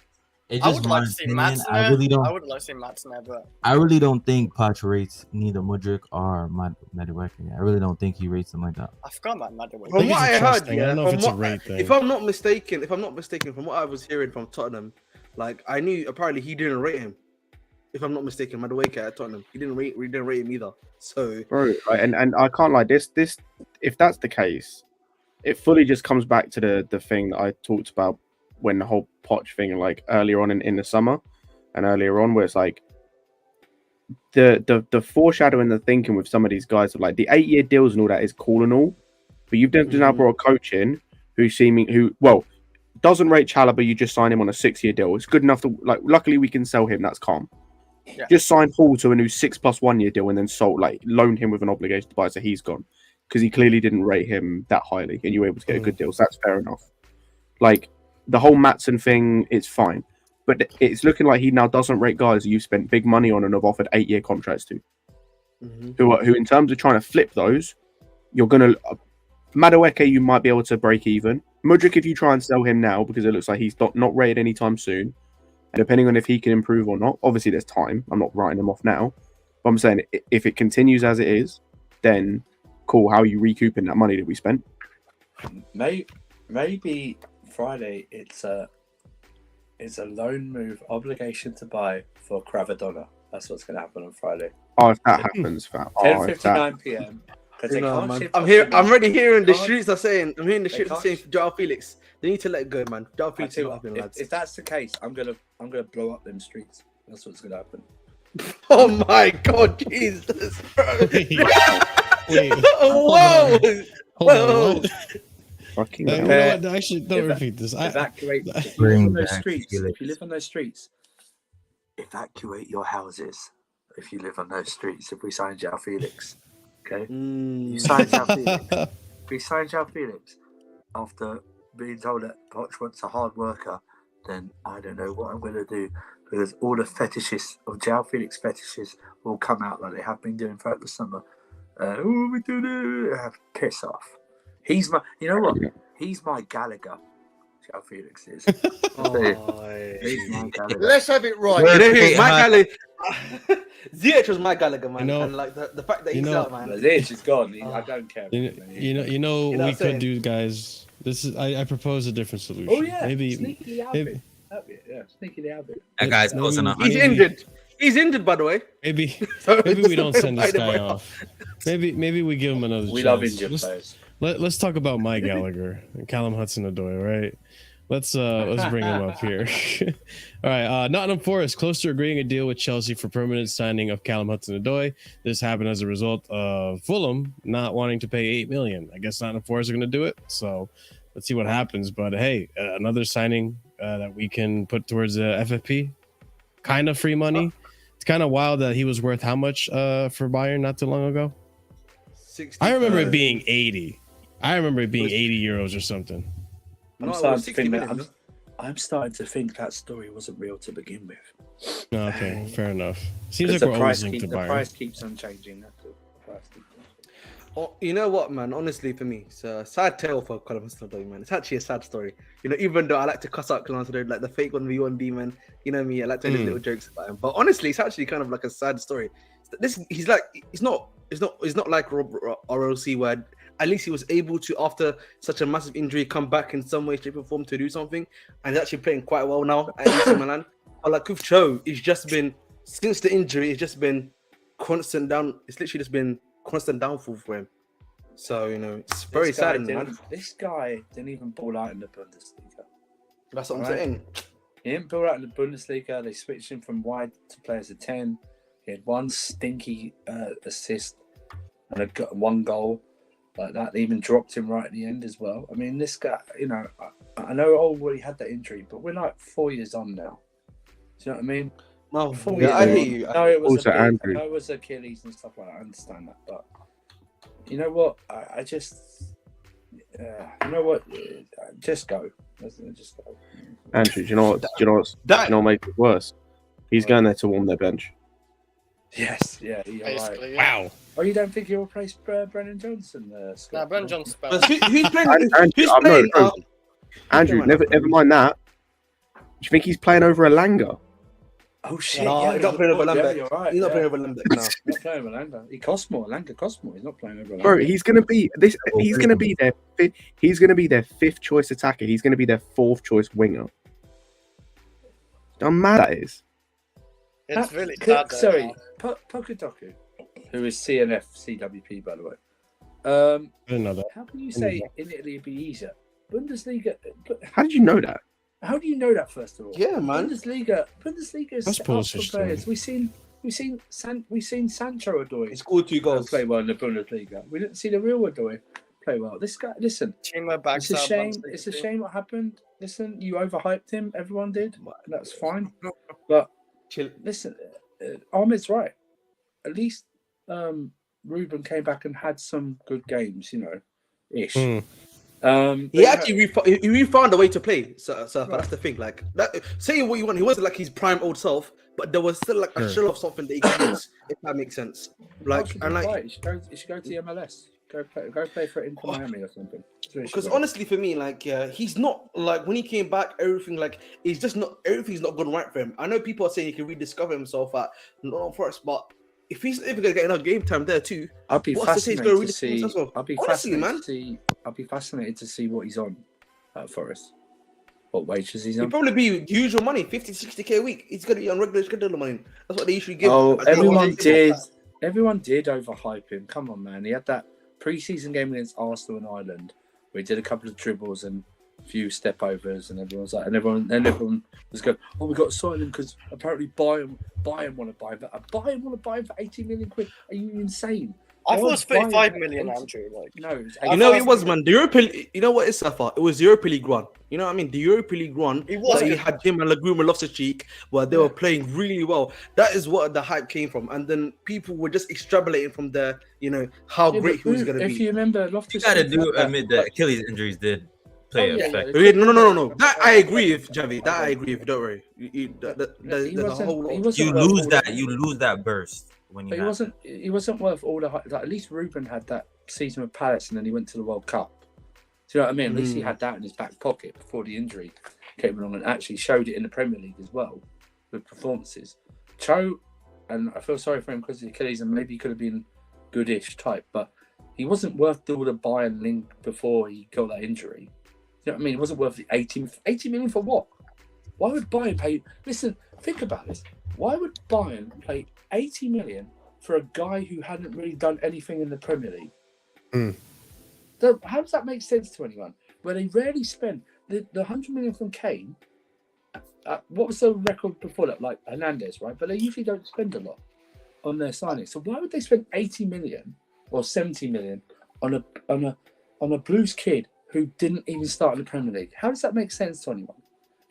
Speaker 8: It's
Speaker 4: I
Speaker 8: just
Speaker 4: would
Speaker 8: my
Speaker 4: like to see
Speaker 8: opinion.
Speaker 4: Maatsen
Speaker 8: I
Speaker 4: there.
Speaker 8: really don't.
Speaker 4: I would like to see Maatsen there, but
Speaker 8: I really don't think Poch rates neither Mudryk or Madueke. I really don't think he rates them like that.
Speaker 4: I forgot about Madueke.
Speaker 6: From what I heard,
Speaker 1: I don't know if it's a rate thing.
Speaker 6: if I'm not mistaken, from what I was hearing from Tottenham, like I knew apparently he didn't rate him. If I'm not mistaken, Madueke at Tottenham, he didn't rate him either. So,
Speaker 5: bro, and I can't lie. This if that's the case, it fully just comes back to the thing that I talked about when the whole Poch thing, like earlier on in the summer and earlier on, where it's like the foreshadowing, the thinking with some of these guys of like the 8-year deals and all that is cool and all, but you've now brought a coach in who doesn't rate Chalobah. You just sign him on a 6-year deal. It's good enough to like. Luckily, we can sell him. That's calm.
Speaker 4: Yeah.
Speaker 5: Just sign Hall to a new 6+ 1 year deal and then loan him with an obligation to buy, so he's gone because he clearly didn't rate him that highly, and you were able to get a good deal. So that's fair enough. Like the whole Maatsen thing, it's fine, but it's looking like he now doesn't rate guys you've spent big money on and have offered 8-year contracts to, who in terms of trying to flip those, you're gonna Madueke, you might be able to break even. Mudryk, if you try and sell him now, because it looks like he's not rated anytime soon. And depending on if he can improve or not, obviously there's time. I'm not writing him off now. But I'm saying if it continues as it is, then cool. How are you recouping that money that we spent?
Speaker 3: Maybe Friday it's a loan move, obligation to buy for Cravadonna. That's what's going to happen on Friday.
Speaker 5: Oh, if that happens, fam.
Speaker 3: 10:59 p.m.
Speaker 6: I'm already hearing the streets are saying. I'm hearing the streets are saying for Joao Felix. They need to let go, man. Joao Felix is happening, lads.
Speaker 3: If that's the case, I'm gonna blow up them streets. That's what's gonna happen.
Speaker 6: Oh my God, Jesus!
Speaker 1: Wait.
Speaker 6: Whoa! Whoa!
Speaker 5: Fucking
Speaker 1: you know what? Actually, don't repeat this.
Speaker 3: Evacuate. If you live on those streets, evacuate your houses. If you live on those streets, if we sign Joao Felix, okay? You sign Joao Felix. If we sign Joao Felix after being told that Poch wants a hard worker, then I don't know what I'm going to do, because all the fetishes of Joao Felix fetishes will come out like they have been doing throughout the summer. We do this. Piss off. He's my. You know what? He's my Gallagher. Joao Felix is. He's my Gallagher.
Speaker 9: Let's have it right.
Speaker 6: My Gallagher. ZH was my Gallagher, man. And like the fact that he's out, man.
Speaker 3: ZH is gone. I don't care.
Speaker 1: You know we could do, guys. This is I propose a different solution.
Speaker 3: Oh yeah,
Speaker 1: maybe
Speaker 3: sneakily Albert. Yeah, sneakily Albert.
Speaker 11: That guy's close enough.
Speaker 6: He's injured. He's injured, by the way.
Speaker 1: Maybe we don't send this guy off. Maybe we give him another chance.
Speaker 3: We love injured players.
Speaker 1: Let's talk about my Gallagher, Callum Hudson-Odoi, right? Let's bring him up here. All right, Nottingham Forest close to agreeing a deal with Chelsea for permanent signing of Callum Hudson-Odoi. This happened as a result of Fulham not wanting to pay $8 million. I guess Nottingham Forest are going to do it. So let's see what happens. But hey, another signing that we can put towards FFP, kind of free money. It's kind of wild that he was worth how much for Bayern not too long ago?
Speaker 6: 60.
Speaker 1: I remember it being 80. I remember it being 80 euros or something.
Speaker 3: I'm starting to think that story wasn't real to begin with.
Speaker 1: Okay, fair enough. Seems like we're always linked to Bayern.
Speaker 3: The price keeps on changing.
Speaker 6: Oh, you know what, man? Honestly, for me, it's a sad tale for Callum Hudson-Odoi, man. It's actually a sad story. You know, even though I like to cuss out Callum Hudson-Odoi, like the fake 1v1B, man. You know me, I like to make little jokes about him. But honestly, it's actually kind of like a sad story. He's not like ROC, where at least he was able to, after such a massive injury, come back in some way, shape, or form to do something, and he's actually playing quite well now at AC Milan. But like with Cho, it's just been, since the injury, it's just been constant down. It's literally just been constant downfall for him. So you know, it's very sad, man.
Speaker 3: This guy didn't even ball out in the Bundesliga.
Speaker 6: That's what I'm saying.
Speaker 3: He didn't ball out in the Bundesliga. They switched him from wide to play as a 10. He had one stinky assist and got one goal like that. They even dropped him right at the end as well. I mean, this guy, you know, I know he had that injury, but we're like 4 years on now. Do you know what I mean?
Speaker 6: Well,
Speaker 3: 4
Speaker 6: yeah, I hear you.
Speaker 3: No, it was
Speaker 5: Andrew.
Speaker 3: it was Achilles and stuff like that. I understand that, but you know what? I just, you know what? Just go. Just go.
Speaker 5: Andrew, do you know what makes it worse? He's going there to warm their bench.
Speaker 3: Yes, yeah, you're right.
Speaker 1: Wow.
Speaker 3: Oh, you don't think he'll replace Brennan Johnson?
Speaker 4: Nah, Brennan Johnson's
Speaker 6: But
Speaker 4: better.
Speaker 6: who's playing?
Speaker 5: Andrew, never mind that. Do you think he's playing over Elanga?
Speaker 3: Oh shit!
Speaker 6: No,
Speaker 3: yeah,
Speaker 6: he's not playing over
Speaker 3: yeah,
Speaker 6: Lambert.
Speaker 3: you're right.
Speaker 6: He's not
Speaker 3: yeah.
Speaker 6: playing over Lambert. No.
Speaker 3: He's not playing over Langa. He costs more. Langa costs more. He's not playing over Langa.
Speaker 5: Bro, he's gonna be this. He's gonna be their fifth. He's gonna be their fifth choice attacker. He's gonna be their fourth choice winger. How mad that is.
Speaker 4: It's really sad.
Speaker 3: Sorry, Poch, who is CNF CWP, by the way.
Speaker 1: I didn't know that.
Speaker 3: How can you say in Italy it'd be easier? Bundesliga.
Speaker 5: How did you know that?
Speaker 3: How do you know that? First of all,
Speaker 6: Yeah, man.
Speaker 3: Bundesliga is
Speaker 1: That's
Speaker 3: set up
Speaker 1: bullshit
Speaker 3: for players. We've seen Sancho Odoi.
Speaker 6: He scored 2 goals.
Speaker 3: Play well in the Bundesliga. We didn't see the real Odoi play well. This guy, listen, it's a shame. It's a shame what happened. Listen, you overhyped him. Everyone did. That's fine. But listen, Ahmed's right. At least Ruben came back and had some good games. Ish.
Speaker 6: He actually he found a way to play. So but that's the thing. Like that, saying what you want, he wasn't like his prime old self, but there was still like a shell of something that he could use, if that makes sense. Like and like,
Speaker 3: you should go to the MLS. Go play for Inter Miami or something.
Speaker 6: Because honestly, for me, like he's not like when he came back, everything like it's just not everything's not gone right for him. I know people are saying he can rediscover himself at Nottingham Forest, but if he's ever gonna get enough game time there too,
Speaker 3: I'll be fascinated to see. I'll be fascinated to see what he's on at Forest. What wages he's on?
Speaker 6: He'll probably be the usual money, 50-60k a week. He's gonna be on regular schedule money. That's what they usually give.
Speaker 3: Oh, everyone did overhype him. Come on, man. He had that pre-season game against Arsenal and Ireland where he did a couple of dribbles and a few step overs, and everyone was going, "Oh, we got to sign him because apparently Bayern want to buy him. Bayern want to buy him for 80 million quid. Are you insane?"
Speaker 4: I thought it was 35 million, Andrew. Like,
Speaker 3: no,
Speaker 6: it was, man. The Europa, you know what is Safa? It was Europa League 1. You know what I mean? The Europa League 1. He had him and Laguma Loftus-Cheek where they were playing really well. That is what the hype came from, and then people were just extrapolating from there. How great he was going to be.
Speaker 3: If you remember, Loftus-Cheek,
Speaker 11: you gotta admit that Achilles injuries did play a effect.
Speaker 6: No. That I agree with, Javi. That I agree with. Don't worry. You
Speaker 11: lose that burst.
Speaker 3: But he wasn't worth all the hype. Like, at least Ruben had that season with Palace, and then he went to the World Cup. Do you know what I mean? At least he had that in his back pocket before the injury came along, and actually showed it in the Premier League as well with performances. Cho, and I feel sorry for him because of the Achilles, and maybe he could have been goodish type, but he wasn't worth all the Bayern link before he got that injury. You know what I mean? It wasn't worth the 80 million for what? Why would Bayern pay? Listen, think about this. Why would Bayern pay 80 million for a guy who hadn't really done anything in the Premier League? How does that make sense to anyone? Where they rarely spend the 100 million from Kane. What was the record before that? Like Hernandez, right? But they usually don't spend a lot on their signings. So why would they spend 80 million or 70 million on a Blues kid who didn't even start in the Premier League? How does that make sense to anyone?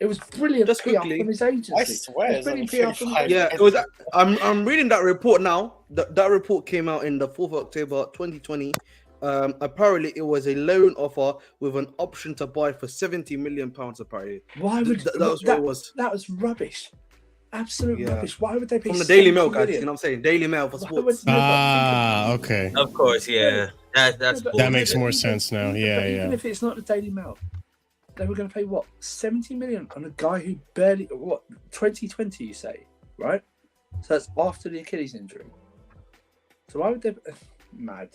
Speaker 3: It was brilliant
Speaker 6: Just
Speaker 3: PR from his agency.
Speaker 4: I swear,
Speaker 3: it was brilliant PR from his
Speaker 6: it was. I'm reading that report now. That report came out in the 4th of October 2020. Apparently, it was a loan offer with an option to buy for £70 million. Apparently,
Speaker 3: why would
Speaker 6: that was what it was?
Speaker 3: That was rubbish. Absolute rubbish. Why would they pay
Speaker 6: from the Daily Mail, guys?
Speaker 3: million?
Speaker 6: You know what I'm saying? Daily Mail for sports.
Speaker 1: Okay.
Speaker 11: Of course, yeah.
Speaker 1: That makes more sense now. Yeah.
Speaker 3: Even if it's not the Daily Mail, they were going to pay what 70 million on a guy who barely 2020. You say, right? So that's after the Achilles injury. So why would they? Mad.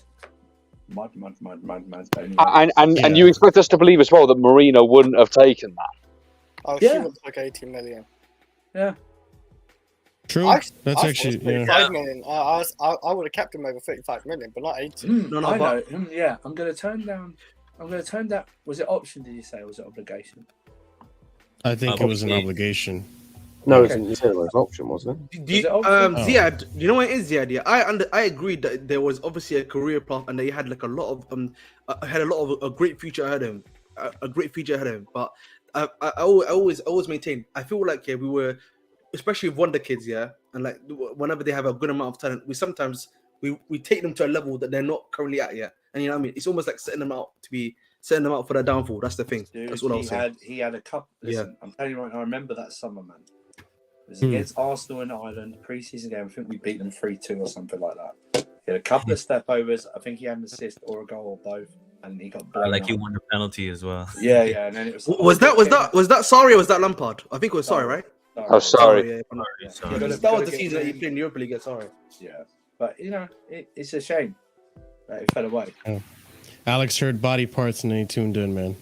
Speaker 2: And you expect us to believe as well that Mourinho wouldn't have taken that?
Speaker 4: Oh, yeah. He would like 80 million.
Speaker 3: Yeah.
Speaker 1: True. That's actually
Speaker 4: 35 million. I would have kept him over 35 million, but not 80.
Speaker 3: No, I know. Yeah, I'm going to turn down. Was it option? Did you say, or was it obligation?
Speaker 1: I think it was an obligation.
Speaker 5: No, you said it was an option, wasn't it?
Speaker 6: Ziad, you know what it is, Ziad? Yeah, I agree that there was obviously a career path, and they had like a lot of a great future ahead of him, a great future ahead of him. But I always maintain. I feel like we were, especially with Wonder Kids, and like whenever they have a good amount of talent, we take them to a level that they're not currently at yet. And you know what I mean? It's almost like setting them out for their downfall. That's the thing.
Speaker 3: Dude,
Speaker 6: that's what I was saying.
Speaker 3: He had a couple. Listen, I'm telling you right now, I remember that summer, man. It was against Arsenal in Ireland, pre-season game. I think we beat them 3-2 or something like that. He had a couple of step overs. I think he had an assist or a goal or both. and he got blown
Speaker 11: Like
Speaker 3: up.
Speaker 11: he won the penalty as well.
Speaker 3: Yeah, and then it was.
Speaker 6: Was that Sarri or was that Lampard? I think it was Sarri, right?
Speaker 2: Oh, sorry.
Speaker 6: Yeah.
Speaker 11: Sorry.
Speaker 6: That was the season that he played in Europa League. Sorry.
Speaker 3: Yeah, but it's a shame that it fell away.
Speaker 1: Oh. Alex heard body parts and then he tuned in, man.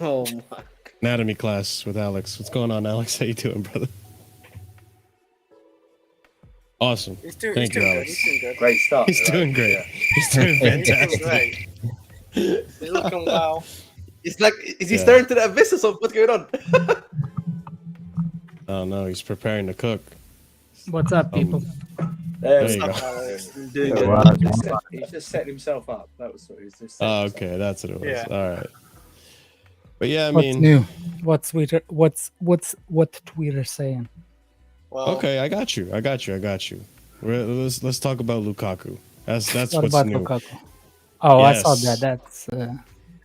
Speaker 6: Oh my.
Speaker 1: Anatomy class with Alex. What's going on, Alex? How you doing, brother? Awesome. Thank you, Alex.
Speaker 4: He's doing good.
Speaker 3: Great start.
Speaker 1: He's doing great.
Speaker 3: Yeah.
Speaker 1: He's doing fantastic.
Speaker 4: Great. He's looking well.
Speaker 6: It's like, is he staring to the abyss or something? What's going on?
Speaker 1: Oh no, he's preparing to cook.
Speaker 12: What's up, people?
Speaker 1: There you go.
Speaker 3: He's just setting himself up. That was what he was just.
Speaker 1: Oh, okay, that's what it was.
Speaker 4: Yeah.
Speaker 1: All right. But yeah, I
Speaker 12: What's
Speaker 1: mean,
Speaker 12: new? What's Twitter? What Twitter saying?
Speaker 4: Well,
Speaker 1: okay, I got you. Let's talk about Lukaku. That's
Speaker 12: What
Speaker 1: what's
Speaker 12: about
Speaker 1: new.
Speaker 12: Lukaku? Oh,
Speaker 1: Yes.
Speaker 12: I saw that. That's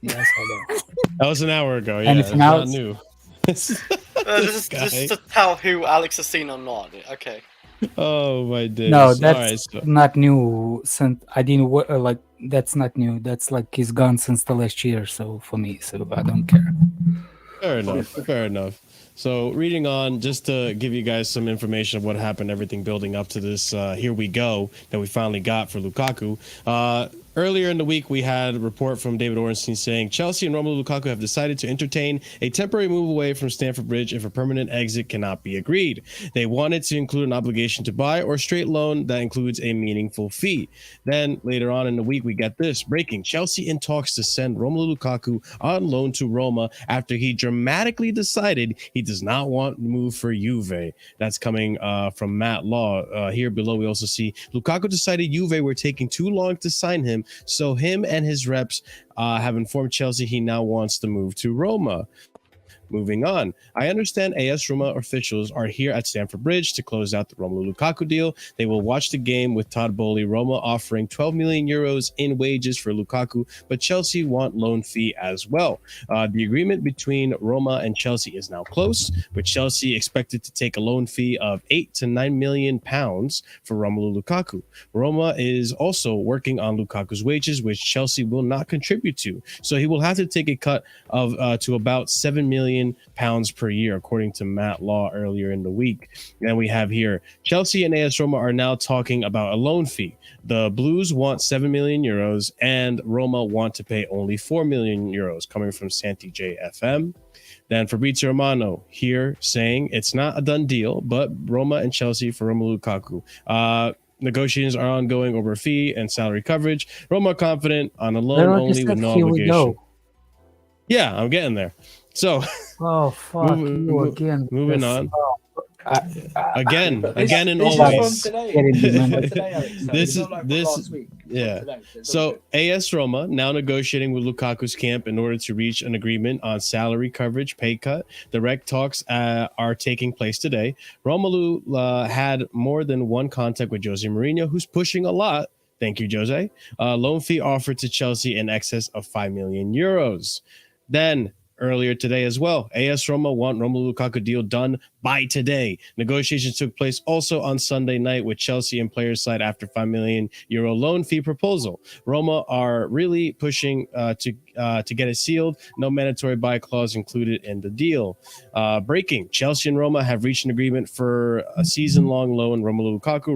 Speaker 12: yeah, I saw that.
Speaker 1: That was an hour ago. Yeah,
Speaker 12: Anything
Speaker 1: it's not
Speaker 12: else?
Speaker 1: new.
Speaker 4: just to tell who Alex has seen or not. Okay.
Speaker 1: Oh my days.
Speaker 12: No, that's
Speaker 1: All right, so-
Speaker 12: not new. Since I didn't like, that's not new. That's like he's gone since the last year. So for me, so I don't care.
Speaker 1: Fair enough. Fair enough. So reading on, just to give you guys some information of what happened, everything building up to this here we go that we finally got for Lukaku. Earlier in the week, we had a report from David Ornstein saying Chelsea and Romelu Lukaku have decided to entertain a temporary move away from Stamford Bridge if a permanent exit cannot be agreed. They wanted to include an obligation to buy or straight loan that includes a meaningful fee. Then later on in the week, we get this breaking: Chelsea in talks to send Romelu Lukaku on loan to Roma after he dramatically decided he does not want to move for Juve. That's coming from Matt Law. Here below, we also see Lukaku decided Juve were taking too long to sign him. So him and his reps have informed Chelsea he now wants to move to Roma. Moving on, I understand AS Roma officials are here at Stamford Bridge to close out the Romelu Lukaku deal. They will watch the game with Todd Bowley. Roma offering 12 million euros in wages for Lukaku, but Chelsea want loan fee as well. The agreement between Roma and Chelsea is now close, with Chelsea expected to take a loan fee of 8 to 9 million pounds for Romelu Lukaku. Roma is also working on Lukaku's wages, which Chelsea will not contribute to, so he will have to take a cut of to about 7 million pounds per year, according to Matt Law earlier in the week. And we have here Chelsea and AS Roma are now talking about a loan fee. The Blues want 7 million euros and Roma want to pay only 4 million euros, coming from Santi JFM. Then Fabrizio Romano here saying it's not a done deal, but Roma and Chelsea for Romelu Lukaku. Negotiations are ongoing over fee and salary coverage. Roma confident on a loan only with no obligation. Yeah, I'm getting there. So,
Speaker 12: oh fuck you again.
Speaker 1: Moving on. Again and
Speaker 3: this
Speaker 1: always.
Speaker 3: This
Speaker 1: yeah. So AS Roma now negotiating with Lukaku's camp in order to reach an agreement on salary coverage, pay cut. Direct talks are taking place today. Romelu had more than one contact with Jose Mourinho, who's pushing a lot. Thank you, Jose. Loan fee offered to Chelsea in excess of 5 million euros. Then earlier today as well, AS Roma want Romelu Lukaku deal done by today. Negotiations took place also on Sunday night with Chelsea and players side after 5 million euro loan fee proposal. Roma are really pushing to get it sealed. No mandatory buy clause included in the deal. Breaking: Chelsea and Roma have reached an agreement for a season-long loan. Romelu Lukaku.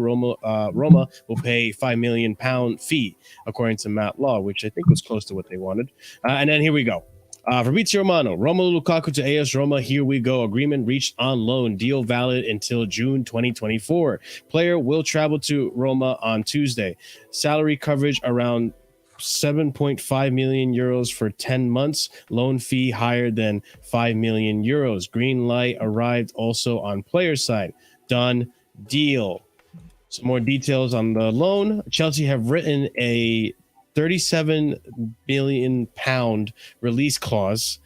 Speaker 1: Roma will pay £5 million fee, according to Matt Law, which I think was close to what they wanted. And then here we go. Fabrizio Romano, Romelu Lukaku to AS Roma. Here we go. Agreement reached on loan. Deal valid until June 2024. Player will travel to Roma on Tuesday. Salary coverage around 7.5 million euros for 10 months. Loan fee higher than 5 million euros. Green light arrived also on player side. Done deal. Some more details on the loan. Chelsea have written a 37 billion pound release clause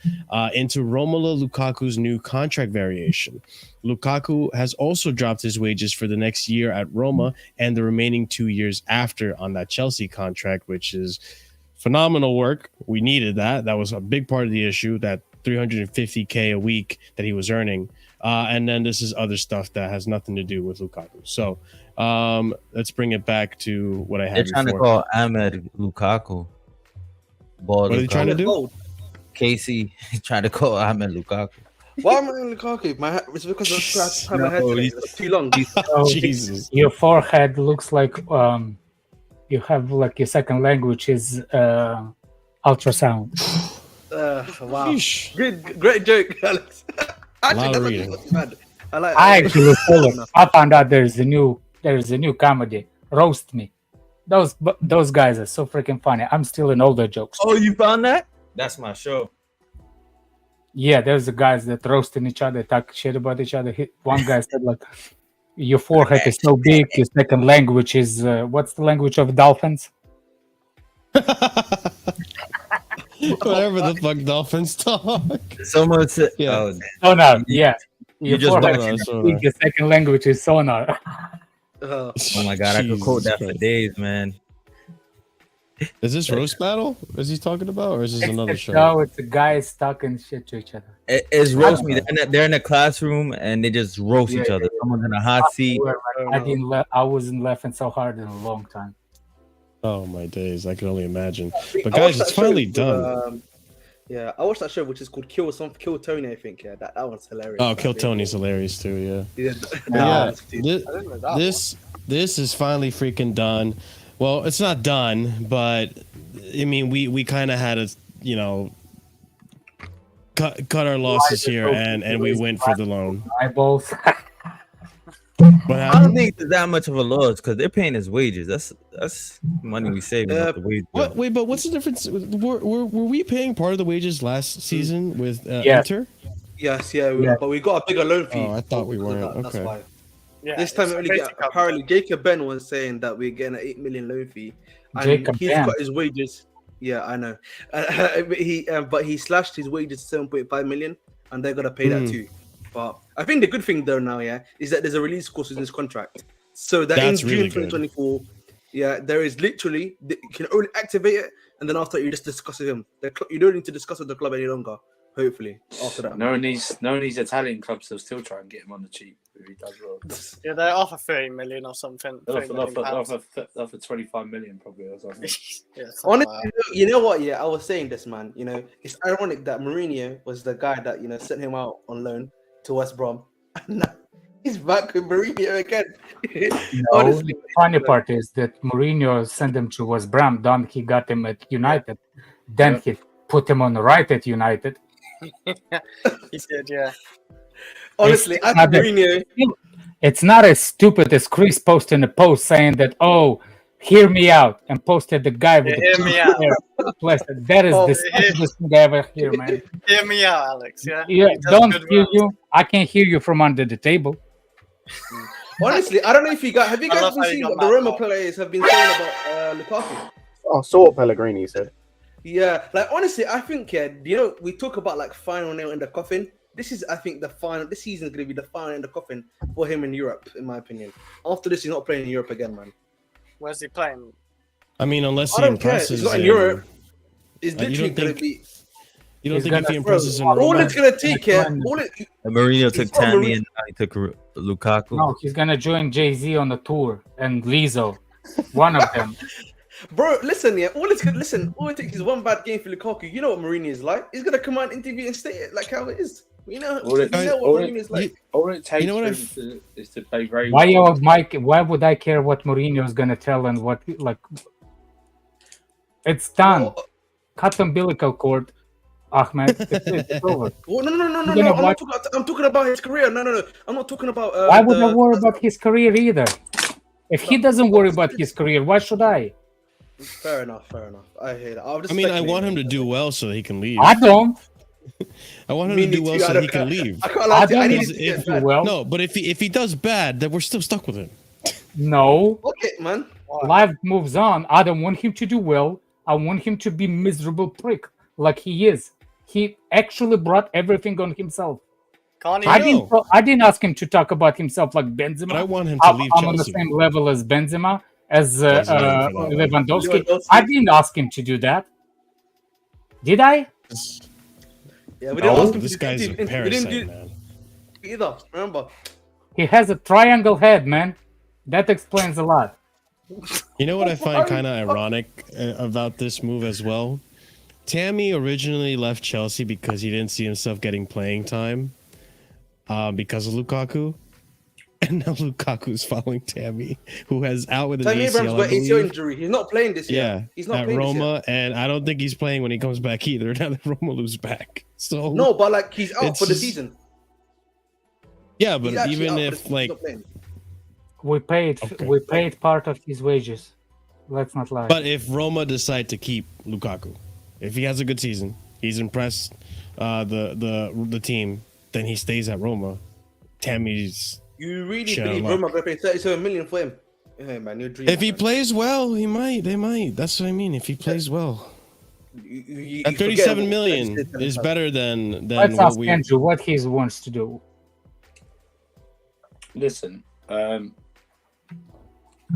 Speaker 1: into Romelu Lukaku's new contract variation. Lukaku has also dropped his wages for the next year at Roma and the remaining 2 years after on that Chelsea contract, which is phenomenal work. We needed that. That was a big part of the issue, that 350K a week that he was earning. And then this is other stuff that has nothing to do with Lukaku. So let's bring it back to what I had
Speaker 11: They're trying
Speaker 1: before.
Speaker 11: to call Ahmed Lukaku.
Speaker 1: What are they trying to do?
Speaker 8: Casey trying to call Ahmed Lukaku.
Speaker 6: Why am I in Lukaku? It's because I have my head today. It's too long.
Speaker 1: Jesus.
Speaker 12: Your forehead looks like you have like your second language is ultrasound.
Speaker 6: Wow. Good, great joke, Alex. Actually, that's not bad.
Speaker 12: I actually follow. I found out there's a new comedy. Roast me. Those guys are so freaking funny. I'm still in older jokes.
Speaker 11: Oh, you found that? That's my show.
Speaker 12: Yeah, there's the guys that roasting each other, talk shit about each other. One guy said like, "Your forehead is so big. Your second language is what's the language of dolphins?"
Speaker 1: Whatever the fuck dolphins talk.
Speaker 11: Someone said,
Speaker 1: yeah.
Speaker 12: Sonar. Yeah.
Speaker 11: You just
Speaker 12: your second language is sonar.
Speaker 11: Oh my god, I could quote that for days, man.
Speaker 1: Is this roast battle? Is he talking about, or is this another show?
Speaker 12: No, it's the guys talking shit to each other.
Speaker 11: It's roast me. They're in a classroom and they just roast each other. Someone's in a hot seat.
Speaker 12: I wasn't laughing so hard in a long time.
Speaker 1: Oh my days! I can only imagine. But guys, it's finally done.
Speaker 6: Yeah, I watched that show, which is called Kill Tony. I think. Yeah, that one's hilarious.
Speaker 1: Oh, Kill Tony's hilarious too. Yeah. This is finally freaking done. Well, it's not done, but I mean, we kind of had to, cut our losses here, and we went for the loan.
Speaker 12: Eyeballs.
Speaker 11: I don't think it's that much of a loss because they're paying his wages. That's money we save.
Speaker 1: Wait, but what's the difference? Were we paying part of the wages last season with
Speaker 12: Yeah.
Speaker 1: Inter?
Speaker 6: Yes, but we got a bigger loan fee.
Speaker 1: Oh, I thought we weren't. Okay.
Speaker 6: That's why.
Speaker 4: Yeah,
Speaker 6: This time, apparently, Jacob Ben was saying that we're getting an 8 million loan fee, and
Speaker 12: Jacob
Speaker 6: he's
Speaker 12: Ben.
Speaker 6: got his wages. Yeah, I know. But he slashed his wages to 7.5 million, and they're gonna pay that too. But I think the good thing though now, is that there's a release clause in this contract, so that in June
Speaker 1: really
Speaker 6: 2024, there is literally you can only activate it, and then after you just discuss with him. You don't need to discuss with the club any longer. Hopefully, after that.
Speaker 3: No one needs Italian clubs. They'll still try and get him on the cheap if he does well.
Speaker 4: Yeah, they offer 30 million or something.
Speaker 3: They'll offer 25 million probably or something.
Speaker 6: Honestly, you know what? Yeah, I was saying this, man. It's ironic that Mourinho was the guy that sent him out on loan to West Brom, and now he's back with Mourinho again.
Speaker 12: The funny part is that Mourinho sent him to West Brom. Then he got him at United. Then he put him on the right at United.
Speaker 4: He did, yeah.
Speaker 6: Honestly, Mourinho.
Speaker 12: It's not as stupid as Chris posting a post saying that, "Oh, hear me out," and posted the guy with the
Speaker 4: hear me out.
Speaker 12: That is the stupidest thing I ever hear, man.
Speaker 4: Hear me out, Alex. Yeah.
Speaker 12: Don't hear you. I can hear you from under the table.
Speaker 6: Honestly, I don't know if you guys have been seeing what the Roma players have been saying about Lukaku.
Speaker 5: I saw what Pellegrini said.
Speaker 6: Yeah, honestly, I think we talk about final nail in the coffin. This is, I think, the final. This season is going to be the final in the coffin for him in Europe, in my opinion. After this, he's not playing in Europe again, man.
Speaker 4: Where's he playing?
Speaker 1: I mean, unless he
Speaker 6: I don't care.
Speaker 1: impresses.
Speaker 6: He's not in Europe. It's literally going to be.
Speaker 1: You don't think if he impresses in
Speaker 6: all
Speaker 1: Roma?
Speaker 6: it's going to take
Speaker 11: Mourinho took Tammy and now he took Lukaku.
Speaker 12: No, he's gonna join Jay-Z on the tour and Lizzo, one of them.
Speaker 6: Bro, listen, all it takes is one bad game for Lukaku. You know what Mourinho is like. He's gonna come out and interview and state it like how it is. You know what Mourinho is like.
Speaker 3: All it takes is to play very
Speaker 12: Why,
Speaker 3: well.
Speaker 12: Mike? Why would I care what Mourinho is gonna tell and what It's done. Cut umbilical cord, Ahmed. It's over.
Speaker 6: No. I'm talking about his career. No. I'm not talking about.
Speaker 12: Why would I worry about his career either? If he doesn't worry about his career, why should I?
Speaker 6: Fair enough. I hear that.
Speaker 1: I want him to do well so that he can leave.
Speaker 12: I don't.
Speaker 1: I want him to do well so that he can leave.
Speaker 6: I can't lie to you. I need to do well.
Speaker 1: No, but if he does bad, then we're still stuck with him.
Speaker 12: No.
Speaker 6: Okay, man.
Speaker 12: Life moves on. I don't want him to do well. I want him to be miserable prick like he is. He actually brought everything on himself. I didn't ask him to talk about himself like Benzema.
Speaker 1: But I want him to leave
Speaker 12: I'm
Speaker 1: Chelsea.
Speaker 12: on the same level as Benzema, as Lewandowski. I didn't ask him to do that. Did I?
Speaker 6: Yeah, we didn't ask him
Speaker 1: this
Speaker 6: to
Speaker 1: guy's a parasite, man.
Speaker 6: Either, remember.
Speaker 12: He has a triangle head, man. That explains a lot.
Speaker 1: You know what I find kind of ironic about this move as well? Tammy originally left Chelsea because he didn't see himself getting playing time because of Lukaku. And now Lukaku's following Tammy, who has out with an
Speaker 6: Tammy Abraham's
Speaker 1: ACL.
Speaker 6: got ACL injury. He's not playing this year.
Speaker 1: Yeah,
Speaker 6: He's not
Speaker 1: at
Speaker 6: playing
Speaker 1: Roma,
Speaker 6: this year.
Speaker 1: and I don't think he's playing when he comes back either. Now that Romelu's back, so
Speaker 6: No, but like he's out for the
Speaker 1: just-
Speaker 6: season.
Speaker 1: yeah. But
Speaker 6: He's actually
Speaker 1: even
Speaker 6: out for the
Speaker 1: if
Speaker 6: season.
Speaker 1: like,
Speaker 6: He's not playing.
Speaker 12: We paid part of his wages. Let's not lie.
Speaker 1: but if Roma decide to keep Lukaku, if he has a good season, he's impressed the team, then he stays at Roma. Tammy's.
Speaker 6: You really
Speaker 1: Shut
Speaker 6: believe
Speaker 1: up.
Speaker 6: Roma are going to pay 37 million for him? Yeah, man, you're dreaming.
Speaker 1: If he plays well, he might. They might. That's what I mean. If he plays well,
Speaker 6: you
Speaker 1: at
Speaker 6: forget
Speaker 1: 37
Speaker 6: what-
Speaker 1: million is better than
Speaker 12: Let's
Speaker 1: what
Speaker 12: ask
Speaker 1: we.
Speaker 12: Andrew what he wants to do.
Speaker 3: Listen,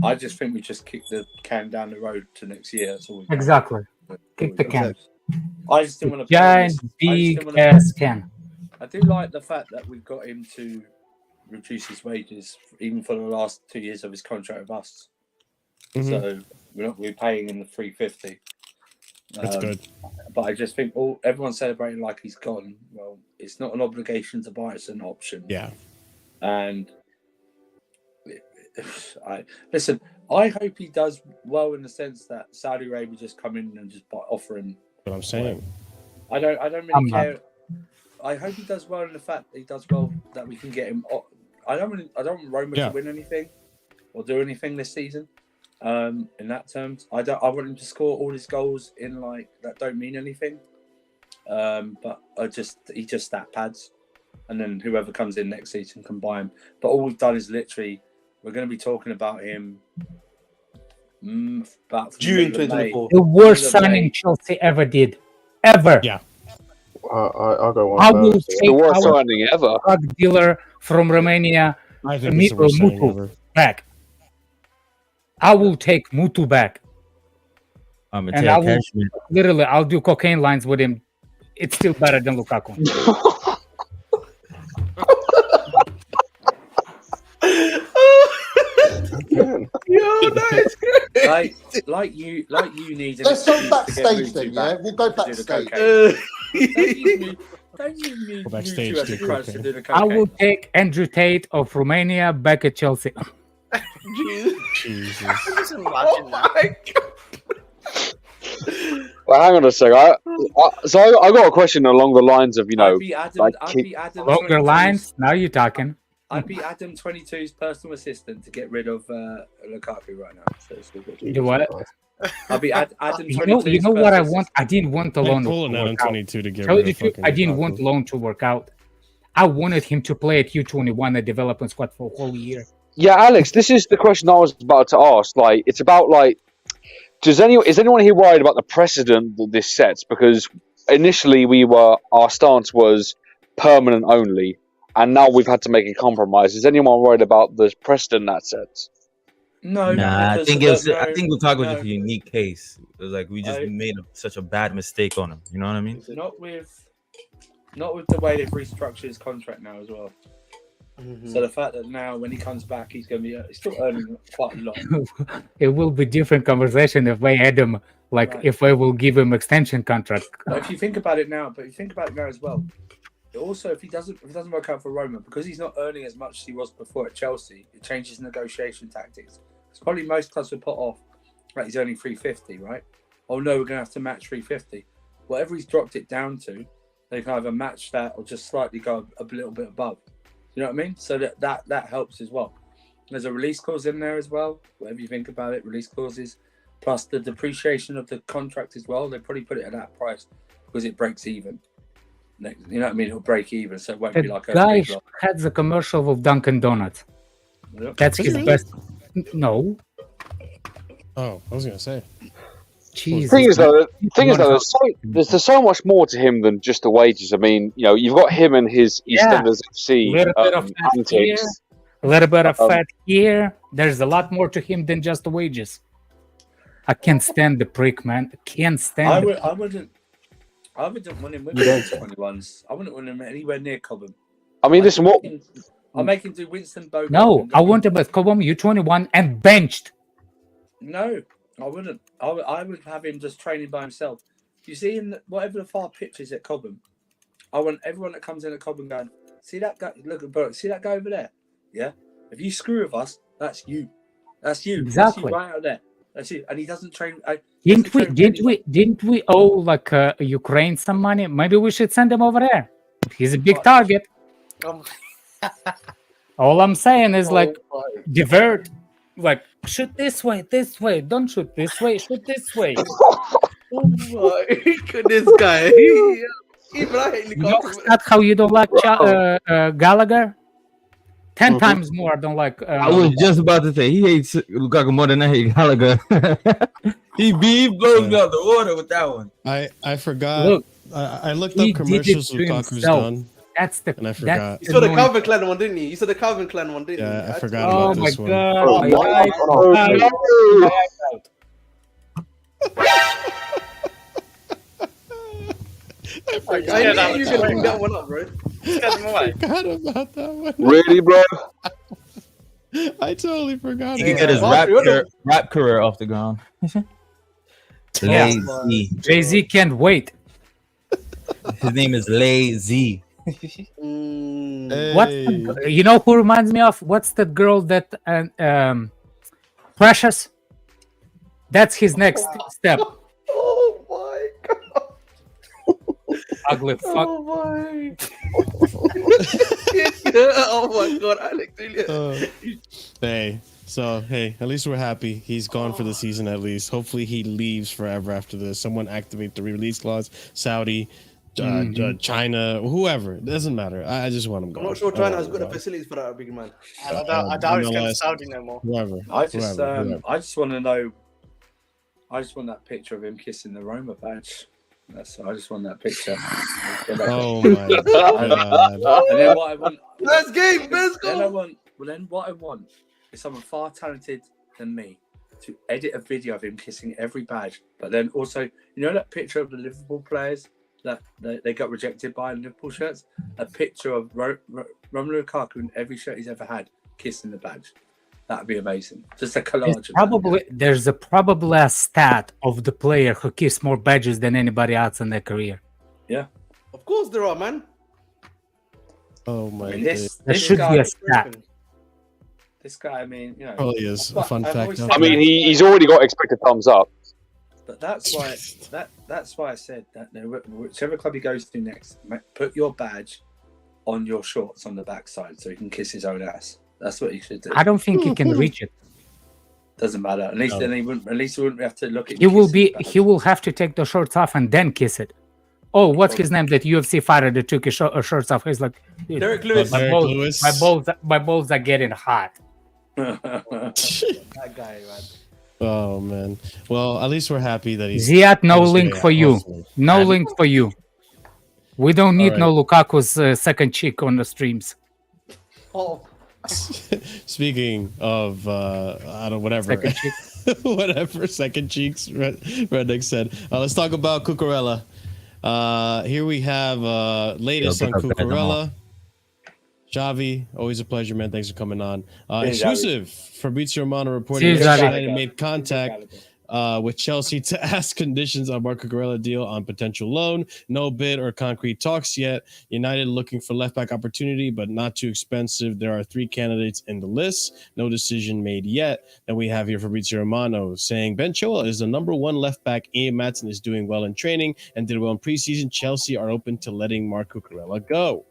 Speaker 3: I just think we just kick the can down the road to next year. That's all we can.
Speaker 12: Exactly. Kick the can.
Speaker 3: I just didn't want to.
Speaker 12: Giant, big ass can.
Speaker 3: I do like the fact that we've got him to reduce his wages, even for the last 2 years of his contract with us.
Speaker 1: Mhm.
Speaker 3: So we're paying him the 350.
Speaker 1: That's good.
Speaker 3: But I just think everyone's celebrating like he's gone. Well, it's not an obligation to buy; it's an option.
Speaker 1: Yeah.
Speaker 3: And listen. I hope he does well in the sense that Saudi Arabia just come in and just offer him.
Speaker 1: What I'm saying.
Speaker 3: I don't really care. I hope he does well in the fact that he does well that we can get him. I don't want Roma to win anything or do anything this season. In that terms, I want him to score all his goals in like that don't mean anything. But he just stat pads, and then whoever comes in next season can buy him. But all we've done is literally we're going to be talking about him. About
Speaker 6: June 2024.
Speaker 12: The worst signing Chelsea ever did. Ever.
Speaker 1: Yeah.
Speaker 5: I'll go one.
Speaker 12: I will
Speaker 5: first.
Speaker 12: take
Speaker 2: The worst
Speaker 12: our
Speaker 2: signing ever.
Speaker 12: drug dealer from Romania,
Speaker 1: I think it's the worst signing ever.
Speaker 12: back. I will take Mutu back.
Speaker 11: I'm
Speaker 12: And I will literally, I'll do cocaine lines with him. It's still better than Lukaku.
Speaker 6: Yo, that is great.
Speaker 3: like you need.
Speaker 9: Let's go backstage then, yeah? We'll go backstage.
Speaker 3: Don't use me.
Speaker 1: Go backstage,
Speaker 3: as a
Speaker 1: do
Speaker 3: crutch to
Speaker 1: cocaine.
Speaker 3: do the
Speaker 12: I
Speaker 3: cocaine.
Speaker 12: will take Andrew Tate of Romania back at Chelsea.
Speaker 1: Jesus.
Speaker 4: Just imagine that.
Speaker 2: Well, hang on a sec. So I got a question along the lines of
Speaker 3: I'd be Adam
Speaker 12: Longer
Speaker 3: 22's
Speaker 12: lines. Now you're talking.
Speaker 3: I'd be Adam 22's personal assistant to get rid of Lukaku right now. So it's all good.
Speaker 12: You what?
Speaker 3: I'll be Adam 22's
Speaker 12: You know what I
Speaker 3: personal
Speaker 12: want? I didn't want the loan to
Speaker 1: Pulling out on
Speaker 12: work out.
Speaker 1: 22 to get
Speaker 12: Tell you
Speaker 1: rid
Speaker 12: the
Speaker 1: of
Speaker 12: truth,
Speaker 1: fucking
Speaker 12: I didn't
Speaker 1: Lukaku.
Speaker 12: want the loan to work out. I wanted him to play at U21, the development squad, for a whole year.
Speaker 2: Yeah, Alex, this is the question I was about to ask. Like, it's about like, is anyone here worried about the precedent that this sets? Because initially our stance was permanent only, and now we've had to make a compromise. Is anyone worried about the precedent that sets?
Speaker 3: No,
Speaker 11: Nah, I think
Speaker 3: Lukaku
Speaker 11: I think Lukaku was a unique case. It was like we just made such a bad mistake on him. You know what I mean?
Speaker 3: Not with the way they've restructured his contract now as well. So the fact that now when he comes back, he's going to be he's still earning quite a lot.
Speaker 12: It will be different conversation if I had him, if I will give him extension contract.
Speaker 3: But if you think about it now, as well, also if he doesn't work out for Roma, because he's not earning as much as he was before at Chelsea, it changes negotiation tactics. It's probably most clubs would put off, right? He's earning 350, right? Oh no, we're going to have to match 350. Whatever he's dropped it down to, they can either match that or just slightly go a little bit above. You know what I mean? So that helps as well. There's a release clause in there as well. Whatever you think about it, release clauses, plus the depreciation of the contract as well. They probably put it at that price because it breaks even. You know what I mean? It'll break even, so it won't be
Speaker 12: The
Speaker 3: like a
Speaker 12: guy
Speaker 3: big lot.
Speaker 12: had the commercial with Dunkin' Donuts.
Speaker 3: Yep.
Speaker 12: That's his best. No.
Speaker 1: Oh, I was gonna say.
Speaker 12: Jesus.
Speaker 2: Thing is though, there's so much more to him than just the wages. I mean, you've got him and his EastEnders FC
Speaker 12: A little bit of fat here,
Speaker 2: antics.
Speaker 12: a little bit of fat here. There's a lot more to him than just the wages. I can't stand the prick, man. I can't stand
Speaker 3: I
Speaker 12: it.
Speaker 3: wouldn't want him with the 21s. I wouldn't want him anywhere near Cobham.
Speaker 2: I mean, listen, what?
Speaker 3: I'll make him do Winston Bogarts.
Speaker 12: No, I want him at Cobham U21 and benched.
Speaker 3: No, I wouldn't. I would have him just training by himself. You see, in whatever the far pitch is at Cobham, I want everyone that comes in at Cobham going, see that guy? Look at Burke. See that guy over there? Yeah. If you screw with us, that's you. That's you.
Speaker 12: Exactly.
Speaker 3: That's you right out there. That's you. And he doesn't train.
Speaker 12: Didn't we owe like Ukraine some money? Maybe we should send him over there. He's a big target. All I'm saying is like divert, like shoot this way. Don't shoot this way. Shoot this way.
Speaker 6: Oh my goodness, guy.
Speaker 12: That's how you don't like Gallagher. 10 times more. I don't like.
Speaker 11: I was just about to say he hates Lukaku more than I hate Gallagher. he blows me out the water with that one.
Speaker 1: I forgot.
Speaker 12: Look,
Speaker 1: I looked up commercials Lukaku's done.
Speaker 12: That's the.
Speaker 1: And I forgot.
Speaker 6: You saw the Calvin Klein one, didn't you? You saw the Calvin Klein one, didn't you?
Speaker 1: Yeah, I forgot about this one.
Speaker 6: I knew you were gonna bring that one up, bro.
Speaker 1: I forgot about that one.
Speaker 2: Really, bro?
Speaker 1: I totally forgot.
Speaker 11: He can get his rap career off the ground. Lazy.
Speaker 12: Jay-Z can't wait.
Speaker 11: His name is Lazy.
Speaker 12: What you know who reminds me of? What's that girl that Precious? That's his next step.
Speaker 6: Oh my god.
Speaker 12: Ugly fuck.
Speaker 6: Oh my. Oh my god, Alex.
Speaker 1: Hey, at least we're happy. He's gone for the season at least. Hopefully he leaves forever after this. Someone activate the release clause. Saudi, China, whoever. It doesn't matter. I just want him gone.
Speaker 6: I'm not sure China has got the facilities for that, big man.
Speaker 4: I doubt he's going to Saudi no more.
Speaker 1: Whoever.
Speaker 3: I just want to know. I just want that picture of him kissing the Roma badge. I just want that picture.
Speaker 1: Oh my god!
Speaker 3: And then what I want.
Speaker 6: Let's go.
Speaker 3: Then what I want is someone far talented than me to edit a video of him kissing every badge. But then also, you know that picture of the Liverpool players that they got rejected by in Liverpool shirts? A picture of Romelu Lukaku in every shirt he's ever had kissing the badge. That'd be amazing. Just a collage.
Speaker 12: There's probably a stat of the player who kissed more badges than anybody else in their career.
Speaker 3: Yeah.
Speaker 6: Of course there are, man.
Speaker 1: Oh my god.
Speaker 12: There should be a stat.
Speaker 3: This guy, I mean, you know.
Speaker 1: Probably is a fun fact.
Speaker 2: I mean, he's already got expected thumbs up.
Speaker 3: But that's why I said that whichever club he goes to next, put your badge on your shorts on the backside so he can kiss his own ass. That's what he should do.
Speaker 12: I don't think he can reach it.
Speaker 3: Doesn't matter. At least then he wouldn't have to look at.
Speaker 12: He will have to take the shorts off and then kiss it. Oh, what's his name? That UFC fighter that took his shorts off. He's like,
Speaker 6: Derek Lewis.
Speaker 12: My balls are getting hot.
Speaker 6: That guy, man.
Speaker 1: Oh man. Well, at least we're happy that he's.
Speaker 12: Ziad, no link for you. No link for you. We don't need no Lukaku's second cheek on the streams.
Speaker 6: Oh.
Speaker 1: Speaking of, I don't whatever,
Speaker 12: second cheek.
Speaker 1: whatever second cheeks. Redneck said. Let's talk about Cucurella. Here we have latest on Cucurella. Xavi, always a pleasure, man. Thanks for coming on. Exclusive. Fabrizio Romano reporting United made contact with Chelsea to ask conditions on Marco Cucurella deal on potential loan. No bid or concrete talks yet. United looking for left back opportunity, but not too expensive. There are 3 candidates in the list. No decision made yet. Then we have here Fabrizio Romano saying Ben Chilwell is the #1 left back. Ian Maatsen is doing well in training and did well in preseason. Chelsea are open to letting Marco Cucurella go.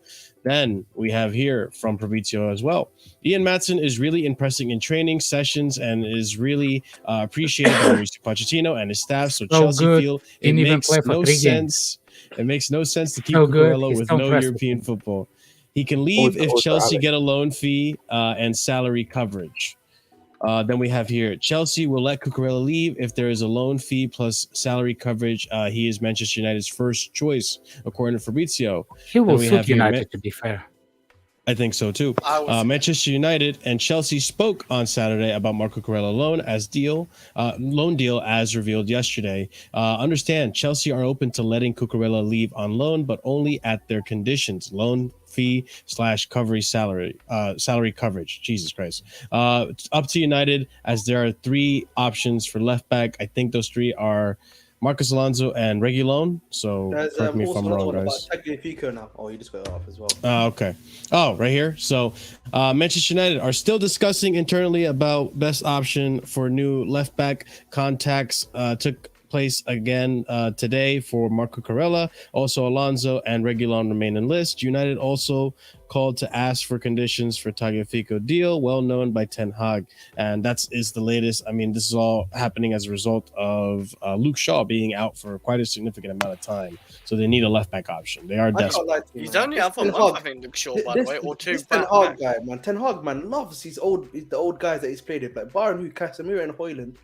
Speaker 1: Then we have here from Fabrizio as well. Ian Maatsen is really impressing in training sessions and is really appreciated by Mauricio Pochettino and his staff. So Chelsea feel it makes no sense. It makes no sense to keep Cucurella with no European football. He can leave if Chelsea get a loan fee and salary coverage. Then we have here, Chelsea will let Cucurella leave if there is a loan fee plus salary coverage. He is Manchester United's first choice, according to Fabrizio.
Speaker 12: He will suit United, to be fair.
Speaker 1: I think so, too. Manchester United and Chelsea spoke on Saturday about Marco Cucurella loan deal as revealed yesterday. Understand, Chelsea are open to letting Cucurella leave on loan, but only at their conditions. Loan fee / coverage salary coverage. Jesus Christ. Up to United, as there are 3 options for left back. I think those 3 are Marcus Alonso and Reguilon. So
Speaker 6: There's
Speaker 1: correct me if I'm
Speaker 6: also
Speaker 1: wrong,
Speaker 6: one about
Speaker 1: guys.
Speaker 6: Tagliafico now. Oh, you just got it off as well.
Speaker 1: Okay. Oh, right here. So Manchester United are still discussing internally about best option for new left back. Contacts took place again today for Marco Cucurella. Also Alonso and Reguilon remain in list. United also called to ask for conditions for Tagliafico deal, well known by Ten Hag, and that is the latest. I mean, this is all happening as a result of Luke Shaw being out for quite a significant amount of time, so they need a left back option. They are desperate.
Speaker 4: He's only out for a month, I think, Luke Shaw, by the way, or two.
Speaker 6: Ten Hag guy, man. Ten Hag, man, loves the old guys that he's played with, like Bayern, who Casemiro and Højlund.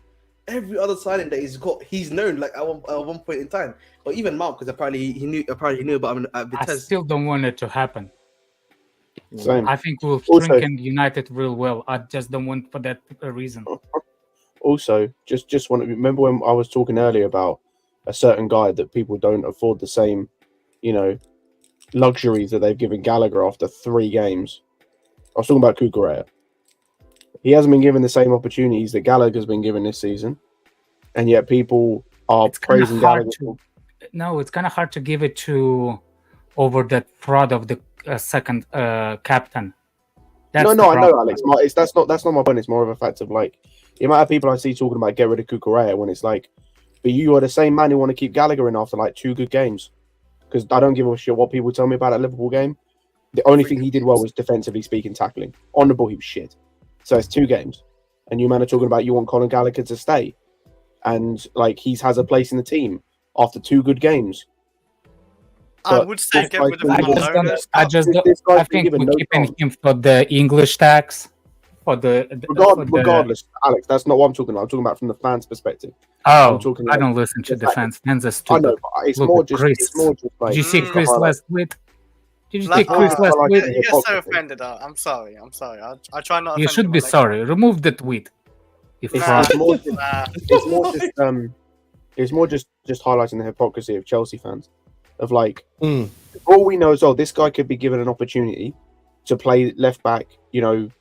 Speaker 6: Every other signing that he's known like at one point in time. But even Mount, because apparently he knew about him at Vitesse.
Speaker 12: I still don't want it to happen.
Speaker 5: Same.
Speaker 12: I think we'll
Speaker 5: Also-
Speaker 12: strengthen United real well. I just don't want for that reason.
Speaker 5: Also, just want to remember when I was talking earlier about a certain guy that people don't afford the same, luxuries that they've given Gallagher after 3 games. I was talking about Cucurella. He hasn't been given the same opportunities that Gallagher's been given this season, and yet people are praising Gallagher.
Speaker 12: No, it's kind of hard to give it to over that fraud of the second captain.
Speaker 5: I know, Alex. That's not my point. It's more of a fact of like the amount of people I see talking about get rid of Cucurella when it's like, but you are the same man who want to keep Gallagher in after like 2 good games. Because I don't give a shit what people tell me about that Liverpool game. The only thing he did well was defensively speaking, tackling. On the ball, he was shit. So it's 2 games, and you man are talking about you want Colin Gallagher to stay, and like he has a place in the team after 2 good games.
Speaker 4: I would say get rid of him.
Speaker 12: I think we're keeping him for the English tax.
Speaker 5: Regardless, Alex, that's not what I'm talking about. I'm talking about from the fans' perspective.
Speaker 12: Oh, I don't listen to the fans. Fans are stupid.
Speaker 5: I know, but it's more just like.
Speaker 12: Did you see Chris last week? Did you see Chris last week?
Speaker 4: You get so offended. I'm sorry. I try not.
Speaker 12: You should be sorry. Remove the tweet.
Speaker 5: It's more just highlighting the hypocrisy of Chelsea fans. Of like, for all we know as well, this guy could be given an opportunity to play left back. To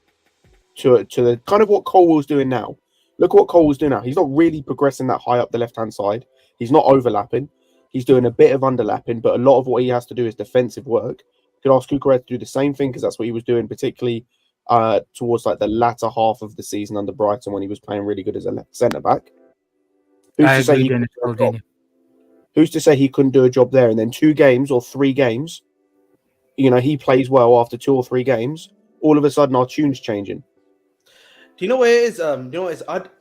Speaker 5: the kind of what Colwell's doing now. Look what Colwell's doing now. He's not really progressing that high up the left-hand side. He's not overlapping. He's doing a bit of underlapping, but a lot of what he has to do is defensive work. You could ask Cucurella to do the same thing because that's what he was doing, particularly towards like the latter half of the season under Brighton when he was playing really good as a centre-back. Who's to say he couldn't do a job there? And then 2 games or 3 games, he plays well after 2 or 3 games. All of a sudden, our tune's changing.
Speaker 6: Do you know what it is?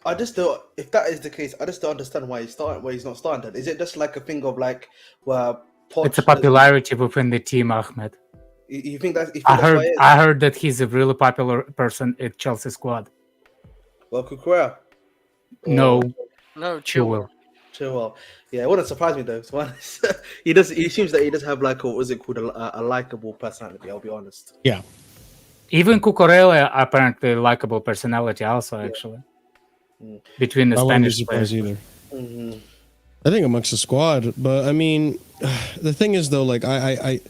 Speaker 6: I just don't. If that is the case, I just don't understand why he's not starting. Is it just like a thing of like where Poch,
Speaker 12: it's a popularity within the team, Ahmed?
Speaker 6: You think that's?
Speaker 12: I heard that he's a really popular person at Chelsea squad.
Speaker 6: Well, Cucurella.
Speaker 12: No,
Speaker 4: Chilwell.
Speaker 6: Yeah, it wouldn't surprise me though. He seems that he does have like a likable personality. I'll be honest.
Speaker 1: Yeah.
Speaker 12: Even Cucurella apparently likable personality also actually. Between the Spanish players
Speaker 1: either. I think amongst the squad, but I mean, the thing is though, like I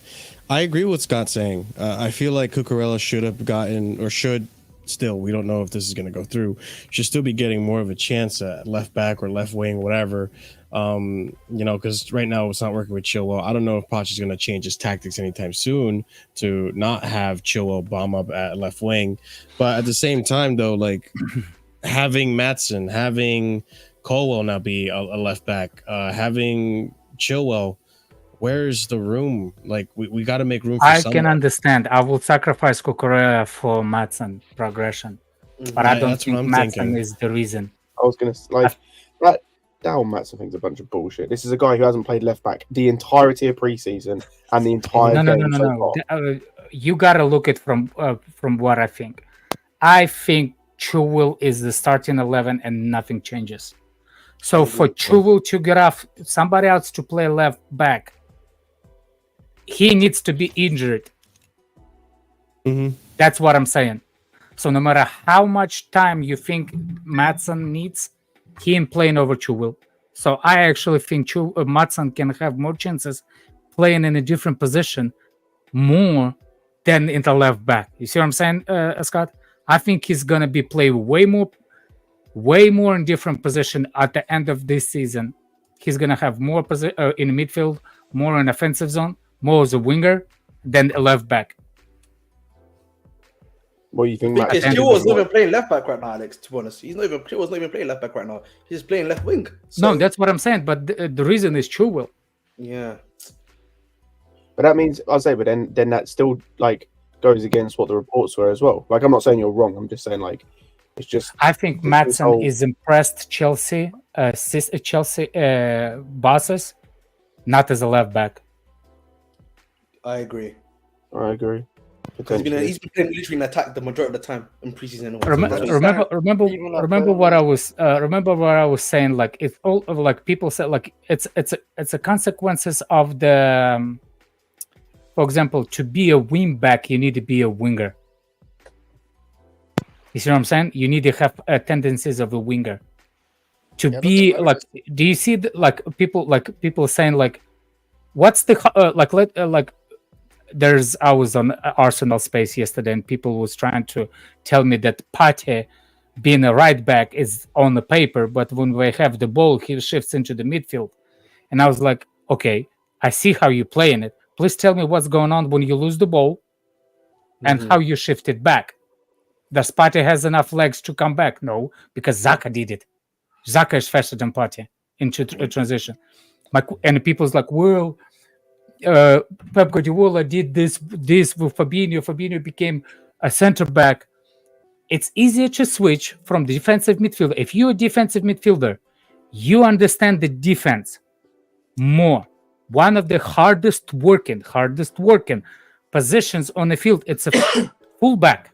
Speaker 1: agree with Scott saying. I feel like Cucurella should have gotten, or should still, we don't know if this is going to go through, should still be getting more of a chance at left back or left wing, whatever. Because right now it's not working with Chilwell. I don't know if Poch is going to change his tactics anytime soon to not have Chilwell bomb up at left wing. But at the same time, though, like having Maatsen, having Colwell now be a left back, having Chilwell, where's the room? Like we got to make room for someone.
Speaker 12: Can understand. I will sacrifice Cucurella for Maatsen progression, but I don't think Maatsen is the reason.
Speaker 5: I was going to that Down Maatsen thing's a bunch of bullshit. This is a guy who hasn't played left back the entirety of preseason and the entire game so far.
Speaker 12: You gotta look at from what I think. I think Chilwell is the starting 11 and nothing changes. So for Chilwell to get off somebody else to play left back, he needs to be injured. That's what I'm saying. So no matter how much time you think Maatsen needs, he ain't playing over Chilwell. So I actually think Maatsen can have more chances playing in a different position more than in the left back. You see what I'm saying, Scott? I think he's going to be playing way more in different position at the end of this season he's gonna have more in the midfield, more in offensive zone, more as a winger than a left back.
Speaker 5: What do you think?
Speaker 6: Chilwell's not even playing left back right now, Alex. To be honest, Chilwell's not even playing left back right now. He's playing left wing.
Speaker 12: So... No, that's what I'm saying. But the reason is Chilwell.
Speaker 6: Yeah.
Speaker 5: But that means I'll say, but then that still like goes against what the reports were as well. Like I'm not saying you're wrong. I'm just saying like it's just.
Speaker 12: I think Maatsen is impressed Chelsea bosses, not as a left back.
Speaker 6: I agree.
Speaker 5: Because
Speaker 6: he's been playing literally in attack the majority of the time in preseason.
Speaker 12: Remember what I was saying. Like it's all like people said. Like it's a consequences of the. For example, to be a wing back, you need to be a winger. You see what I'm saying? You need to have tendencies of a winger. To be like, do you see people saying like, what's the I was on Arsenal Space yesterday, and people was trying to tell me that Partey, being a right back, is on the paper, but when we have the ball, he shifts into the midfield. And I was like, okay, I see how you're playing it. Please tell me what's going on when you lose the ball, and how you shift it back. Does Partey has enough legs to come back? No, because Xhaka did it. Xhaka is faster than Partey into transition. And people's like, well, Pep Guardiola did this with Fabinho. Fabinho became a center back. It's easier to switch from the defensive midfielder. If you're a defensive midfielder, you understand the defense more. One of the hardest working positions on the field, it's a fullback.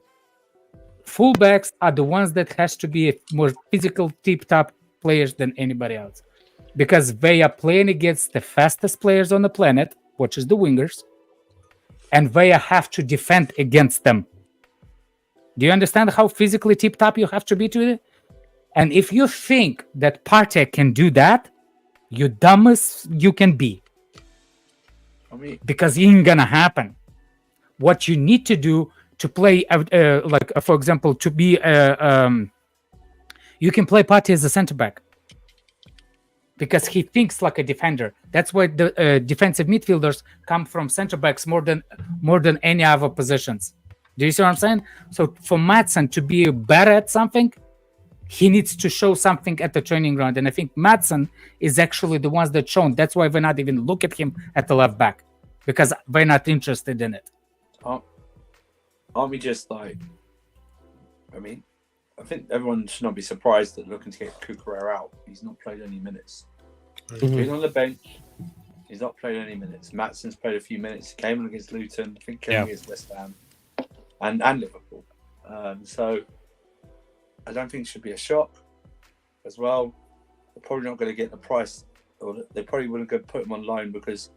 Speaker 12: Fullbacks are the ones that has to be more physical, tip-top players than anybody else, because they are playing against the fastest players on the planet, which is the wingers, and they have to defend against them. Do you understand how physically tip-top you have to be to it? And if you think that Partey can do that, you dumb as you can be. Because it ain't gonna happen. What you need to do to play, for example, to be, you can play Partey as a center back because he thinks like a defender. That's why the defensive midfielders come from center backs more than any other positions. Do you see what I'm saying? So for Maatsen to be better at something, he needs to show something at the training ground. And I think Maatsen is actually the ones that shown. That's why we're not even look at him at the left back, because we're not interested in it.
Speaker 3: Aren't we just like, I mean, I think everyone should not be surprised that looking to get Cucurella out. He's not played any minutes. He's been on the bench. He's not played any minutes. Maatsen's played a few minutes. He came on against Luton. I think came against West Ham and Liverpool. So I don't think it should be a shock as well. They're probably not going to get the price, or they probably wouldn't go put him on loan, because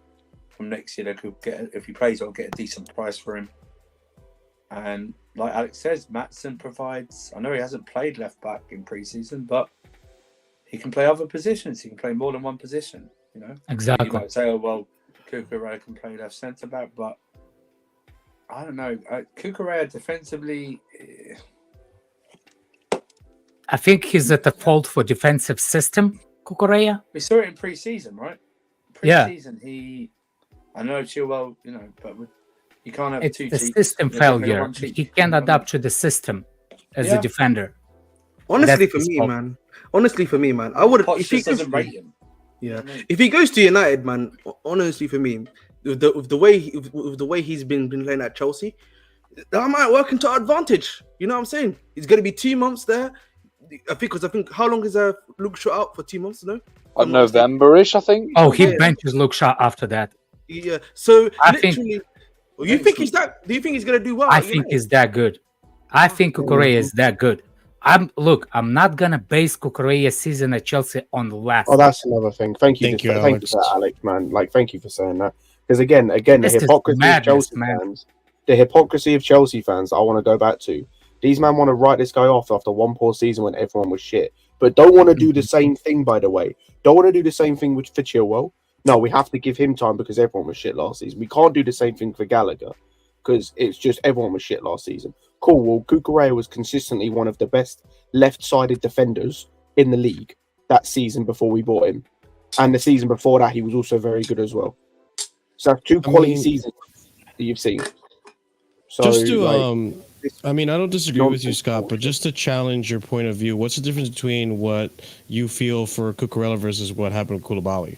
Speaker 3: from next year they could get, if he plays, I'll get a decent price for him. And like Alex says, Maatsen provides. I know he hasn't played left back in pre-season, but he can play other positions. He can play more than one position. You know,
Speaker 12: exactly.
Speaker 3: You might say, "Oh well, Cucurella can play left centre back," but I don't know. Cucurella defensively,
Speaker 12: I think he's at the fault for defensive system. Cucurella.
Speaker 3: We saw it in pre-season, right? Pre-season, I know Chilwell, you know, but you can't have two.
Speaker 12: It's the system failure. He can't adapt to the system as a defender.
Speaker 6: Honestly, for me, man. I would. If he doesn't rate him. Yeah, if he goes to United, man. Honestly, for me, with the way he's been playing at Chelsea, that might work into our advantage. You know what I'm saying? He's going to be 2 months there. I think how long is Luke Shaw out for? 2 months? No,
Speaker 2: November-ish, I think.
Speaker 12: Oh, he benches Luke Shaw after that.
Speaker 6: Yeah. So
Speaker 12: I
Speaker 6: literally, do you think he's going to do well?
Speaker 12: I think he's that good. I think Cucurella is that good. I'm not gonna base Cucurella's season at Chelsea on the last.
Speaker 5: Oh, that's another thing. Thank you for that, Alex, man. Like, thank you for saying that. Because again, the hypocrisy of Chelsea fans. I want to go back to. These men want to write this guy off after one poor season when everyone was shit, but don't want to do the same thing. By the way, don't want to do the same thing for Chilwell. No, we have to give him time because everyone was shit last season. We can't do the same thing for Gallagher because it's just everyone was shit last season. Cool. Well, Cucurella was consistently one of the best left-sided defenders in the league that season before we bought him. And the season before that, he was also very good as well. So that's two quality seasons that you've seen. So,
Speaker 1: just to, I mean, I don't disagree with you, Scott, but just to challenge your point of view, what's the difference between what you feel for Cucurella versus what happened with Koulibaly?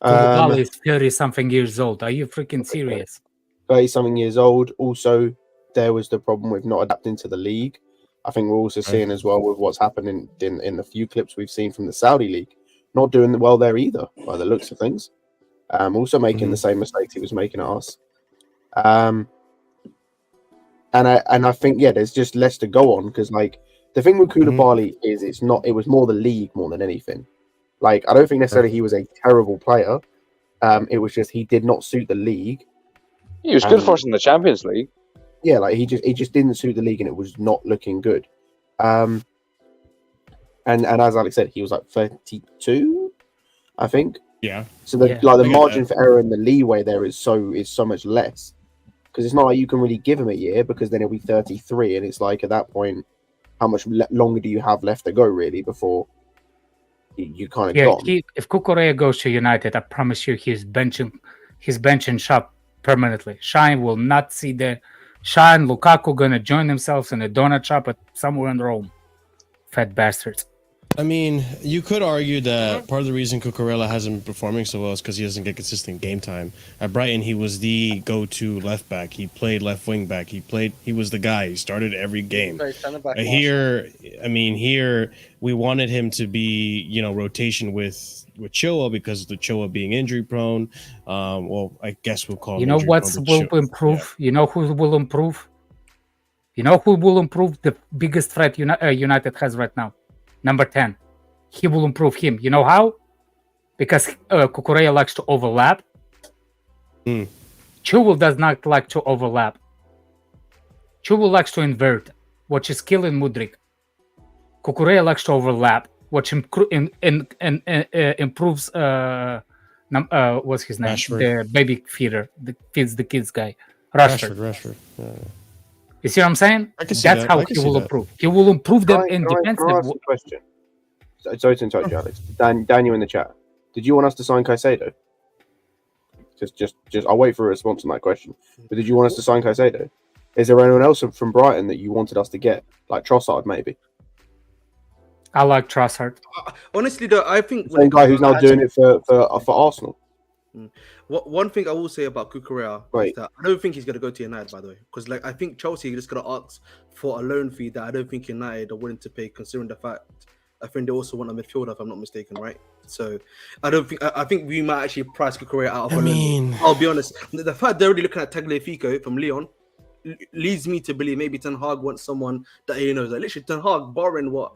Speaker 12: Koulibaly is 30-something years old. Are you freaking serious?
Speaker 5: 30-something years old. Also, there was the problem with not adapting to the league. I think we're also seeing as well with what's happening in the few clips we've seen from the Saudi league, not doing well there either, by the looks of things. Also making the same mistakes he was making at us. And I think there's just less to go on because like the thing with Koulibaly is it was more the league more than anything. Like I don't think necessarily he was a terrible player. It was just he did not suit the league.
Speaker 2: He was good for us in the Champions League.
Speaker 5: Yeah, like he just didn't suit the league and it was not looking good. And as Alex said, he was like 32, I think.
Speaker 1: Yeah.
Speaker 5: So the margin for error and the leeway there is so much less. Because it's not like you can really give him a year because then he'll be 33 and it's like at that point, how much longer do you have left to go really before you kind of gone?
Speaker 12: If Cucurella goes to United, I promise you he's benching shop permanently. Shine will not see the Shine Lukaku gonna join themselves in a donut shop at somewhere in Rome. Fat bastards.
Speaker 1: I mean, you could argue that part of the reason Cucurella hasn't been performing so well is because he doesn't get consistent game time. At Brighton, he was the go-to left back. He played left wing back. He was the guy. He started every game. Here we wanted him to be, rotation with Chilwell because of the Chilwell being injury prone. Well, I guess we'll call him.
Speaker 12: You know what will improve? Yeah. You know who will improve? You know who will improve? The biggest threat United has right now. Number 10. He will improve him. You know how? Because Cucurella likes to overlap. Chilwell does not like to overlap. Chilwell likes to invert, which is killing Mudryk. Cucurella likes to overlap, which improves what's his name?
Speaker 1: Rashford.
Speaker 12: The baby feeder that feeds the kids guy. Rashford.
Speaker 1: Yeah.
Speaker 12: You see what I'm saying? That's how he will improve. He will improve them in defensive.
Speaker 5: Question. Sorry to interrupt you, Alex. Daniel in the chat. Did you want us to sign Caicedo? Just I'll wait for a response on that question. But did you want us to sign Caicedo? Is there anyone else from Brighton that you wanted us to get? Like Trossard, maybe?
Speaker 12: I like Trossard.
Speaker 6: Honestly, though, I think
Speaker 5: the same guy who's now doing it for Arsenal.
Speaker 6: One thing I will say about Cucurella is that I don't think he's going to go to United, by the way, because I think Chelsea are just going to ask for a loan fee that I don't think United are willing to pay, considering the fact I think they also want a midfielder, if I'm not mistaken, right? So I think we might actually price Cucurella out of a loan. I'll be honest, the fact they're already looking at Tagliafico from Lyon leads me to believe maybe Ten Hag wants someone that he knows. Like literally, Ten Hag, barring what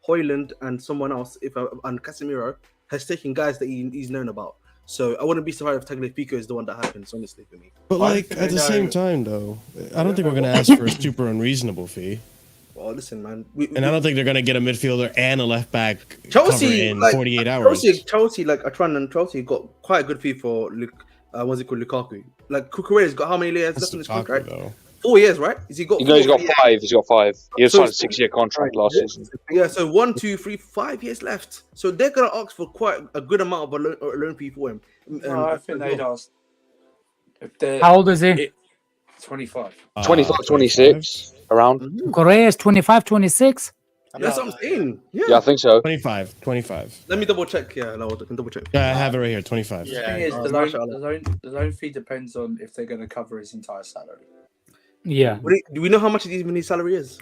Speaker 6: Højlund and someone else, and Casemiro has taken guys that he's known about. So I wouldn't be surprised if Tagliafico is the one that happens, honestly, for me.
Speaker 1: But at the same time, though, I don't think we're going to ask for a super unreasonable fee.
Speaker 6: Well, listen, man.
Speaker 1: And I don't think they're going to get a midfielder and a left back Chelsea in 48 hours.
Speaker 6: Chelsea, like Atran and Chelsea, got quite a good fee for what's it called, Lukaku. Like Cucurella's got how many years left in his contract? 4 years, right? He's got
Speaker 2: 5. He's got 5. He signed a 6-year contract last season.
Speaker 6: Yeah, so 1, 2, 3, 5 years left. So they're gonna ask for quite a good amount of a loan fee for him.
Speaker 3: I think they'd ask.
Speaker 12: How old is he?
Speaker 3: 25.
Speaker 2: 25, 26, around.
Speaker 12: Korea is 25, 26.
Speaker 6: That's what I'm saying.
Speaker 2: Yeah, I think so.
Speaker 1: 25.
Speaker 6: Let me double check. Yeah, no, I can double check.
Speaker 1: Yeah, I have it right here. 25.
Speaker 3: The thing is, the loan fee depends on if they're going to cover his entire salary.
Speaker 12: Yeah.
Speaker 6: Do we know how much his salary is?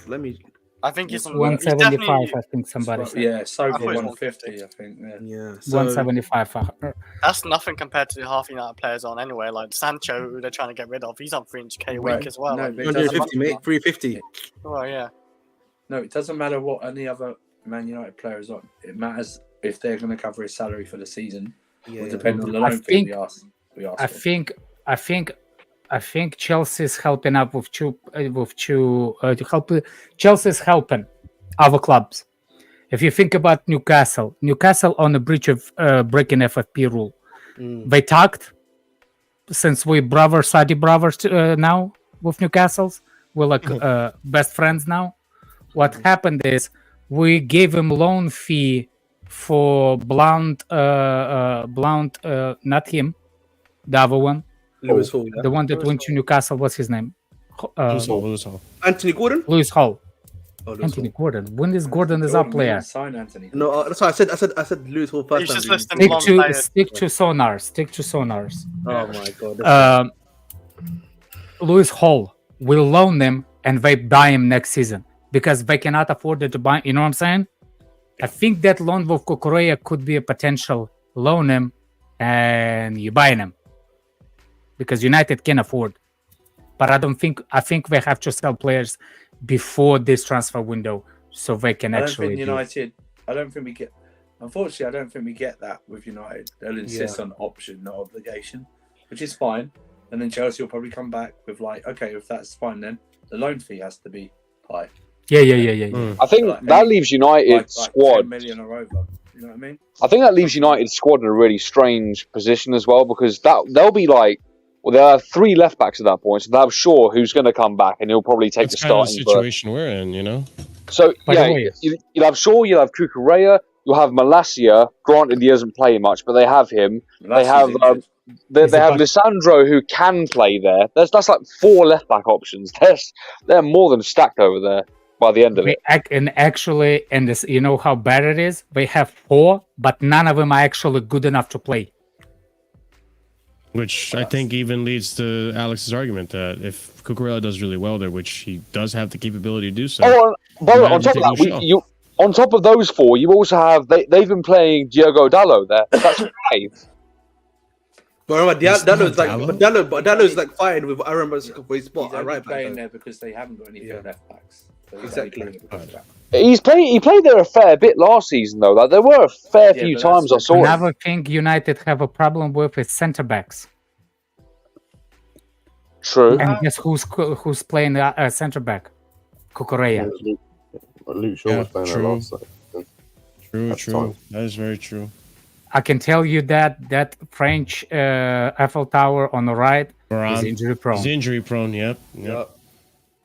Speaker 4: I think it's
Speaker 12: 175. I think somebody said.
Speaker 3: Yeah, so 150. I think.
Speaker 6: Yeah.
Speaker 12: So 175.
Speaker 4: That's nothing compared to the half United players on anyway. Like Sancho, who they're trying to get rid of. He's on 300k a week as well.
Speaker 3: No,
Speaker 6: 350, mate. 350.
Speaker 4: Oh yeah.
Speaker 3: No, it doesn't matter what any other Man United player is on. It matters if they're going to cover his salary for the season. Yeah, will depend on the loan fee we ask.
Speaker 12: I think Chelsea's helping up with two Chelsea's helping other clubs. If you think about Newcastle on the breach of breaking FFP rule, they talked since we Saudi brothers now with Newcastle's. We're like best friends now. What happened is we gave him loan fee for Blount, not him, the other one.
Speaker 6: Lewis Hall, yeah.
Speaker 12: The one that went to Newcastle. What's his name?
Speaker 1: Lewis Hall.
Speaker 6: Anthony Gordon.
Speaker 12: Lewis Hall.
Speaker 6: Oh, Lewis
Speaker 12: Anthony
Speaker 6: Hall.
Speaker 12: Gordon. When is Gordon is our player?
Speaker 3: Sign Anthony.
Speaker 6: No, that's why I said Lewis Hall first.
Speaker 4: He's
Speaker 6: time.
Speaker 4: just listing
Speaker 12: Stick to sonars. Stick to sonars.
Speaker 6: Oh my god.
Speaker 12: Lewis Hall will loan them and they buy him next season because they cannot afford it to buy. You know what I'm saying? I think that loan with Cucurella could be a potential loan him and you buy him because United can afford. But I think they have to sell players before this transfer window so they can actually.
Speaker 3: United. I don't think we get. Unfortunately, I don't think we get that with United. They'll insist on option, not obligation, which is fine. And then Chelsea will probably come back with like, okay, if that's fine, then the loan fee has to be high.
Speaker 12: Yeah.
Speaker 2: I think that leaves United squad
Speaker 3: 10 million or over. You know what I mean?
Speaker 2: I think that leaves United squad in a really strange position as well because they'll be like, well, there are 3 left backs at that point, so they're sure who's going to come back, and he'll probably take
Speaker 1: That's
Speaker 2: the
Speaker 1: kind of
Speaker 2: starting
Speaker 1: the situation we're in, you know.
Speaker 2: So you'll have Shaw, you'll have Cucurella, you'll have Malacia. Granted, he doesn't play much, but they have him. They have they have Lissandro who can play there. That's like 4 left back options. They're more than stacked over there by the end of it.
Speaker 12: And actually, and this, you know how bad it is. They have 4, but none of them are actually good enough to play.
Speaker 1: Which I think even leads to Alex's argument that if Cucurella does really well there, which he does have the capability to do so.
Speaker 2: Oh, but on top of that, on top of those 4, you also have they've been playing Diogo Dalot there. That's 5.
Speaker 6: But remember, Dalot's like fired with Aaron Ramsey for his spot.
Speaker 3: He's
Speaker 6: Right
Speaker 3: playing there because they haven't got any left backs. So
Speaker 6: exactly.
Speaker 2: He played there a fair bit last season though. Like, there were a fair few times I saw him.
Speaker 12: Another thing United have a problem with is centre backs.
Speaker 2: True.
Speaker 12: And guess who's playing centre back? Cucurella.
Speaker 5: Luke Shaw was playing there last season.
Speaker 1: True. That is very true.
Speaker 12: I can tell you that French Eiffel Tower on the right is injury prone.
Speaker 1: He's injury prone. Yep.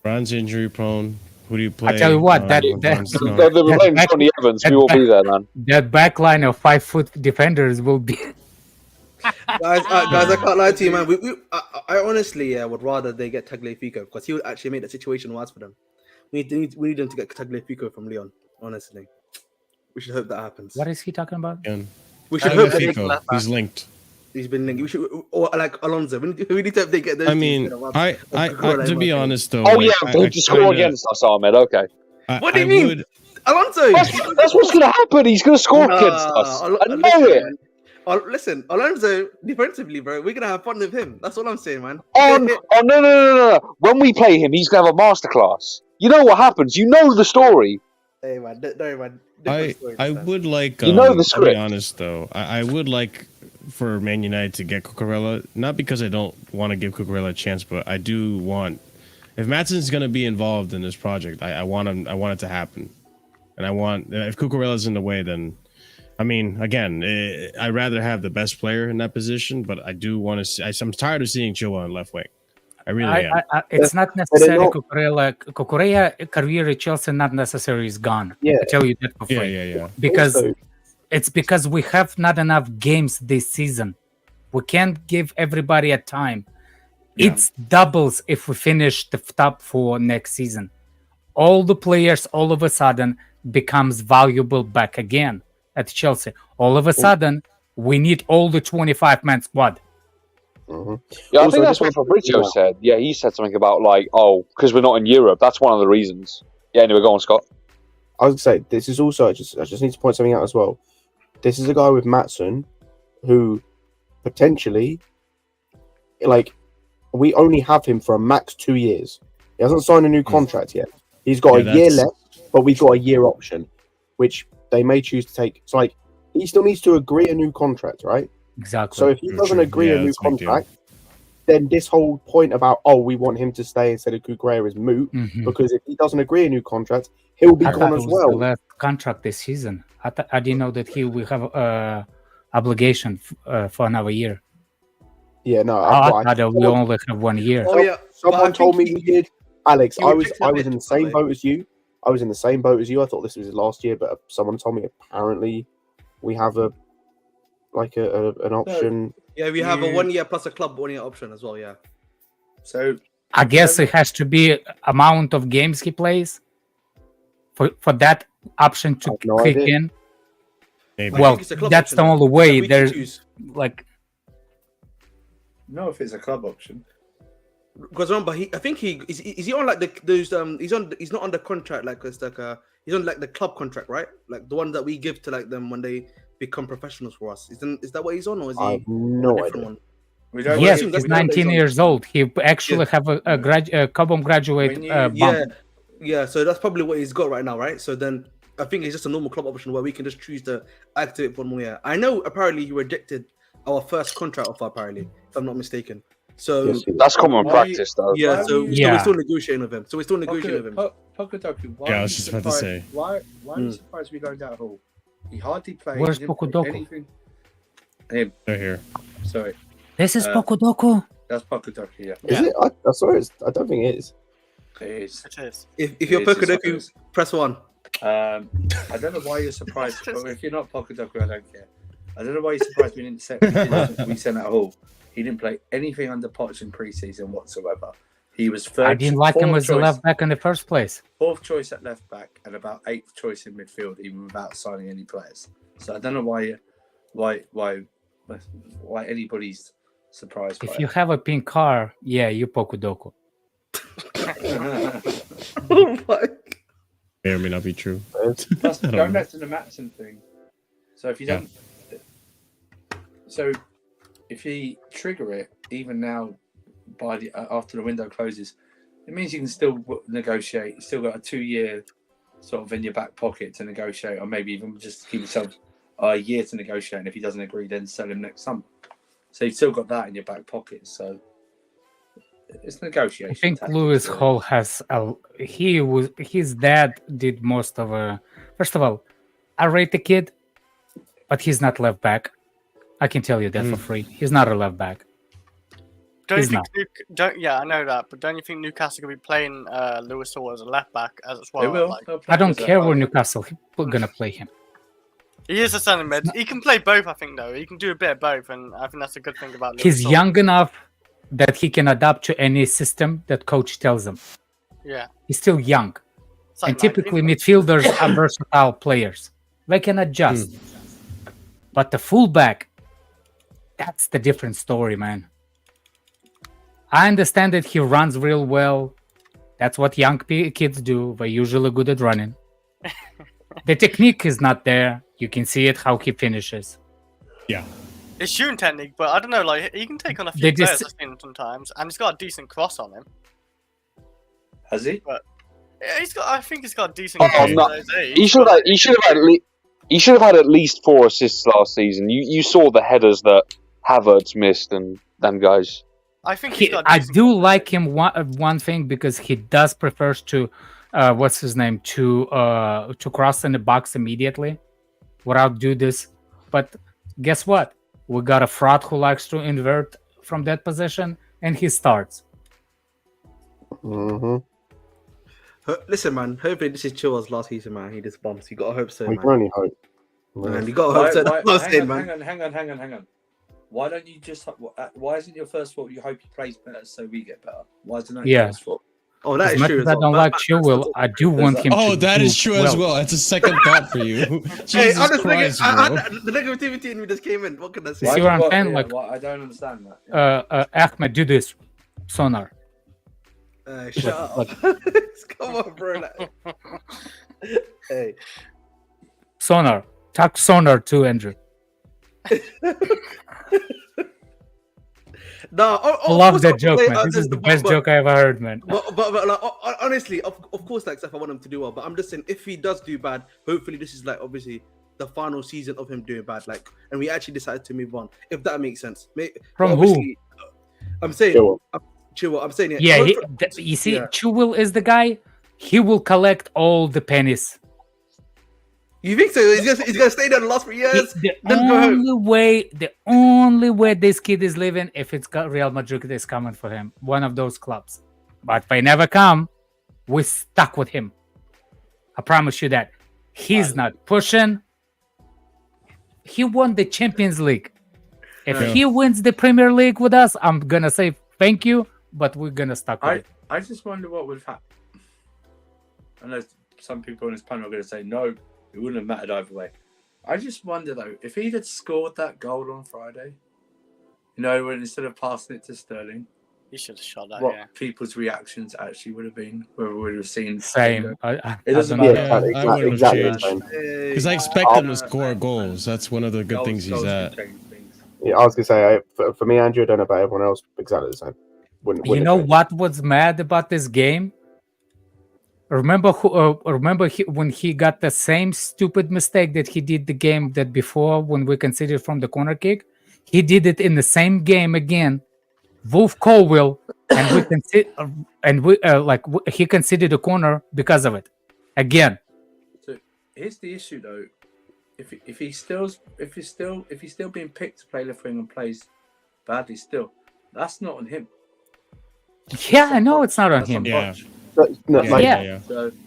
Speaker 1: Brown's injury prone. Who do you play?
Speaker 12: I tell you what,
Speaker 2: Tony Evans. We will be there, man.
Speaker 12: That back line of 5-foot defenders will be.
Speaker 6: guys, I can't lie to you, man. I honestly would rather they get Tagliafico because he would actually make the situation worse for them. We need them to get Tagliafico from Lyon. Honestly, we should hope that happens.
Speaker 12: What is he talking about?
Speaker 6: We should hope
Speaker 1: that he's linked.
Speaker 6: He's been linked. We should, or like Alonso. We need to hope they get those.
Speaker 1: I mean, I to be honest though.
Speaker 2: Oh yeah, to score against us, Ahmed. Okay.
Speaker 6: What do you mean, Alonso?
Speaker 2: That's what's going to happen. He's going to score against us. I know it.
Speaker 6: Listen, Alonso defensively, bro. We're gonna have fun with him. That's all I'm saying, man.
Speaker 2: No. When we play him, he's gonna have a masterclass. You know what happens. You know the story.
Speaker 6: Hey man, no man.
Speaker 1: I would like.
Speaker 2: You know the script.
Speaker 1: To be honest though, I would like for Man United to get Cucurella, not because I don't want to give Cucurella a chance, but I do want. If Maatsen's going to be involved in this project, I want him. I want it to happen, and I want if Cucurella's in the way, then. I mean, again, I'd rather have the best player in that position, but I do want to see. I'm tired of seeing Chilwell on left wing. I really am.
Speaker 12: It's not necessarily Cucurella. Cucurella career at Chelsea not necessarily is gone.
Speaker 5: Yeah.
Speaker 12: I tell you that for free.
Speaker 1: Yeah.
Speaker 12: Because it's because we have not enough games this season. We can't give everybody a time. Yeah. It's doubles if we finish the top 4 next season. All the players all of a sudden becomes valuable back again. At Chelsea, all of a sudden, we need all the 25-man squad.
Speaker 2: Mm-hmm. Yeah, I think that's what Fabrizio said. Yeah, he said something about because we're not in Europe. That's one of the reasons. Yeah, anyway, go on, Scott.
Speaker 5: I would say this is also. I just need to point something out as well. This is a guy with Maatsen, who potentially, we only have him for a max 2 years. He hasn't signed a new contract yet. He's got a year left, but we've got a year option, which they may choose to take. It's he still needs to agree a new contract, right?
Speaker 12: Exactly.
Speaker 5: So if he doesn't agree a new contract, then this whole point about we want him to stay instead of Cucurella is moot, because if he doesn't agree a new contract, he'll be gone as well.
Speaker 12: The last contract this season. I didn't know that he will have obligation for another year.
Speaker 5: Yeah, no.
Speaker 12: We only have 1 year.
Speaker 6: Oh yeah.
Speaker 5: Someone told me he did. Alex, I was in the same boat as you. I was in the same boat as you. I thought this was his last year, but someone told me apparently we have an option.
Speaker 6: Yeah, we have a 1 year plus a club 1 year option as well. Yeah.
Speaker 3: So
Speaker 12: I guess it has to be amount of games he plays for that option to kick in.
Speaker 1: Maybe.
Speaker 12: Well, that's the only way. There's like,
Speaker 3: no, if it's a club option.
Speaker 6: Because remember, I think is he on like he's not under contract like it's like he's on like the club contract, right? Like the one that we give to like them when they become professionals for us. Is that what he's on, or is he?
Speaker 5: I have no idea.
Speaker 6: One?
Speaker 12: Yes, he's 19 years old. He actually have a Cobham graduate bump.
Speaker 6: Yeah. So that's probably what he's got right now, right? So then I think it's just a normal club option where we can just choose to activate for 1 more year. I know apparently he rejected our first contract offer, apparently, if I'm not mistaken. So
Speaker 2: that's common practice, though.
Speaker 6: Yeah, so we're still negotiating with him.
Speaker 3: Pokudoku,
Speaker 1: I was just about to say.
Speaker 3: Why are you surprised we going down Hall? He hardly played.
Speaker 12: Where's Pokudoku?
Speaker 1: They're here.
Speaker 3: Sorry.
Speaker 12: This is Pokudoku.
Speaker 3: That's Pokudoku, yeah.
Speaker 5: Is it? I saw it. I don't think it is.
Speaker 3: It is.
Speaker 4: It is.
Speaker 6: If you're Pokudoku, press 1.
Speaker 3: I don't know why you're surprised. But if you're not Pokudoku, I don't care. I don't know why you're surprised we didn't we sent out Hall. He didn't play anything under Poch in pre-season whatsoever. He was third.
Speaker 12: I didn't like him as a left back in the first place.
Speaker 3: 4th choice at left back and about 8th choice in midfield, even without signing any players. So I don't know why anybody's surprised.
Speaker 12: If you have a pink car, yeah, you Pokudoku.
Speaker 6: Oh my!
Speaker 1: May or may not be true.
Speaker 3: Plus, going back to the Maatsen thing. So if you don't, if you trigger it, even now, after the window closes, it means you can still negotiate. You still got a 2-year sort of in your back pocket to negotiate, or maybe even just keep yourself a year to negotiate. And if he doesn't agree, then sell him next summer. So you've still got that in your back pocket. So it's negotiation.
Speaker 12: I think Lewis Hall has his dad did most of a. First of all, I rate the kid, but he's not left back. I can tell you that for free. He's not a left back.
Speaker 4: I know that, but don't you think Newcastle could be playing Lewis Hall as a left back as well?
Speaker 3: They will.
Speaker 4: Like,
Speaker 12: I don't care where Newcastle gonna play him.
Speaker 4: he is a centre mid. He can play both, I think, though. He can do a bit of both, and I think that's a good thing about Lewis
Speaker 12: He's
Speaker 4: Hall.
Speaker 12: young enough that he can adapt to any system that coach tells him.
Speaker 4: Yeah.
Speaker 12: He's still young.
Speaker 4: Like
Speaker 12: and typically midfielders are versatile players. They can adjust. But the fullback, that's the different story, man. I understand that he runs real well. That's what young kids do. They're usually good at running. The technique is not there. You can see it how he finishes.
Speaker 1: Yeah.
Speaker 4: It's shooting technique, but I don't know, like, he can take on a few players I've seen sometimes, and he's got a decent cross on him.
Speaker 3: Has he?
Speaker 4: But yeah, I think he's got a decent cross on his age.
Speaker 2: He should have had at least 4 assists last season. You saw the headers that Havertz missed and them guys.
Speaker 4: I think
Speaker 12: I do like him one thing because he does prefers to to cross in the box immediately without do this. But guess what? We got a fraud who likes to invert from that position, and he starts.
Speaker 6: Listen, man. Hopefully this is Chilwell's last season, man. He just bumps. You gotta hope so,
Speaker 5: We
Speaker 6: man.
Speaker 5: can only hope.
Speaker 6: Man, you gotta hope so.
Speaker 3: Hang on. Why don't you just? Why isn't your first thought? You hope he plays better, so we get better. Why isn't that your first thought?
Speaker 6: Oh, that
Speaker 12: as
Speaker 6: is
Speaker 12: much
Speaker 6: true.
Speaker 12: as I don't like Chilwell, I do want him.
Speaker 1: Oh,
Speaker 12: to
Speaker 1: that
Speaker 12: do
Speaker 1: is true as well. It's a second thought for you. Jesus Christ, bro.
Speaker 6: The negativity in me just came in. What can I say?
Speaker 12: See what I'm saying? Like,
Speaker 3: I don't understand that.
Speaker 12: Ahmed, do this. Sonar.
Speaker 6: Shut up. Come on, bro. Hey.
Speaker 12: Sonar. Talk Sonar too, Andrew.
Speaker 6: No,
Speaker 12: I love that joke, man. This is the best joke I ever heard, man.
Speaker 6: But like, honestly, of course, like, Seth, I want him to do well. But I'm just saying, if he does do bad, hopefully this is like obviously the final season of him doing bad, like, and we actually decide to move on. If that makes sense.
Speaker 12: From who?
Speaker 6: I'm saying Chilwell. I'm saying
Speaker 12: you see, Chilwell is the guy. He will collect all the pennies.
Speaker 6: You think so? He's gonna stay there the last 3 years.
Speaker 12: The only way this kid is living if it's got Real Madrid is coming for him, one of those clubs. But if they never come, we're stuck with him. I promise you that. He's not pushing. He won the Champions League. If he wins the Premier League with us, I'm gonna say thank you, but we're gonna stuck with it.
Speaker 3: I just wonder what would happen. I know some people on this panel are going to say no, it wouldn't have mattered either way. I just wonder though, if he'd had scored that goal on Friday, when instead of passing it to Sterling,
Speaker 4: he should have shot that.
Speaker 3: What people's reactions actually would have been, whether we would have seen
Speaker 12: same.
Speaker 3: It doesn't matter.
Speaker 1: I wouldn't have changed because I expect him to score goals. That's one of the good things he's at.
Speaker 5: Yeah, I was gonna say for me, Andrew, I don't know about everyone else. Exactly the same. Wouldn't
Speaker 12: what was mad about this game? Remember when he got the same stupid mistake that he did the game that before when we conceded from the corner kick? He did it in the same game again. Wolf Colwell, and he conceded a corner because of it again.
Speaker 3: So here's the issue though: if he's still being picked to play left wing and plays badly, still that's not on him.
Speaker 12: Yeah, I know it's not on him.
Speaker 5: So,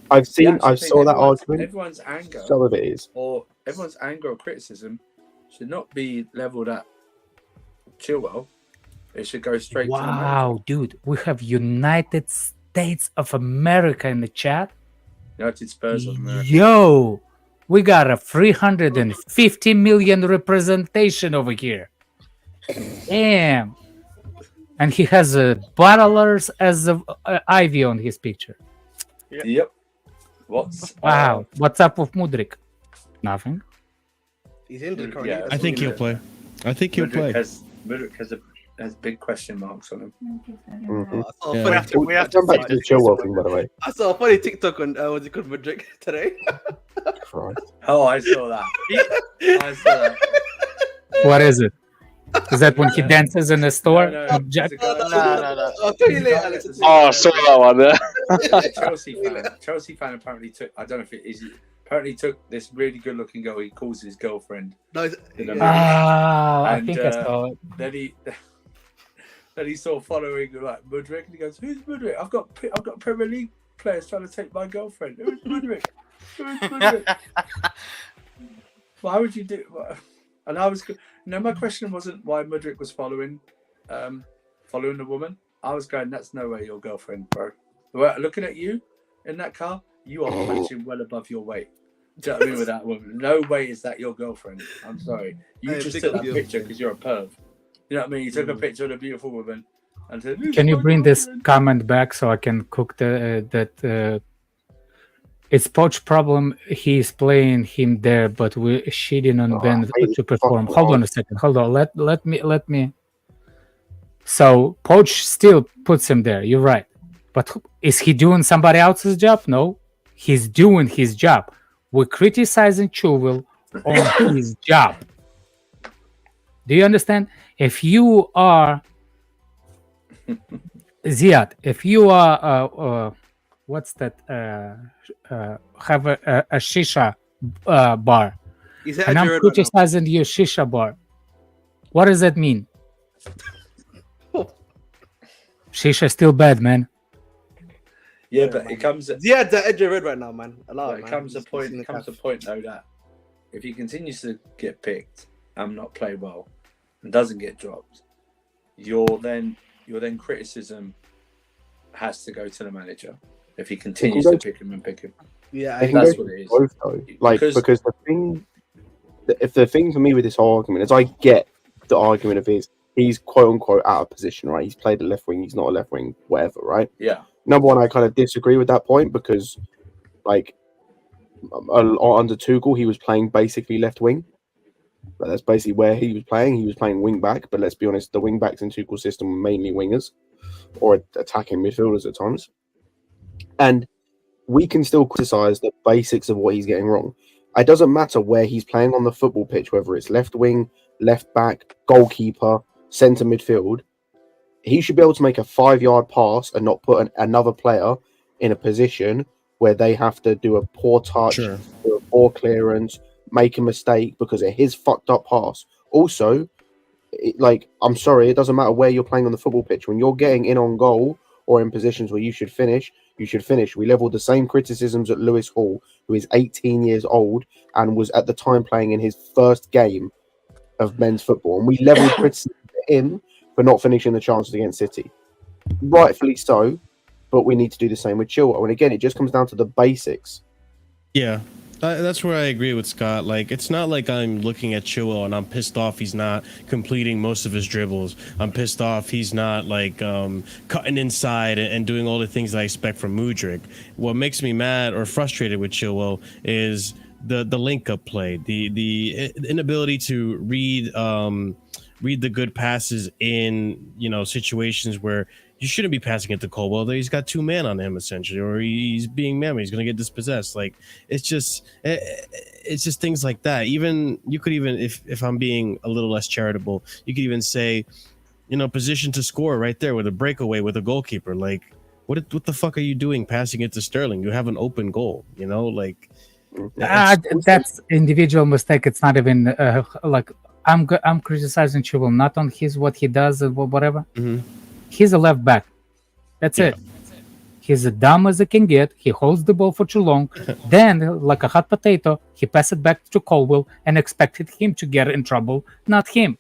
Speaker 5: I saw that argument.
Speaker 3: Everyone's anger,
Speaker 5: some of it is,
Speaker 3: or everyone's anger or criticism should not be leveled at Chilwell. It should go straight to the manager.
Speaker 12: Wow, dude, we have United States of America in the chat.
Speaker 3: United Spurs of America.
Speaker 12: Yo, we got a 350 million representation over here. Damn. And he has bottlers as Ivy on his picture.
Speaker 3: Yep. What's
Speaker 12: up with Mudryk? Nothing.
Speaker 6: He's injured currently.
Speaker 1: I think he'll play. I think he'll play.
Speaker 3: Mudryk has big question marks on him.
Speaker 5: Mm-hmm. We have to jump back to the Chilwell thing, by the way.
Speaker 6: I saw a funny TikTok on what's it called, Mudryk today.
Speaker 3: Oh, I saw that.
Speaker 12: What is it? Is that when he dances in the store?
Speaker 3: No.
Speaker 6: I'll tell you later, Alex.
Speaker 2: Oh, I saw that one there.
Speaker 3: Chelsea fan apparently took. I don't know if it is. Apparently took this really good-looking girl. He calls his girlfriend.
Speaker 12: I think I saw it.
Speaker 3: Then he saw following like Mudryk, and he goes, "Who's Mudryk? I've got Premier League players trying to take my girlfriend. Who's Mudryk? Who's Mudryk?" Why would you do? And I was my question wasn't why Mudryk was following the woman. I was going, that's no way your girlfriend, bro. Looking at you in that car, you are punching well above your weight. Do you know what I mean with that woman? No way is that your girlfriend. I'm sorry. You just took that picture because you're a perv. You know what I mean? You took a picture of a beautiful woman and said,
Speaker 12: can you bring this comment back so I can cook it's Poch problem. He's playing him there, but we're shitting on Ben to perform. Hold on a second. Hold on. Let me. So Poch still puts him there. You're right. But is he doing somebody else's job? No. He's doing his job. We're criticizing Chilwell on his job. Do you understand? If you are Ziad, if you are what's that? Have a shisha bar, and I'm criticizing your shisha bar. What does that mean? Shisha still bad, man.
Speaker 3: Yeah, but it comes.
Speaker 6: The edge of red right now, man.
Speaker 3: It comes a point though that if he continues to get picked and not play well and doesn't get dropped, your then criticism has to go to the manager. If he continues to pick him.
Speaker 6: Yeah,
Speaker 3: that's what it is.
Speaker 5: Both, though. Because the thing for me with this whole argument is I get the argument of he's quote unquote out of position, right? He's played a left wing, he's not a left wing, whatever, right?
Speaker 3: Yeah.
Speaker 5: Number one, I kind of disagree with that point because, under Tuchel, he was playing basically left wing. But that's basically where he was playing. He was playing wing back, but let's be honest, the wing backs in Tuchel's system were mainly wingers or attacking midfielders at times. And we can still criticize the basics of what he's getting wrong. It doesn't matter where he's playing on the football pitch, whether it's left wing, left back, goalkeeper, centre midfield. He should be able to make a 5-yard pass and not put another player in a position where they have to do a poor touch, do a poor clearance, make a mistake because of his fucked up pass. Also, I'm sorry, it doesn't matter where you're playing on the football pitch. When you're getting in on goal or in positions where you should finish, you should finish. We leveled the same criticisms at Lewis Hall, who is 18 years old and was at the time playing in his first game of men's football. And we leveled criticism at him for not finishing the chances against City. Rightfully so, but we need to do the same with Chilwell. And again, it just comes down to the basics.
Speaker 1: Yeah. That's where I agree with Scott. Like, it's not like I'm looking at Chilwell and I'm pissed off he's not completing most of his dribbles. I'm pissed off he's not like cutting inside and doing all the things that I expect from Mudryk. What makes me mad or frustrated with Chilwell is the link up play, the inability to read the good passes in situations where you shouldn't be passing it to Caldwell. He's got 2 men on him essentially, or he's being man. He's going to get dispossessed. Like it's just things like that. Even you could even, if I'm being a little less charitable, you could even say, position to score right there with a breakaway with a goalkeeper. Like what the fuck are you doing passing it to Sterling? You have an open goal. Like
Speaker 12: that's individual mistake. It's not even like I'm criticizing Chilwell not on what he does or whatever.
Speaker 1: Mm-hmm.
Speaker 12: He's a left back. That's it. He's as dumb as it can get. He holds the ball for too long. Then, like a hot potato, he passes it back to Caldwell and expected him to get in trouble, not him.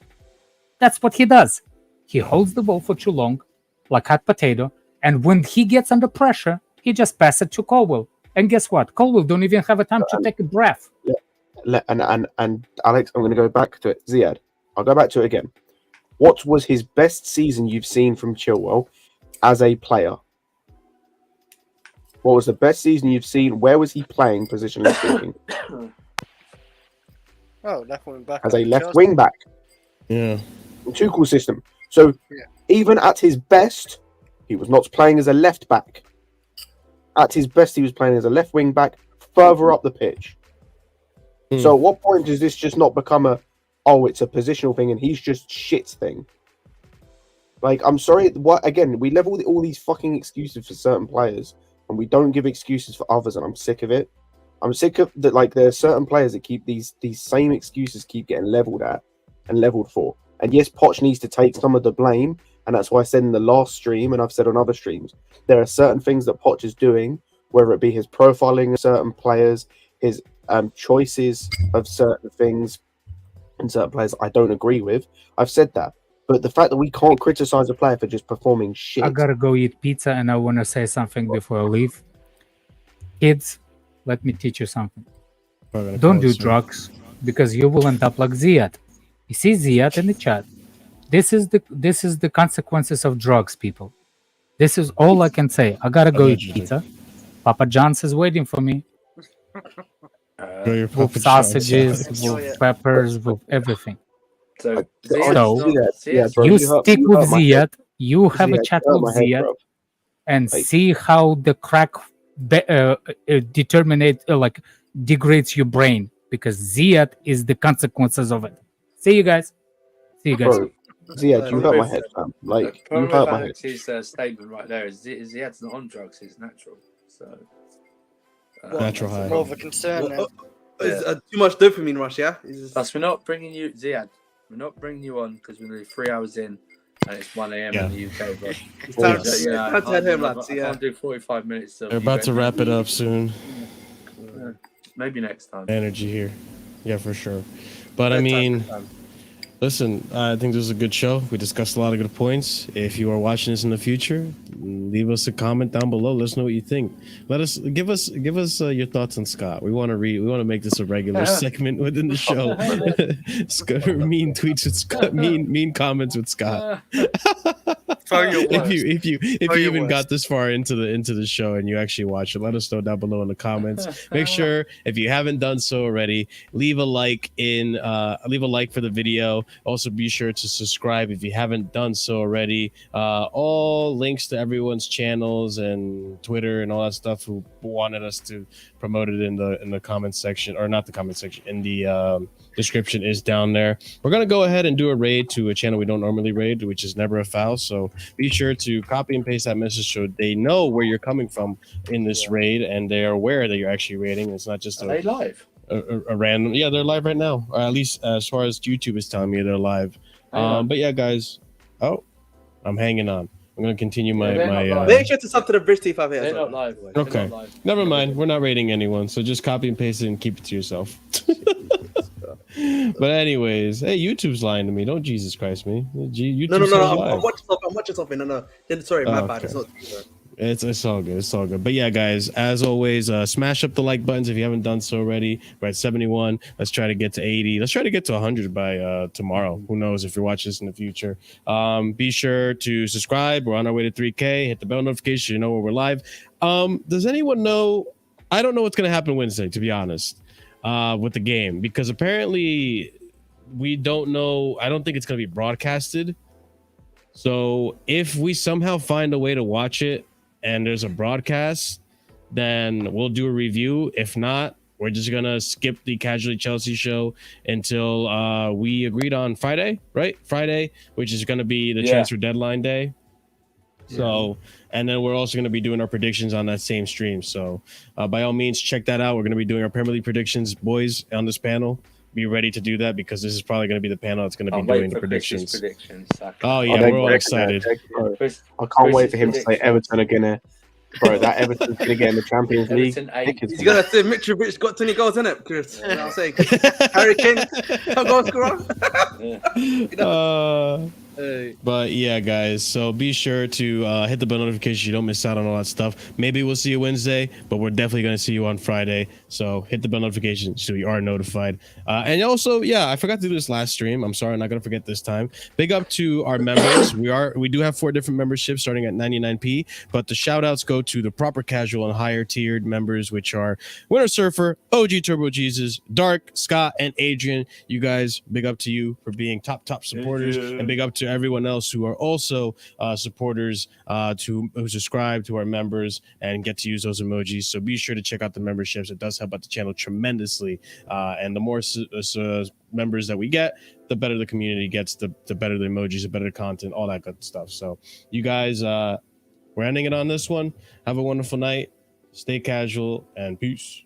Speaker 12: That's what he does. He holds the ball for too long, like hot potato, and when he gets under pressure, he just passes it to Caldwell. And guess what? Caldwell don't even have a time to take a breath.
Speaker 5: Yeah. And Alex, I'm going to go back to it. Ziad, I'll go back to it again. What was his best season you've seen from Chilwell as a player? What was the best season you've seen? Where was he playing, positionally speaking?
Speaker 4: Left wing back.
Speaker 5: As a left wing back.
Speaker 1: Yeah.
Speaker 5: In Tuchel's system. So even at his best, he was not playing as a left back. At his best, he was playing as a left wing back further up the pitch. So at what point does this just not become it's a positional thing and he's just shit thing? Like, I'm sorry, we level all these fucking excuses for certain players and we don't give excuses for others, and I'm sick of it. I'm sick of that. Like, there are certain players that keep these same excuses keep getting leveled at and leveled for. And yes, Poch needs to take some of the blame, and that's why I said in the last stream, and I've said on other streams, there are certain things that Poch is doing, whether it be his profiling of certain players, his choices of certain things, and certain players I don't agree with. I've said that. But the fact that we can't criticize a player for just performing shit.
Speaker 12: I gotta go eat pizza, and I want to say something before I leave. Kids, let me teach you something. Don't do drugs, because you will end up like Ziad. You see Ziad in the chat. This is the consequences of drugs, people. This is all I can say. I gotta go eat pizza. Papa John's is waiting for me. With sausages, with peppers, with everything.
Speaker 3: So
Speaker 12: you stick with Ziad, you have a chat with Ziad, and see how the crack degrades your brain, because Ziad is the consequences of it. See you guys.
Speaker 5: Bro, Ziad, you hurt my head, fam. Like, you hurt my head.
Speaker 3: Alex's statement right there is Ziad's not on drugs, he's natural. So
Speaker 1: natural high.
Speaker 4: More of a concern then.
Speaker 6: Too much dopamine rush, yeah?
Speaker 3: Plus, we're not bringing you, Ziad. We're not bringing you on because we're nearly 3 hours in and it's 1 a.m. in the UK. But I can't do 45 minutes.
Speaker 1: They're about to wrap it up soon.
Speaker 3: Maybe next time.
Speaker 1: Energy here. Yeah, for sure. But I mean, listen, I think this was a good show. We discussed a lot of good points. If you are watching this in the future, leave us a comment down below. Let us know what you think. Give us your thoughts on Scott. We want to read. We want to make this a regular segment within the show. Mean tweets with Scott. Mean comments with Scott. If you even got this far into the show and you actually watch it, let us know down below in the comments. Make sure, if you haven't done so already, leave a like for the video. Also, be sure to subscribe if you haven't done so already. All links to everyone's channels and Twitter and all that stuff who wanted us to promote it in the comments section, or not the comment section, in the description is down there. We're gonna go ahead and do a raid to a channel we don't normally raid, which is Never a Foul. So be sure to copy and paste that message so they know where you're coming from in this raid, and they are aware that you're actually raiding. It's not just
Speaker 3: they live.
Speaker 1: A random. Yeah, they're live right now, or at least as far as YouTube is telling me they're live. But yeah, guys. Oh, I'm hanging on. I'm gonna continue my
Speaker 6: Make sure to sub to the Bridge T5 here.
Speaker 3: They're not live.
Speaker 1: Okay. Never mind. We're not rating anyone, so just copy and paste it and keep it to yourself. But anyways, hey, YouTube's lying to me. Don't Jesus Christ me. YouTube's
Speaker 6: I'm watching something. No. Sorry, my bad. It's not.
Speaker 1: It's all good. It's all good. But yeah, guys, as always, smash up the like buttons if you haven't done so already. We're at 71. Let's try to get to 80. Let's try to get to 100 by tomorrow. Who knows if you're watching this in the future. Be sure to subscribe. We're on our way to 3K. Hit the bell notification so you know when we're live. Does anyone know? I don't know what's going to happen Wednesday, to be honest, with the game, because apparently we don't know. I don't think it's going to be broadcasted. So if we somehow find a way to watch it, and there's a broadcast, then we'll do a review. If not, we're just gonna skip the Casually Chelsea show until we agreed on Friday, right? Friday, which is gonna be the transfer deadline day. So, and then we're also gonna be doing our predictions on that same stream. So, by all means, check that out. We're gonna be doing our Premier League predictions, boys, on this panel. Be ready to do that because this is probably going to be the panel that's going to be doing the predictions. Oh yeah, we're all excited.
Speaker 5: I can't wait for him to say Everton are gonna, bro. That Everton's gonna get in the Champions League.
Speaker 6: He's gonna say Mitrovic got 20 goals in it, Chris. You know what I'm saying? Harry Kane, goal scorer.
Speaker 1: But yeah, guys, so be sure to hit the bell notification so you don't miss out on all that stuff. Maybe we'll see you Wednesday, but we're definitely going to see you on Friday. So hit the bell notification so you are notified. And also, yeah, I forgot to do this last stream. I'm sorry, I'm not going to forget this time. Big up to our members. We do have 4 different memberships starting at 99p, but the shout outs go to the proper casual and higher tiered members, which are Winter Surfer, OG Turbo Jesus, Dark, Scott, and Adrian. You guys, big up to you for being top supporters, and big up to everyone else who are also supporters who subscribe to our members and get to use those emojis. So be sure to check out the memberships. It does help out the channel tremendously, and the more members that we get, the better the community gets, the better the emojis, the better the content, all that good stuff. So you guys, we're ending it on this one. Have a wonderful night, stay casual, and peace.